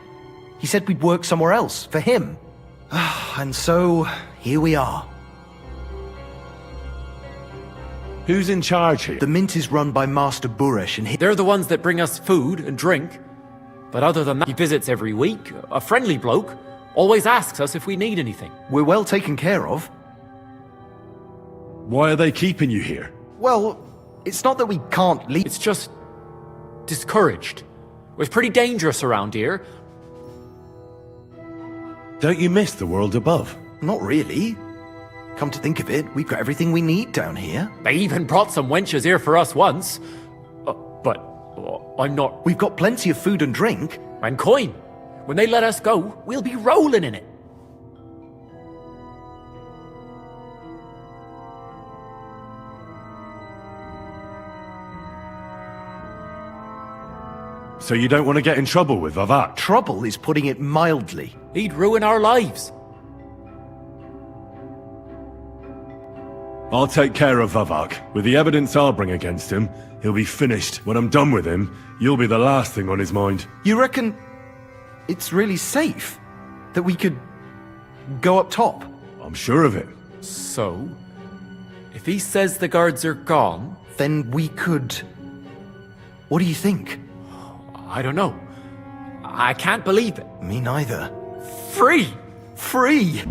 He said we'd work somewhere else, for him. And so, here we are. Who's in charge here? The mint is run by Master Buresh and They're the ones that bring us food and drink. But other than that, he visits every week, a friendly bloke, always asks us if we need anything. We're well taken care of. Why are they keeping you here? Well, it's not that we can't leave. It's just discouraged. It's pretty dangerous around here. Don't you miss the world above? Not really. Come to think of it, we've got everything we need down here. They even brought some wenches here for us once. But I'm not... We've got plenty of food and drink. And coin. When they let us go, we'll be rolling in it. So you don't want to get in trouble with Vavak? Trouble is putting it mildly. He'd ruin our lives. I'll take care of Vavak. With the evidence I'll bring against him, he'll be finished. When I'm done with him, you'll be the last thing on his mind. You reckon it's really safe that we could go up top? I'm sure of it. So, if he says the guards are gone... Then we could... What do you think? I don't know. I can't believe it. Me neither. Free! Free!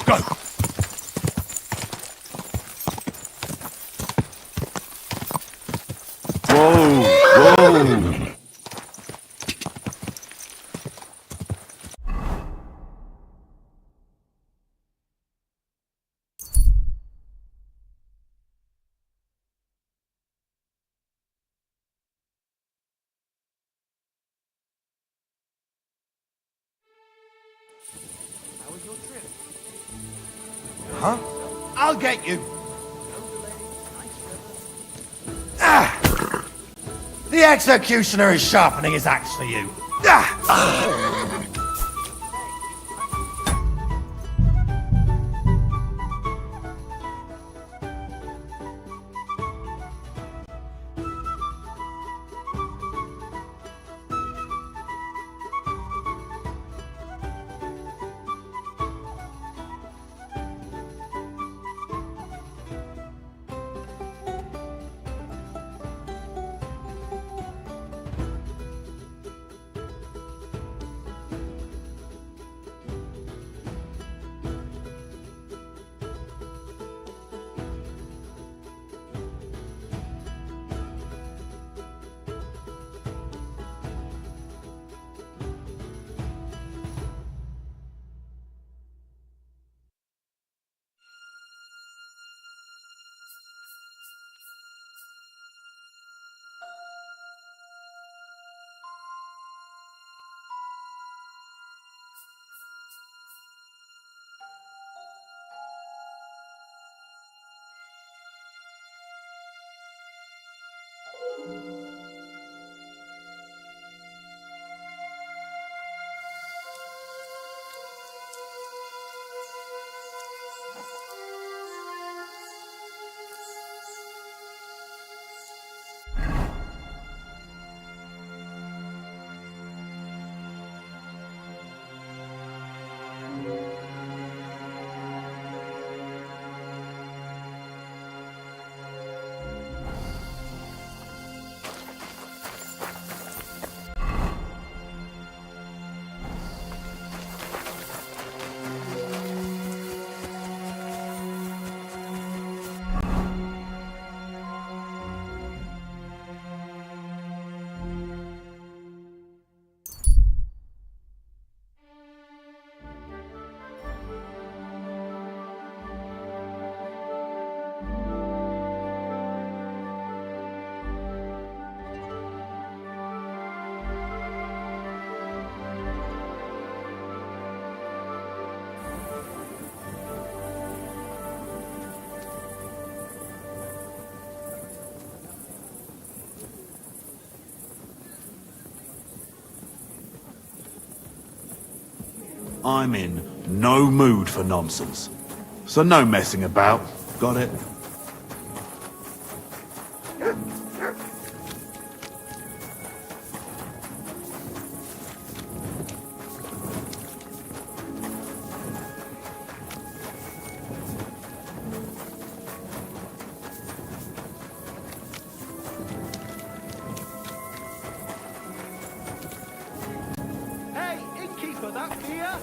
Go! Whoa! Whoa! Huh? I'll get you. The executioner is sharpening his axe for you. I'm in no mood for nonsense. So no messing about. Got it? Hey, innkeeper, that beer?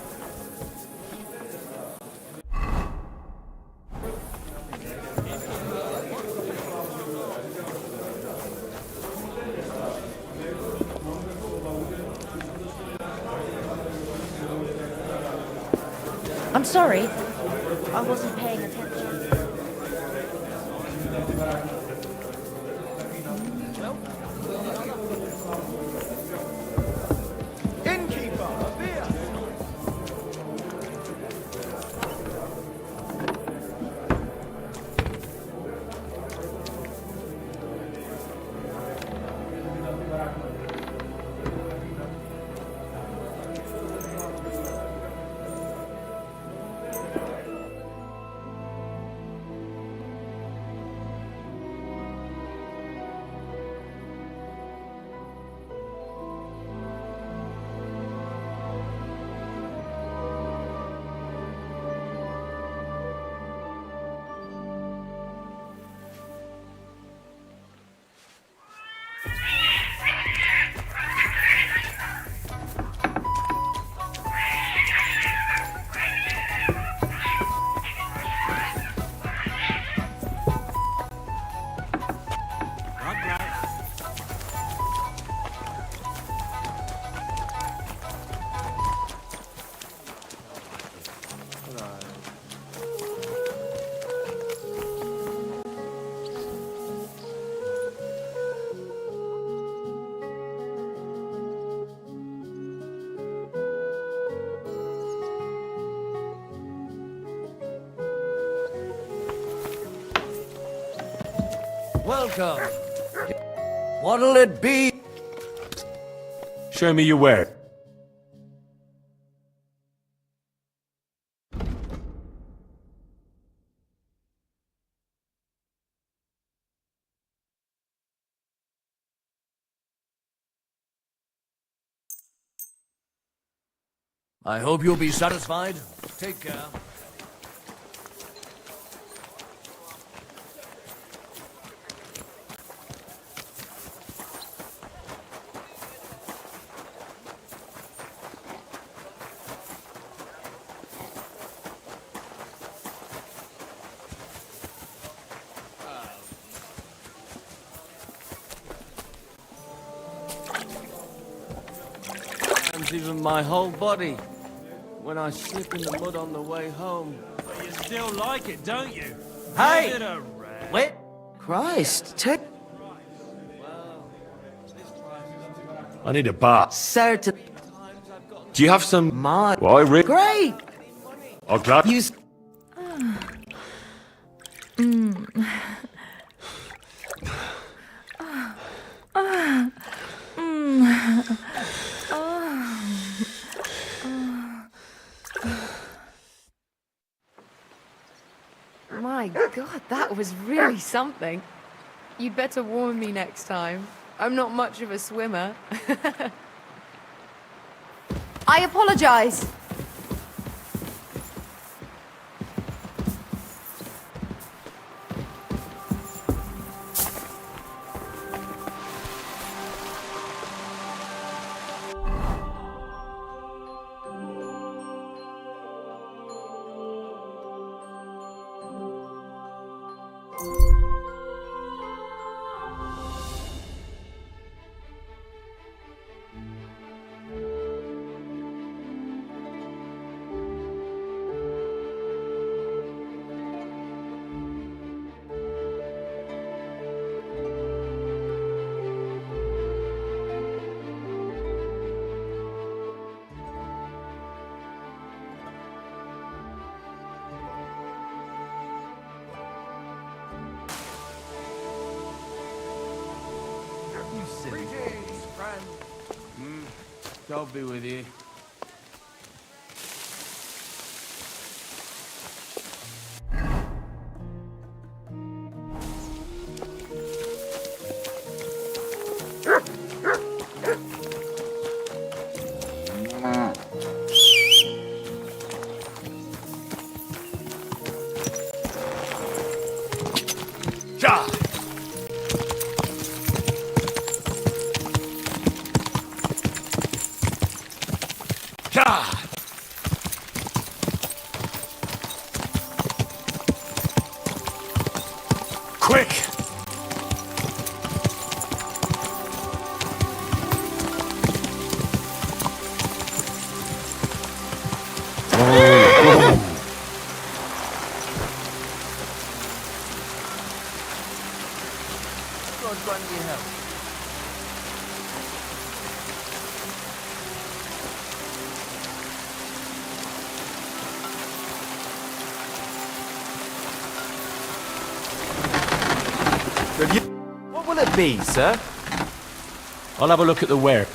I'm sorry. I wasn't paying attention. Innkeeper, a beer! Welcome. What'll it be? Show me your ware. I hope you'll be satisfied. Take care. And even my whole body when I slip in the mud on the way home. But you still like it, don't you? Hey! Give it a rest. Wait! Christ, take... I need a bath. Certain... Do you have some... My... Why, Rick? Great! I'm glad... You... My God, that was really something. You'd better warn me next time. I'm not much of a swimmer. I apologize. Greetings, friend. God be with you. Ja! Ja! Quick! God grant you help. What will it be, sir? I'll have a look at the ware.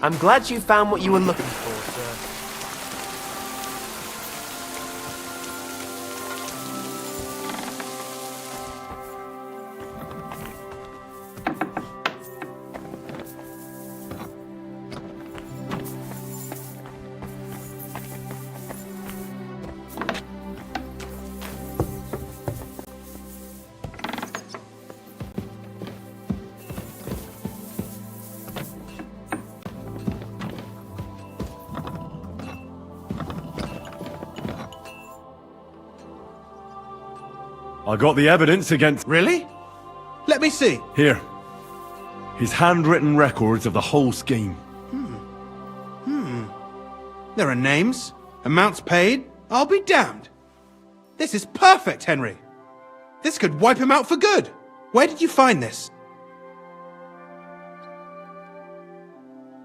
I'm glad you found what you were looking for, sir. I got the evidence against... Really? Let me see. Here. His handwritten records of the whole scheme. There are names, amounts paid. I'll be damned. This is perfect, Henry. This could wipe him out for good. Where did you find this?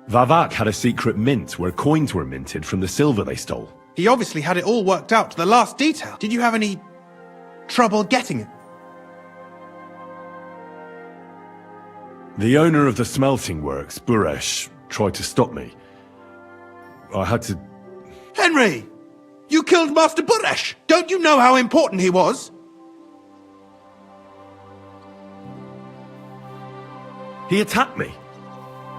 Vavak had a secret mint where coins were minted from the silver they stole. He obviously had it all worked out to the last detail. Did you have any trouble getting it? The owner of the smelting works, Buresh, tried to stop me. I had to... Henry! You killed Master Buresh! Don't you know how important he was? He attacked me.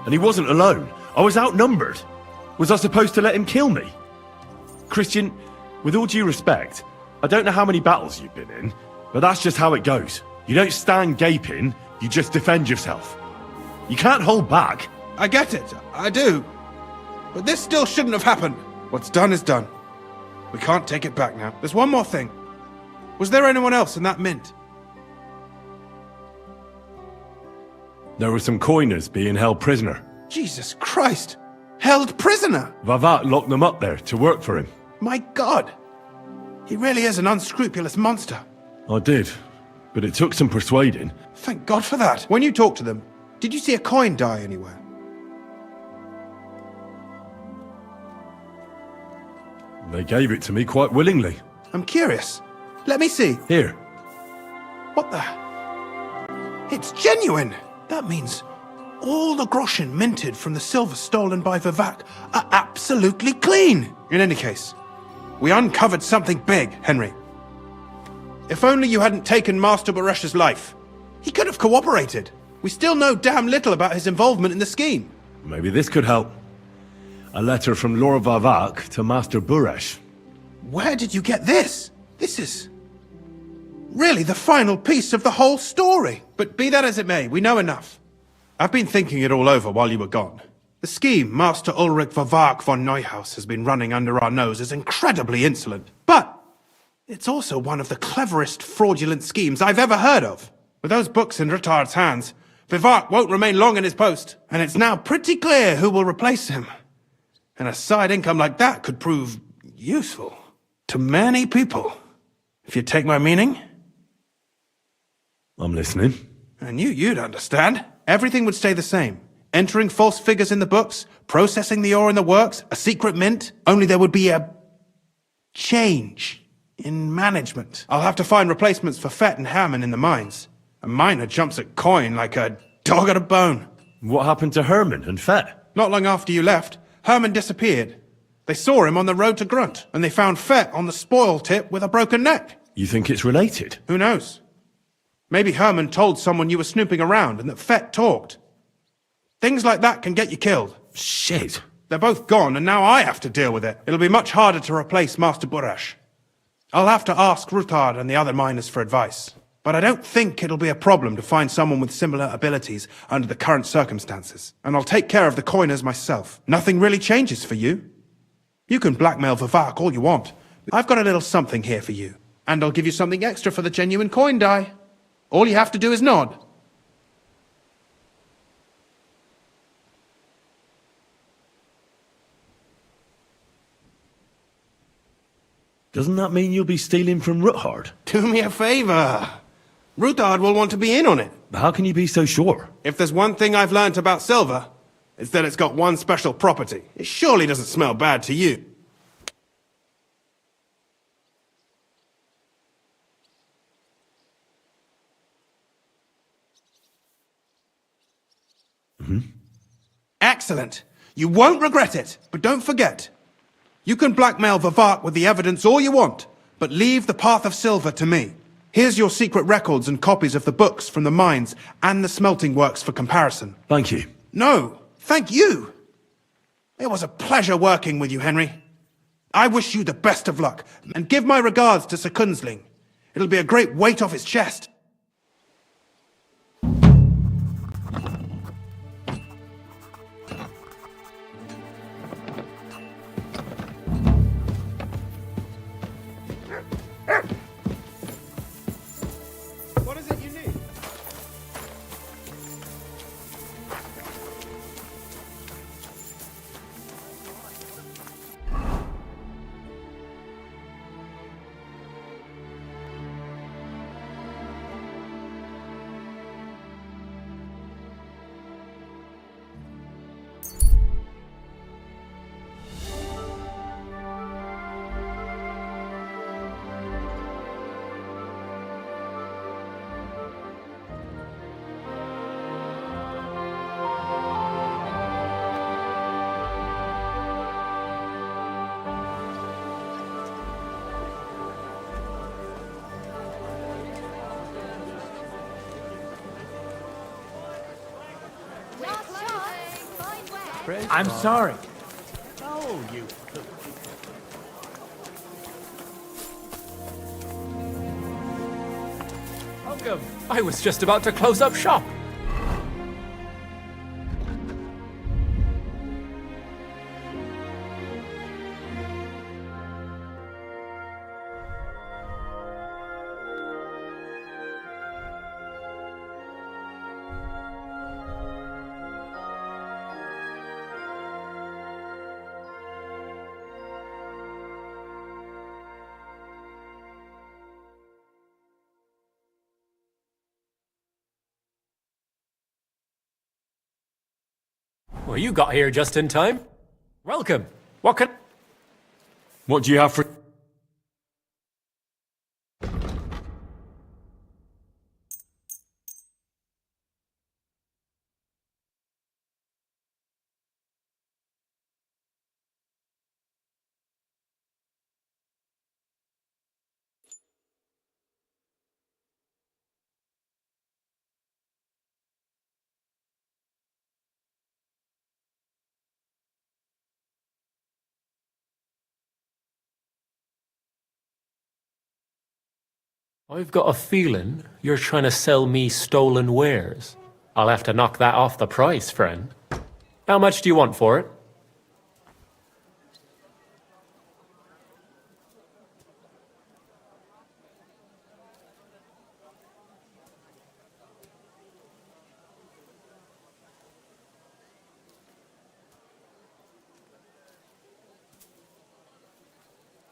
And he wasn't alone. I was outnumbered. Was I supposed to let him kill me? Christian, with all due respect, I don't know how many battles you've been in, but that's just how it goes. You don't stand gaping, you just defend yourself. You can't hold back. I get it, I do. But this still shouldn't have happened. What's done is done. We can't take it back now. There's one more thing. Was there anyone else in that mint? There were some coiners being held prisoner. Jesus Christ! Held prisoner! Vavak locked them up there to work for him. My God! He really is an unscrupulous monster. I did, but it took some persuading. Thank God for that. When you talked to them, did you see a coin die anywhere? They gave it to me quite willingly. I'm curious. Let me see. Here. What the... It's genuine! That means all the groschen minted from the silver stolen by Vivak are absolutely clean! In any case, we uncovered something big, Henry. If only you hadn't taken Master Baresh's life. He could have cooperated. We still know damn little about his involvement in the scheme. Maybe this could help. A letter from Lord Vavak to Master Buresh. Where did you get this? This is really the final piece of the whole story. But be that as it may, we know enough. I've been thinking it all over while you were gone. The scheme Master Ulrich Vavak von Neuhaus has been running under our nose is incredibly insolent. But it's also one of the cleverest fraudulent schemes I've ever heard of. With those books in Rittard's hands, Vivak won't remain long in his post, and it's now pretty clear who will replace him. And a side income like that could prove useful to many people. If you take my meaning? I'm listening. I knew you'd understand. Everything would stay the same. Entering false figures in the books, processing the ore in the works, a secret mint, only there would be a change in management. I'll have to find replacements for Fett and Hammond in the mines. A miner jumps at coin like a dog at a bone. What happened to Herman and Fett? Not long after you left, Herman disappeared. They saw him on the road to Grunt, and they found Fett on the spoil tip with a broken neck. You think it's related? Who knows? Maybe Herman told someone you were snooping around and that Fett talked. Things like that can get you killed. Shit. They're both gone, and now I have to deal with it. It'll be much harder to replace Master Buresh. I'll have to ask Rutard and the other miners for advice. But I don't think it'll be a problem to find someone with similar abilities under the current circumstances. And I'll take care of the coiners myself. Nothing really changes for you. You can blackmail Vivak all you want. I've got a little something here for you. And I'll give you something extra for the genuine coin die. All you have to do is nod. Doesn't that mean you'll be stealing from Ruthard? Do me a favor. Rutard will want to be in on it. How can you be so sure? If there's one thing I've learnt about silver, it's that it's got one special property. It surely doesn't smell bad to you. Excellent. You won't regret it, but don't forget. You can blackmail Vivak with the evidence all you want, but leave the path of silver to me. Here's your secret records and copies of the books from the mines and the smelting works for comparison. Thank you. No, thank you. It was a pleasure working with you, Henry. I wish you the best of luck, and give my regards to Sir Kunzling. It'll be a great weight off his chest. What is it you need? I'm sorry. Oh, you. Welcome. I was just about to close up shop. Well, you got here just in time. Welcome. What can... What do you have for... I've got a feeling you're trying to sell me stolen wares. I'll have to knock that off the price, friend. How much do you want for it?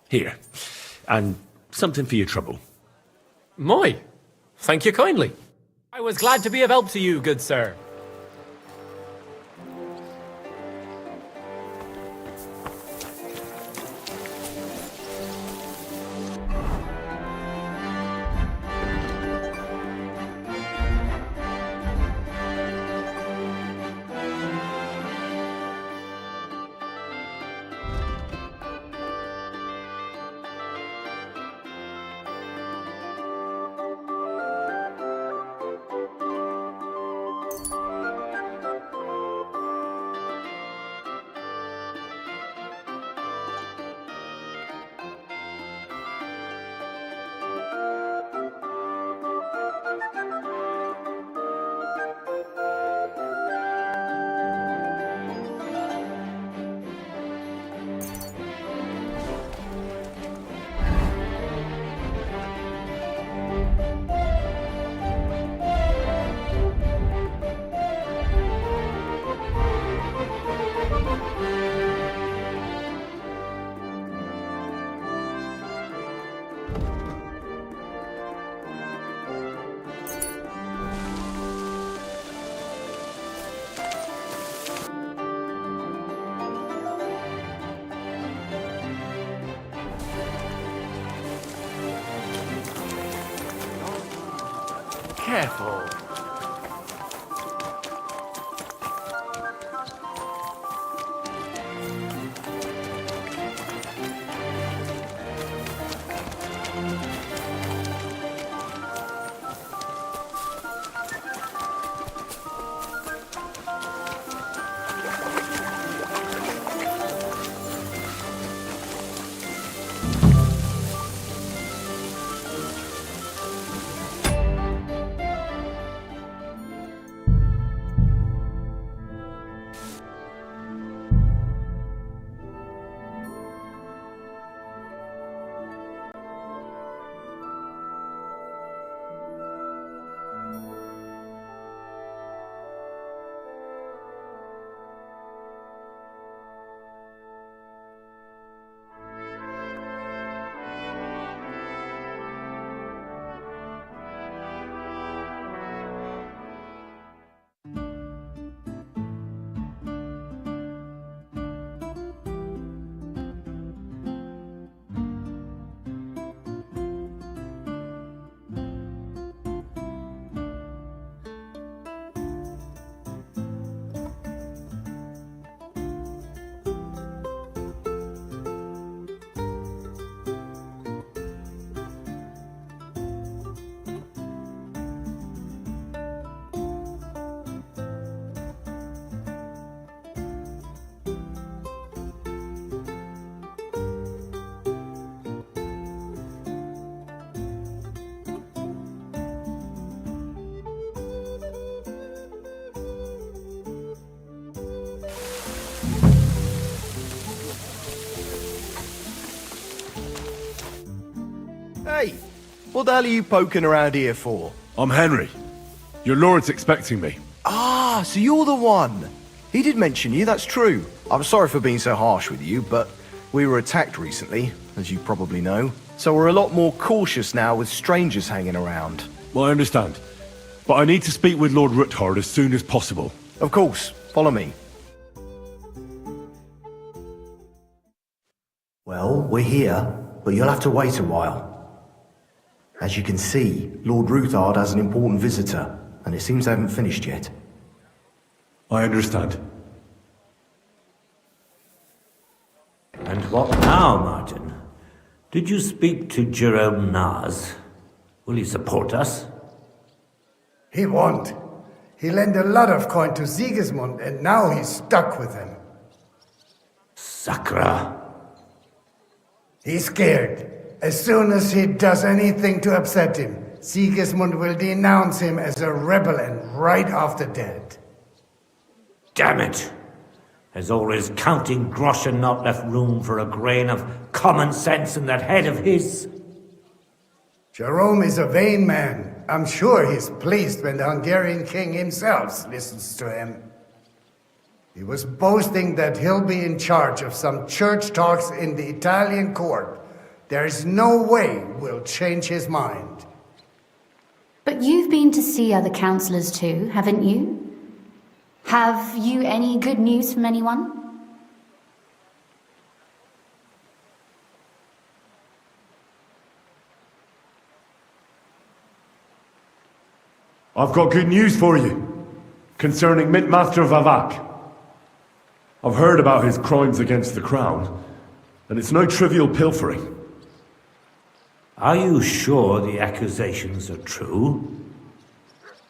Here. And something for your trouble. Moi, thank you kindly. I was glad to be of help to you, good sir. Careful. Hey, what the hell are you poking around here for? I'm Henry. Your lord's expecting me. Ah, so you're the one. He did mention you, that's true. I'm sorry for being so harsh with you, but we were attacked recently, as you probably know. So we're a lot more cautious now with strangers hanging around. Well, I understand. But I need to speak with Lord Ruthard as soon as possible. Of course, follow me. Well, we're here, but you'll have to wait a while. As you can see, Lord Ruthard has an important visitor, and it seems they haven't finished yet. I understand. And what now, Martin? Did you speak to Jerome Naz? Will he support us? He won't. He lent a lot of coin to Sigismund, and now he's stuck with him. Sakra. He's scared. As soon as he does anything to upset him, Sigismund will denounce him as a rebel and right off the dead. Damn it! Has all his counting groschen not left room for a grain of common sense in that head of his? Jerome is a vain man. I'm sure he's pleased when the Hungarian king himself listens to him. He was boasting that he'll be in charge of some church talks in the Italian court. There is no way we'll change his mind. But you've been to see other councillors too, haven't you? Have you any good news from anyone? I've got good news for you, concerning Mintmaster Vavak. I've heard about his crimes against the crown, and it's no trivial pilfering. Are you sure the accusations are true?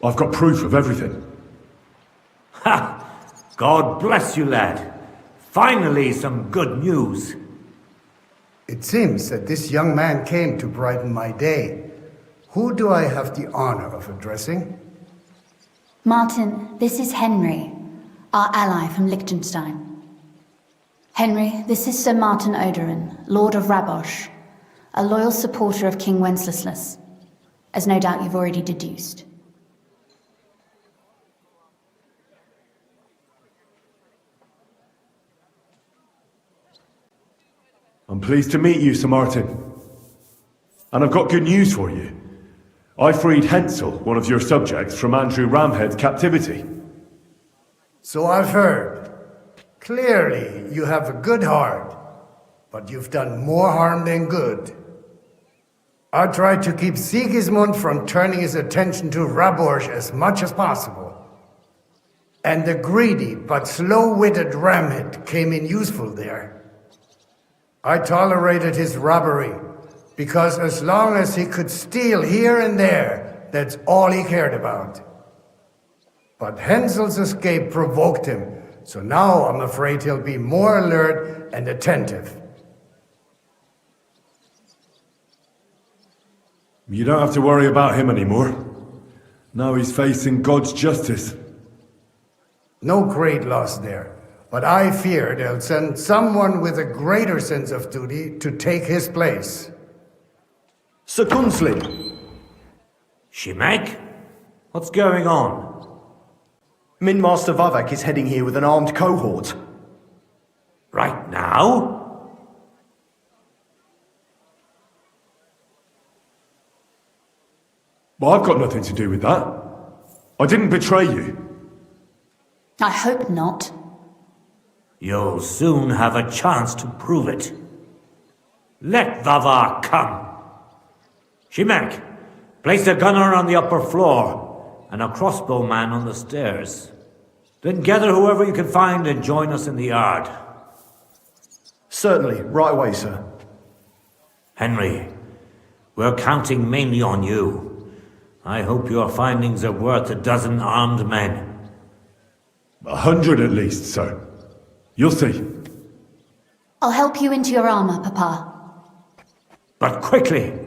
I've got proof of everything. Ha! God bless you, lad. Finally, some good news. It seems that this young man came to brighten my day. Who do I have the honor of addressing? Martin, this is Henry, our ally from Liechtenstein. Henry, this is Sir Martin Oderin, Lord of Rabosh, a loyal supporter of King Wenceslas, as no doubt you've already deduced. I'm pleased to meet you, Sir Martin. And I've got good news for you. I freed Hensel, one of your subjects, from Andrew Ramhead's captivity. So I've heard. Clearly, you have a good heart, but you've done more harm than good. I tried to keep Sigismund from turning his attention to Rabosh as much as possible. And the greedy but slow-witted Ramhead came in useful there. I tolerated his robbery, because as long as he could steal here and there, that's all he cared about. But Hensel's escape provoked him, so now I'm afraid he'll be more alert and attentive. You don't have to worry about him anymore. Now he's facing God's justice. No great loss there, but I fear they'll send someone with a greater sense of duty to take his place. Sir Gunslin! Shimek? What's going on? Mintmaster Vavak is heading here with an armed cohort. Right now? Well, I've got nothing to do with that. I didn't betray you. I hope not. You'll soon have a chance to prove it. Let Vavar come. Shimek, place a gunner on the upper floor and a crossbowman on the stairs. Then gather whoever you can find and join us in the yard. Certainly, right away, sir. Henry, we're counting mainly on you. I hope your findings are worth 12 armed men. 100 at least, sir. You'll see. I'll help you into your armor, Papa. But quickly,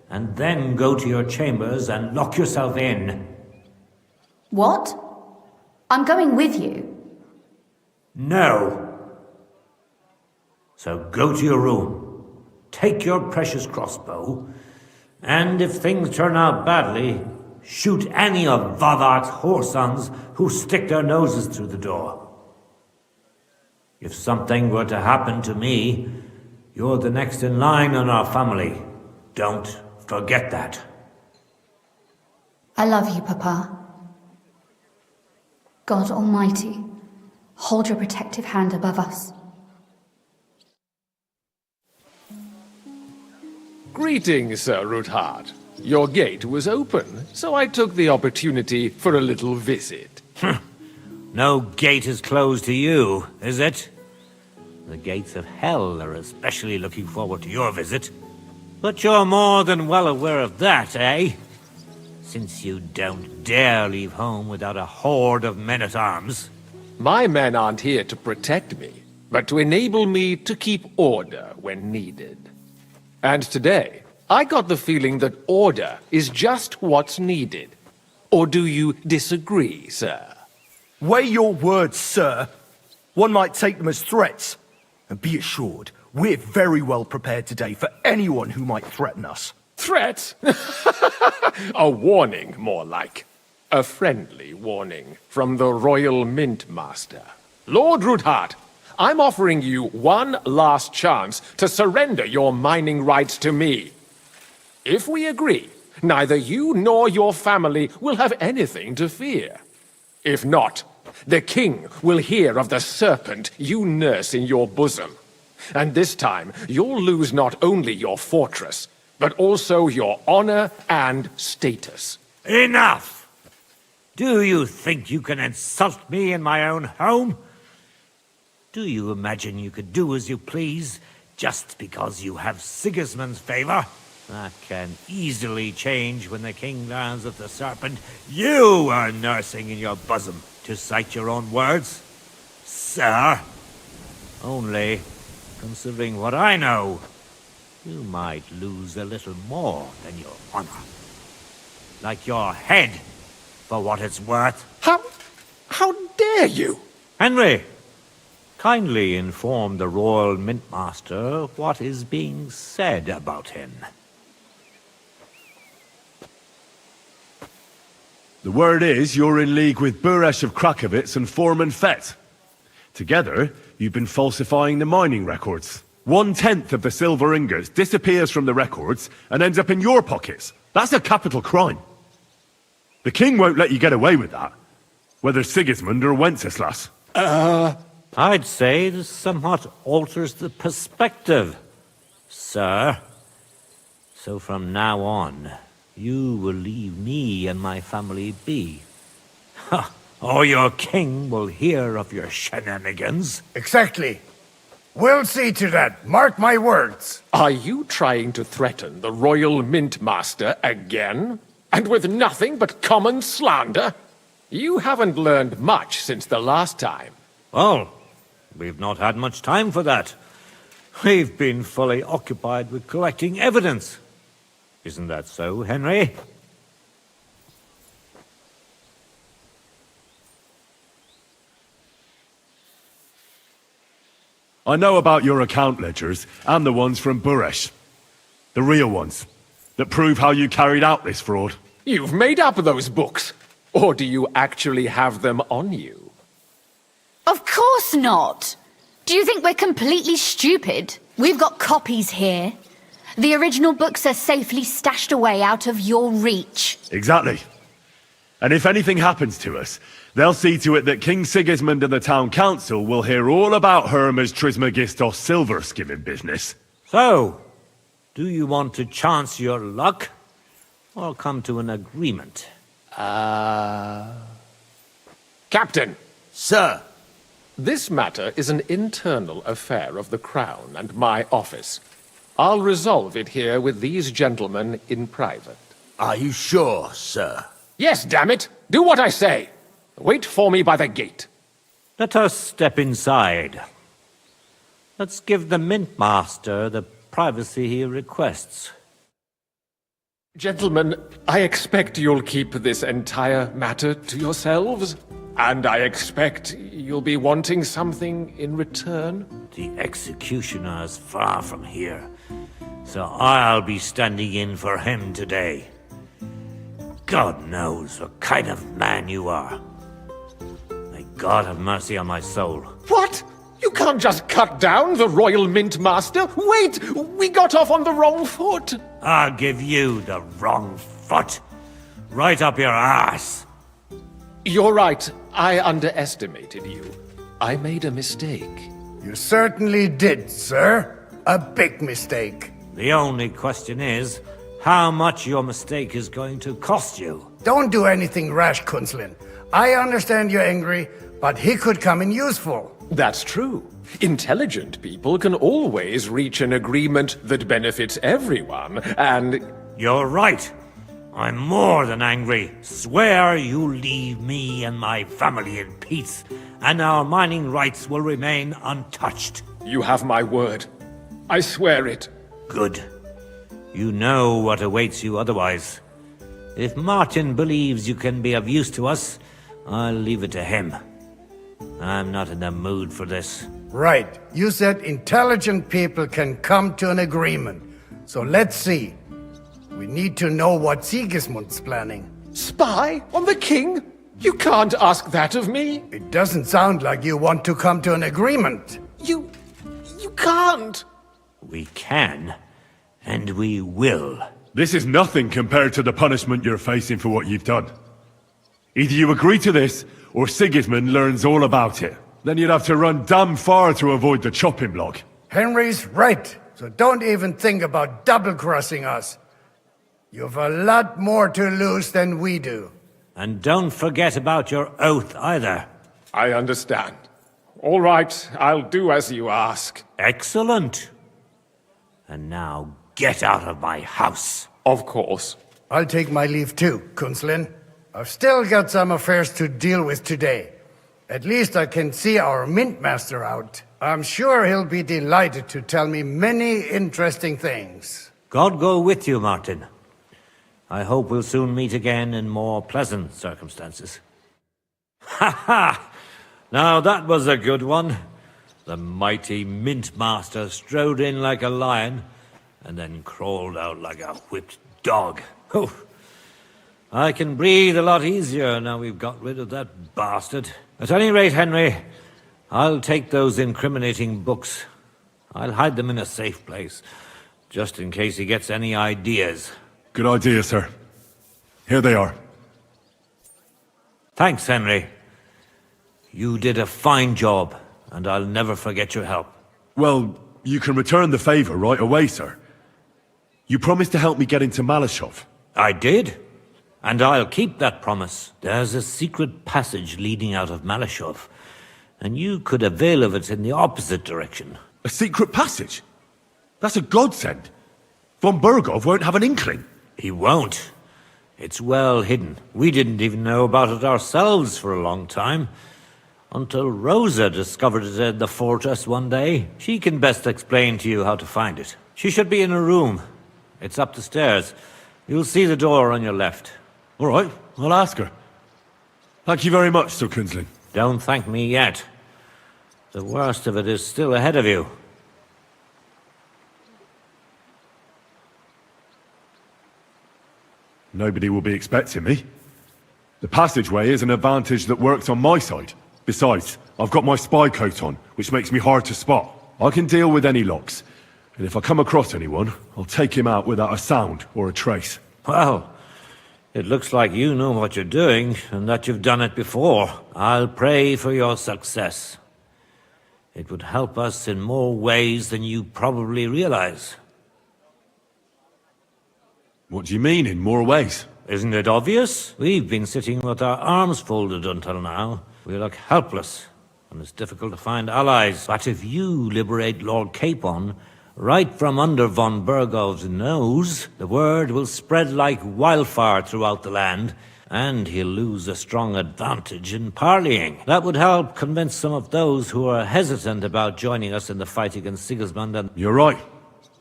and then go to your chambers and lock yourself in. What? I'm going with you. No. So go to your room, take your precious crossbow, And if things turn out badly, shoot any of Vavark's whoresons who stick their noses through the door. If something were to happen to me, you're the next in line in our family. Don't forget that. I love you, Papa. God Almighty, hold your protective hand above us. Greetings, Sir Ruthard. Your gate was open, so I took the opportunity for a little visit. No gate is closed to you, is it? The gates of hell are especially looking forward to your visit. But you're more than well aware of that, eh? Since you don't dare leave home without a horde of men-at-arms. My men aren't here to protect me, but to enable me to keep order when needed. And today, I got the feeling that order is just what's needed. Or do you disagree, sir? Weigh your words, sir. One might take them as threats. And be assured, we're very well prepared today for anyone who might threaten us. Threat? A warning, more like. A friendly warning from the Royal Mint Master. Lord Ruthard, I'm offering you one last chance to surrender your mining rights to me. If we agree, neither you nor your family will have anything to fear. If not, the king will hear of the serpent you nurse in your bosom. And this time, you'll lose not only your fortress, but also your honor and status. Enough! Do you think you can insult me in my own home? Do you imagine you could do as you please, just because you have Sigismund's favor? That can easily change when the king learns of the serpent you are nursing in your bosom, to cite your own words. Sir, only, considering what I know, you might lose a little more than your honor. Like your head, for what it's worth. How dare you? Henry, kindly inform the Royal Mintmaster what is being said about him. The word is you're in league with Buresh of Krakowitz and Foreman Fett. Together, you've been falsifying the mining records. 1/10 of the silver ingots disappears from the records and ends up in your pockets. That's a capital crime. The king won't let you get away with that, whether Sigismund or Wenceslas. I'd say this somewhat alters the perspective, sir. So from now on, you will leave me and my family be. Or your king will hear of your shenanigans. Exactly. We'll see to that. Mark my words. Are you trying to threaten the Royal Mint Master again? And with nothing but common slander? You haven't learned much since the last time. Well, we've not had much time for that. We've been fully occupied with collecting evidence. Isn't that so, Henry? I know about your account ledgers, and the ones from Buresh. The real ones, that prove how you carried out this fraud. You've made up those books. Or do you actually have them on you? Of course not! Do you think we're completely stupid? We've got copies here. The original books are safely stashed away out of your reach. Exactly. And if anything happens to us, they'll see to it that King Sigismund and the town council will hear all about Hermes Trismegistos silver skimming business. So, do you want to chance your luck, or come to an agreement? Captain! Sir! This matter is an internal affair of the Crown and my office. I'll resolve it here with these gentlemen in private. Are you sure, sir? Yes, damn it! Do what I say! Wait for me by the gate. Let us step inside. Let's give the Mint Master the privacy he requests. Gentlemen, I expect you'll keep this entire matter to yourselves. And I expect you'll be wanting something in return. The executioner is far from here. So I'll be standing in for him today. God knows what kind of man you are. May God have mercy on my soul. What? You can't just cut down the Royal Mint Master. Wait! We got off on the wrong foot. I'll give you the wrong foot. Right up your ass. You're right. I underestimated you. I made a mistake. You certainly did, sir. A big mistake. The only question is, how much your mistake is going to cost you. Don't do anything rash, Kunslin. I understand you're angry, but he could come in useful. That's true. Intelligent people can always reach an agreement that benefits everyone, and... You're right. I'm more than angry. Swear you leave me and my family in peace, and our mining rights will remain untouched. You have my word. I swear it. Good. You know what awaits you otherwise. If Martin believes you can be of use to us, I'll leave it to him. I'm not in the mood for this. Right. You said intelligent people can come to an agreement. So let's see. We need to know what Sigismund's planning. Spy on the king? You can't ask that of me. It doesn't sound like you want to come to an agreement. You can't. We can, and we will. This is nothing compared to the punishment you're facing for what you've done. Either you agree to this, or Sigismund learns all about it. Then you'd have to run damn far to avoid the chopping block. Henry's right, so don't even think about double-crossing us. You've a lot more to lose than we do. And don't forget about your oath either. I understand. All right, I'll do as you ask. Excellent. And now get out of my house. Of course. I'll take my leave too, Kunslin. I've still got some affairs to deal with today. At least I can see our Mint Master out. I'm sure he'll be delighted to tell me many interesting things. God go with you, Martin. I hope we'll soon meet again in more pleasant circumstances. Ha ha! Now that was a good one. The mighty Mint Master strode in like a lion, and then crawled out like a whipped dog. Whew. I can breathe a lot easier now we've got rid of that bastard. At any rate, Henry, I'll take those incriminating books. I'll hide them in a safe place, just in case he gets any ideas. Good idea, sir. Here they are. Thanks, Henry. You did a fine job, and I'll never forget your help. Well, you can return the favor right away, sir. You promised to help me get into Malashov. I did, and I'll keep that promise. There's a secret passage leading out of Malashov, and you could avail of it in the opposite direction. A secret passage? That's a godsend. Von Bergov won't have an inkling. He won't. It's well hidden. We didn't even know about it ourselves for a long time. Until Rosa discovered it in the fortress one day. She can best explain to you how to find it. She should be in a room. It's up the stairs. You'll see the door on your left. All right, I'll ask her. Thank you very much, Sir Kunzling. Don't thank me yet. The worst of it is still ahead of you. Nobody will be expecting me. The passageway is an advantage that works on my side. Besides, I've got my spy coat on, which makes me hard to spot. I can deal with any locks. And if I come across anyone, I'll take him out without a sound or a trace. Well, it looks like you know what you're doing, and that you've done it before. I'll pray for your success. It would help us in more ways than you probably realize. What do you mean, in more ways? Isn't it obvious? We've been sitting with our arms folded until now. We look helpless, and it's difficult to find allies. But if you liberate Lord Capon, right from under von Bergov's nose, the word will spread like wildfire throughout the land, and he'll lose a strong advantage in parleying. That would help convince some of those who are hesitant about joining us in the fight against Sigismund and... You're right.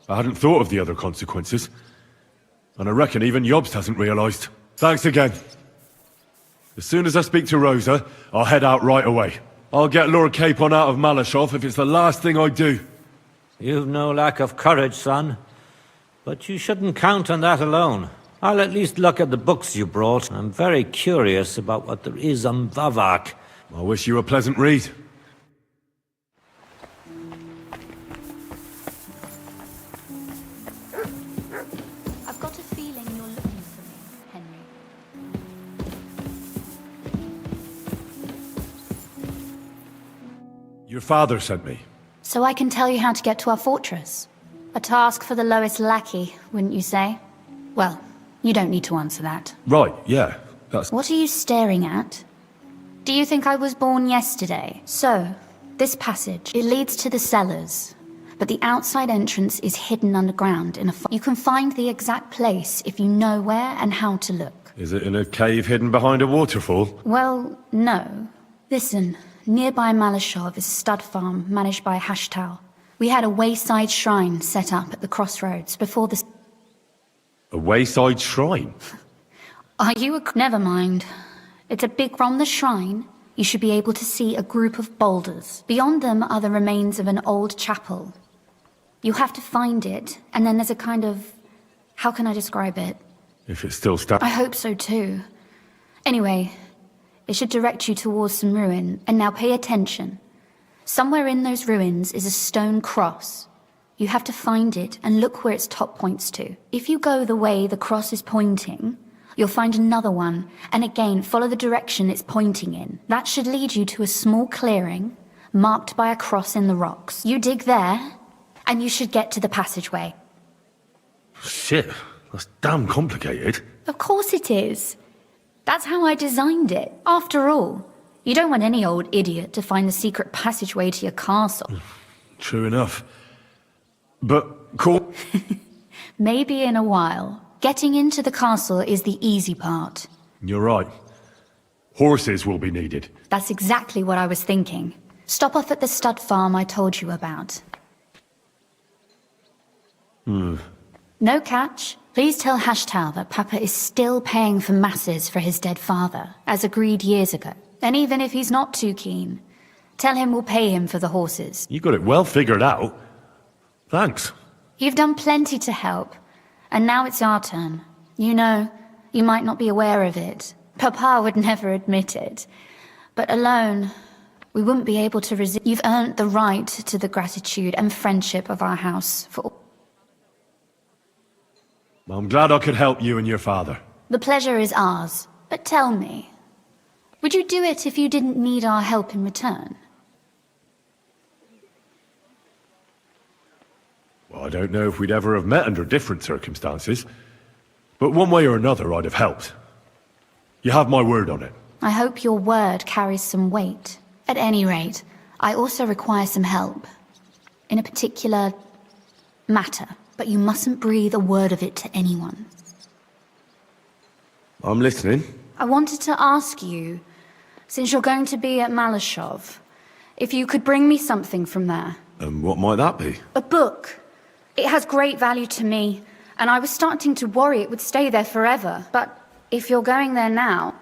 I hadn't thought of the other consequences. And I reckon even Jobst hasn't realized. Thanks again. As soon as I speak to Rosa, I'll head out right away. I'll get Lord Capon out of Malashov if it's the last thing I do. You've no lack of courage, son. But you shouldn't count on that alone. I'll at least look at the books you brought. I'm very curious about what there is on Vavak. I wish you a pleasant read. I've got a feeling you're looking for me, Henry. Your father sent me. So I can tell you how to get to our fortress. A task for the lowest lackey, wouldn't you say? Well, you don't need to answer that. Right, yeah. That's... What are you staring at? Do you think I was born yesterday? So, this passage, it leads to the cellars. But the outside entrance is hidden underground in a... You can find the exact place if you know where and how to look. Is it in a cave hidden behind a waterfall? Well, no. Listen, nearby Malashov is a stud farm managed by Hashtal. We had a wayside shrine set up at the crossroads before the... A wayside shrine? Are you a... Never mind. It's a big... From the shrine, you should be able to see a group of boulders. Beyond them are the remains of an old chapel. You have to find it, and then there's a kind of... How can I describe it? If it's still stuck... I hope so too. Anyway, it should direct you towards some ruin. And now pay attention. Somewhere in those ruins is a stone cross. You have to find it and look where its top points to. If you go the way the cross is pointing, you'll find another one, and again follow the direction it's pointing in. That should lead you to a small clearing, marked by a cross in the rocks. You dig there, and you should get to the passageway. Shit, that's damn complicated. Of course it is. That's how I designed it. After all, you don't want any old idiot to find the secret passageway to your castle. True enough. But, cool. Maybe in a while. Getting into the castle is the easy part. You're right. Horses will be needed. That's exactly what I was thinking. Stop off at the stud farm I told you about. No catch. Please tell Hashtal that Papa is still paying for masses for his dead father, as agreed years ago. And even if he's not too keen, tell him we'll pay him for the horses. You got it well figured out. Thanks. You've done plenty to help, and now it's our turn. You know, you might not be aware of it. Papa would never admit it. But alone, we wouldn't be able to resist. You've earned the right to the gratitude and friendship of our house for all. I'm glad I could help you and your father. The pleasure is ours. But tell me, would you do it if you didn't need our help in return? Well, I don't know if we'd ever have met under different circumstances, but one way or another I'd have helped. You have my word on it. I hope your word carries some weight. At any rate, I also require some help. In a particular matter, but you mustn't breathe a word of it to anyone. I'm listening. I wanted to ask you, since you're going to be at Malashov, if you could bring me something from there. And what might that be? A book. It has great value to me, and I was starting to worry it would stay there forever. But if you're going there now...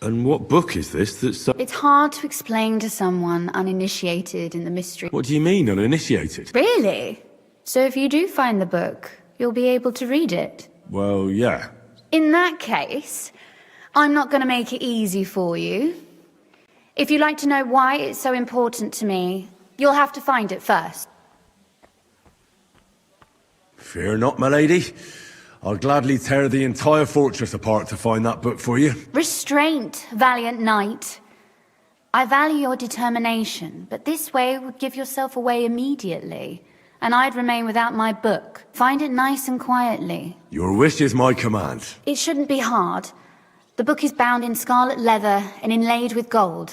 And what book is this that's so... It's hard to explain to someone uninitiated in the mystery. What do you mean, uninitiated? Really? So if you do find the book, you'll be able to read it? Well, yeah. In that case, I'm not going to make it easy for you. If you'd like to know why it's so important to me, you'll have to find it first. Fear not, my lady. I'll gladly tear the entire fortress apart to find that book for you. Restraint, valiant knight. I value your determination, but this way would give yourself away immediately, and I'd remain without my book. Find it nice and quietly. Your wish is my command. It shouldn't be hard. The book is bound in scarlet leather and inlaid with gold.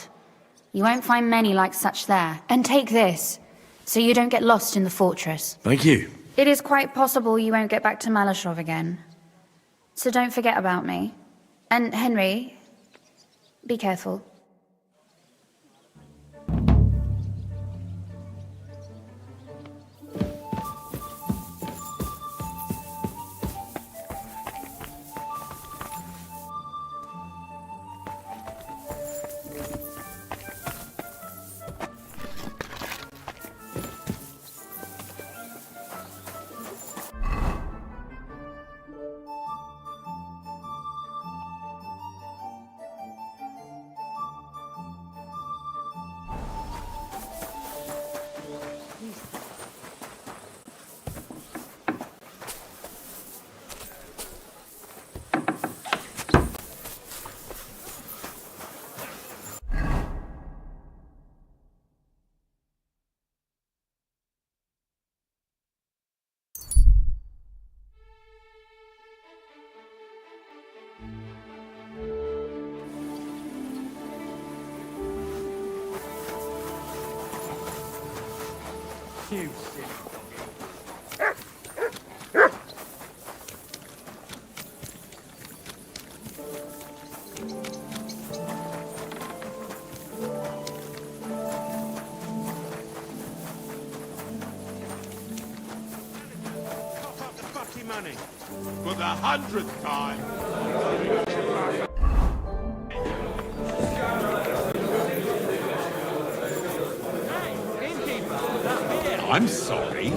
You won't find many like such there. And take this, so you don't get lost in the fortress. Thank you. It is quite possible you won't get back to Malashov again. So don't forget about me. And Henry, be careful. money. For the 100th time. I'm sorry.